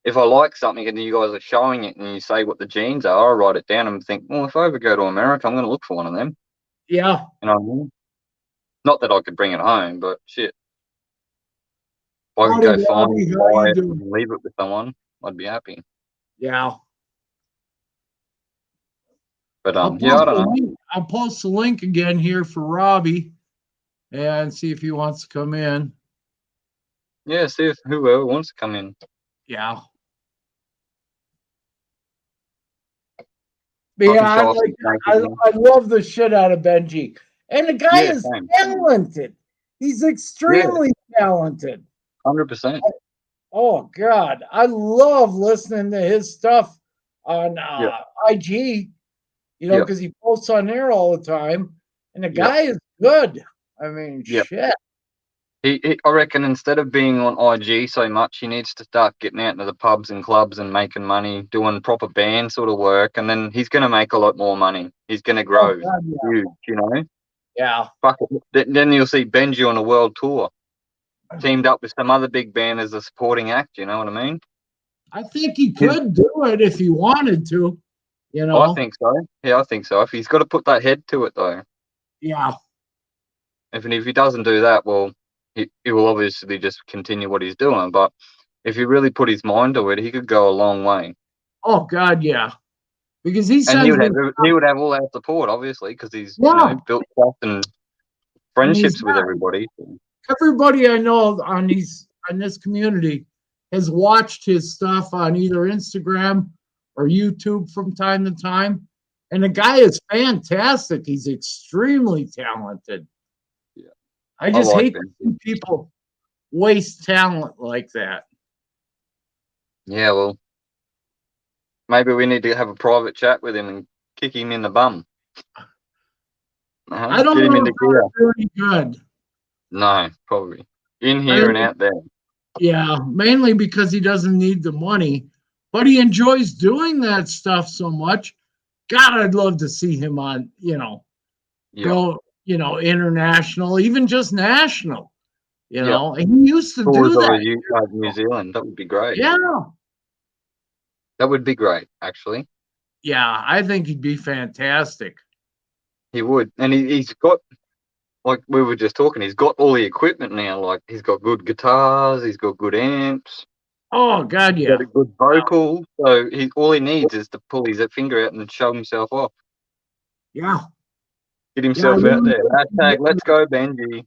if I like something and you guys are showing it and you say what the genes are, I write it down and think, well, if I ever go to America, I'm going to look for one of them. yeah, You know what I mean? Not that I could bring it home, but shit, if I could howdy, go find Robbie, it, how buy you it, doing? and leave it with someone, I'd be happy. Yeah, But I'll yeah, I post don't the know. link. I'll post the link again here for Robbie and see if he wants to come in. Yeah, see if whoever wants to come in. Yeah. But I yeah, can show off some snakes I, again. I love the shit out of Benji. And the guy Yeah, is same. talented. He's Yeah, extremely talented. 100%. Oh God. I love listening to his stuff on Yeah, IG, yeah, because he posts on there all the time. And the yeah, guy is good. I mean, yeah. shit. I reckon instead of being on IG so much, he needs to start getting out into the pubs and clubs and making money, doing proper band sort of work, and then he's going to make a lot more money. He's going to Oh grow God, yeah. huge, you know? Yeah. Fuck it. Then you'll see Benji on a world tour, teamed up with some other big band as a supporting act, you know what I mean? I think he His, could do it if he wanted to, I think so. Yeah, I think so. If he's got to put that head to it, though. Yeah. If he doesn't do that, well, he will obviously just continue what he's doing. But if he really put his mind to it, he could go a long way. Oh God, yeah. Because he And sends me, he would have all our support, obviously, because he's yeah, built trust and and he's friendships with everybody. everybody I know on this community has watched his stuff on either Instagram or YouTube from time to time. And the guy is fantastic. He's extremely talented. Yeah, I I just like hate to Benji. see people waste talent like that. Yeah, well, maybe we need to have a private chat with him and kick him in the bum. I don't Get him know into if gear. that's very good. No, probably in here and Mainly, out there. yeah, mainly because he doesn't need the money, but he enjoys doing that stuff so much. God, I'd love to see him on, Yeah, go, international, even just national, yeah. and he used to Tours do of that. New Zealand. That would be great. Yeah. That would be great, actually. Yeah. I think he'd be fantastic. He would, and he's got, like we were just talking, he's got all the equipment now. Like he's got good guitars, he's got good amps, Oh, God, he's yeah. got a good vocal. So all he needs is to pull his finger out and show himself off, Yeah. get Yeah. himself out there. Hashtag Let's Go Benji.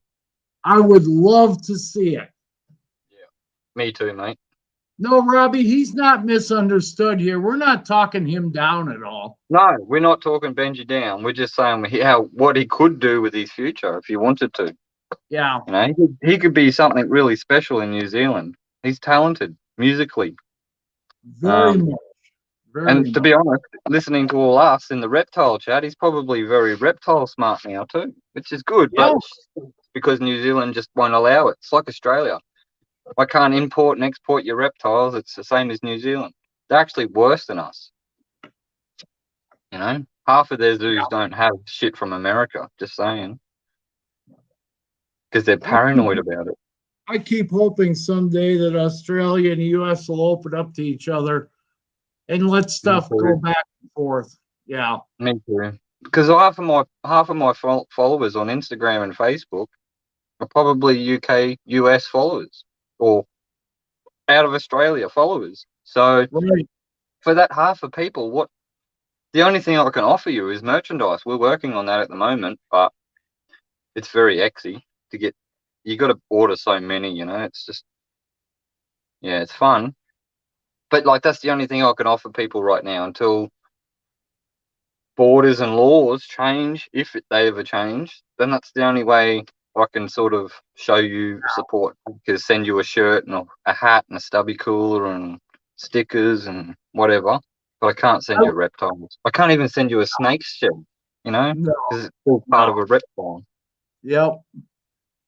I would love to see it. Yeah, me too, mate. No, Robbie, he's not misunderstood here. We're not talking him down at all. No, we're not talking Benji down. We're just saying what he could do with his future if he wanted to. Yeah. He could be something really special in New Zealand. He's talented musically. Very much. Very And to much. be honest, listening to all us in the reptile chat, he's probably very reptile smart now too, which is good. Yeah. But because New Zealand just won't allow it, it's like Australia. I can't import and export your reptiles. It's the same as New Zealand. They're actually worse than us. Half of their zoos don't have shit from America. Just saying, because they're paranoid about it. I keep hoping someday that Australia and the US will open up to each other and let stuff go back and forth. Yeah. Me too. Because half of my followers on Instagram and Facebook are probably UK, US followers, or out of Australia followers. So Right. for that half of people, the only thing I can offer you is merchandise. We're working on that at the moment, but it's very exy to get. You got to order so many, It's just, yeah, it's fun, but like that's the only thing I can offer people right now until borders and laws change, if they ever change, then that's the only way I can sort of show you support. Because send you a shirt and a hat and a stubby cooler and stickers and whatever, but I can't send you reptiles. I can't even send you a snake shell, No, because it's still part of a reptile. yep.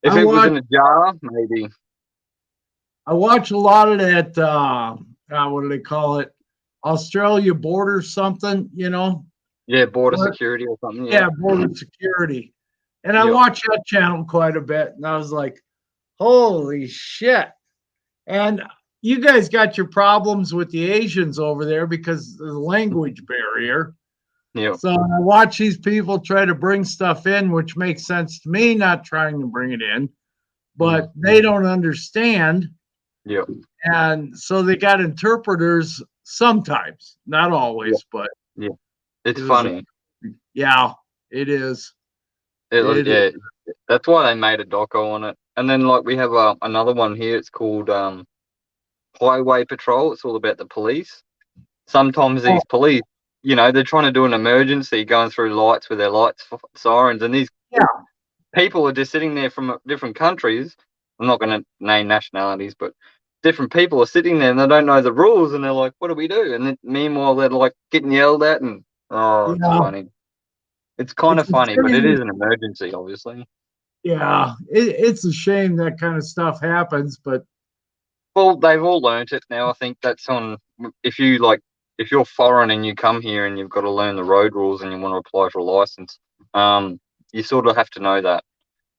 If it was in a jar, maybe. I watch a lot of that. What do they call it? Australia border something, Yeah, border security or something. Yeah, border security. And I Yep. watch that channel quite a bit, and I was like, holy shit. And you guys got your problems with the Asians over there because of the language barrier. Yep. So I watch these people try to bring stuff in, which makes sense to me, not trying to bring it in, but they don't understand. Yep. And so they got interpreters sometimes, not always, but yeah, it's funny. Yeah, it is. Yeah, that's why they made a doco on it. And then like we have another one here. It's called Highway Patrol. It's all about the police. Sometimes these police, they're trying to do an emergency, going through lights with their lights sirens, and these people are just sitting there from different countries. I'm not going to name nationalities, but different people are sitting there and they don't know the rules, and they're like, "What do we do?" And then meanwhile, they're like getting yelled at, and it's funny. It's kind of funny, but it is an emergency, obviously. Yeah, it's a shame that kind of stuff happens, but well, they've all learnt it now. I think that's on if you're foreign and you come here and you've got to learn the road rules and you want to apply for a license, you sort of have to know that.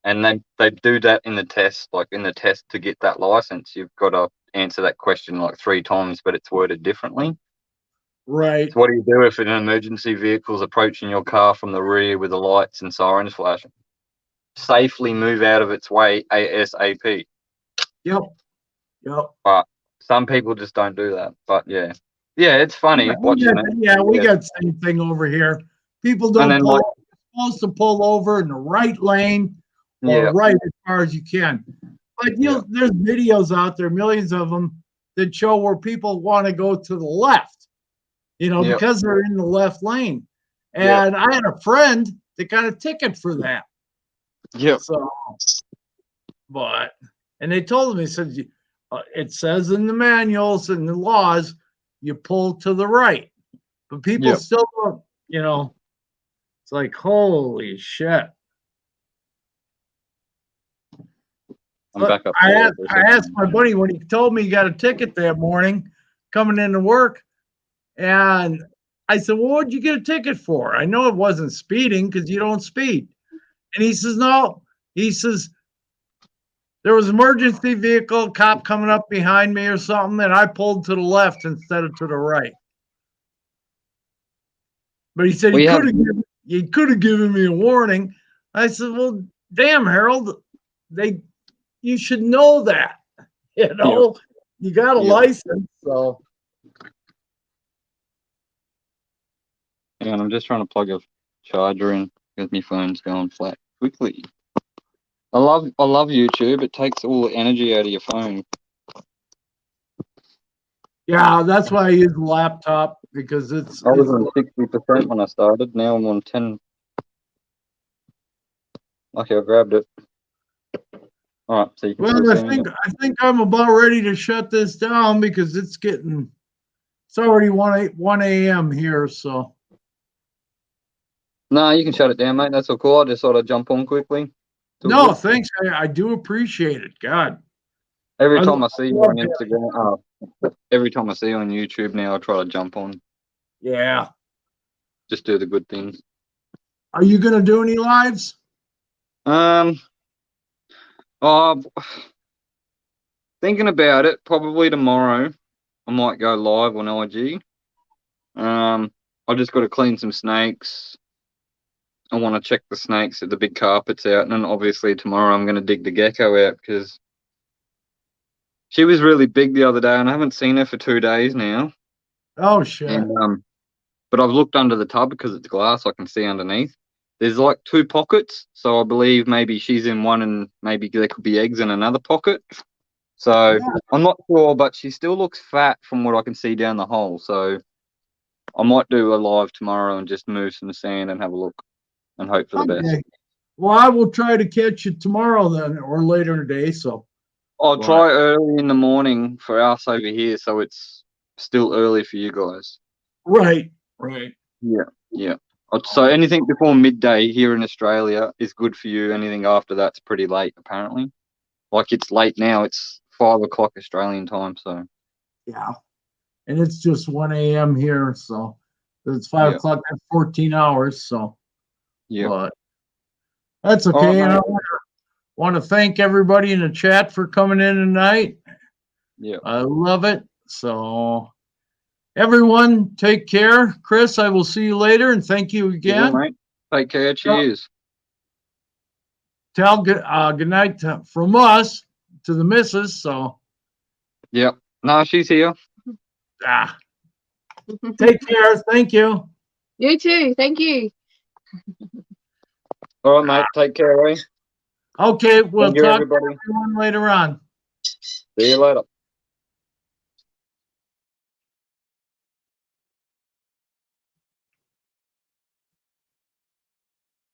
And they do that in the test, like in the test to get that license, you've got to answer that question like 3 times, but it's worded differently. Right. So what do you do if an emergency vehicle is approaching your car from the rear with the lights and sirens flashing? Safely move out of its way ASAP. Yep. But some people just don't do that. But yeah, it's funny watching it. Yeah, we got the same thing over here. People don't pull. You're supposed to pull over in the right lane or right as far as you can. But there's videos out there, millions of them, that show where people want to go to the left, because they're in the left lane. And I had a friend that got a ticket for that. Yeah. So, and they told him, they said, it says in the manuals and the laws, you pull to the right. But people still don't, it's like, holy shit. I'm back up. I asked my buddy when he told me he got a ticket that morning coming into work. And I said, well, what'd you get a ticket for? I know it wasn't speeding because you don't speed. And he says, no. He says, there was an emergency vehicle, cop coming up behind me or something, and I pulled to the left instead of to the right. But he said he could have given me a warning. I said, well, damn, Harold, you should know that. You got a license, so. And I'm just trying to plug a charger in because my phone's going flat quickly. I love YouTube. It takes all the energy out of your phone. Yeah, that's why I use the laptop, because I was on 60% when I started. Now I'm on 10. Lucky I grabbed it. All right, so you can I think I'm about ready to shut this down because it's already 1 a.m. here, so. No, you can shut it down, mate. That's all cool. I just thought I'd jump on quickly. No, thanks. I do appreciate it. God. Every time I see you on Instagram, every time I see you on YouTube now, I try to jump on. Yeah. Just do the good things. Are you going to do any lives? Thinking about it, probably tomorrow I might go live on IG. I just got to clean some snakes. I want to check the snakes if the big carpet's out, and then obviously tomorrow I'm going to dig the gecko out because she was really big the other day, and I haven't seen her for 2 days now. Oh shit! And, but I've looked under the tub because it's glass, I can see underneath. There's like 2 pockets, so I believe maybe she's in one, and maybe there could be eggs in another pocket. So I'm not sure, but she still looks fat from what I can see down the hole. So I might do a live tomorrow and just move some sand and have a look and hope for the best. Okay. Well, I will try to catch you tomorrow then, or later in the day. So I'll Right. try early in the morning for us over here, so it's still early for you guys. right. Yeah. So anything before midday here in Australia is good for you. Anything after that's pretty late, apparently. Like it's late now. It's 5 o'clock Australian time. So Yeah. And it's just 1 a.m. here, so it's 5 Yeah. o'clock. That's 14 hours. So, yeah. but that's All right, okay. And I mate. want to thank everybody in the chat for coming in tonight. Yeah. I love it. So, everyone, take care. Chris, I will see you later, and thank you You will, again. mate. Take care. Cheers. Tell good night from us to the missus. So, Yep. No, she's here. ah, take care. Thank you. You too. Thank you. All right, mate. Take care, eh? Okay, we'll Thank you, talk to everybody. everyone later on. See you later.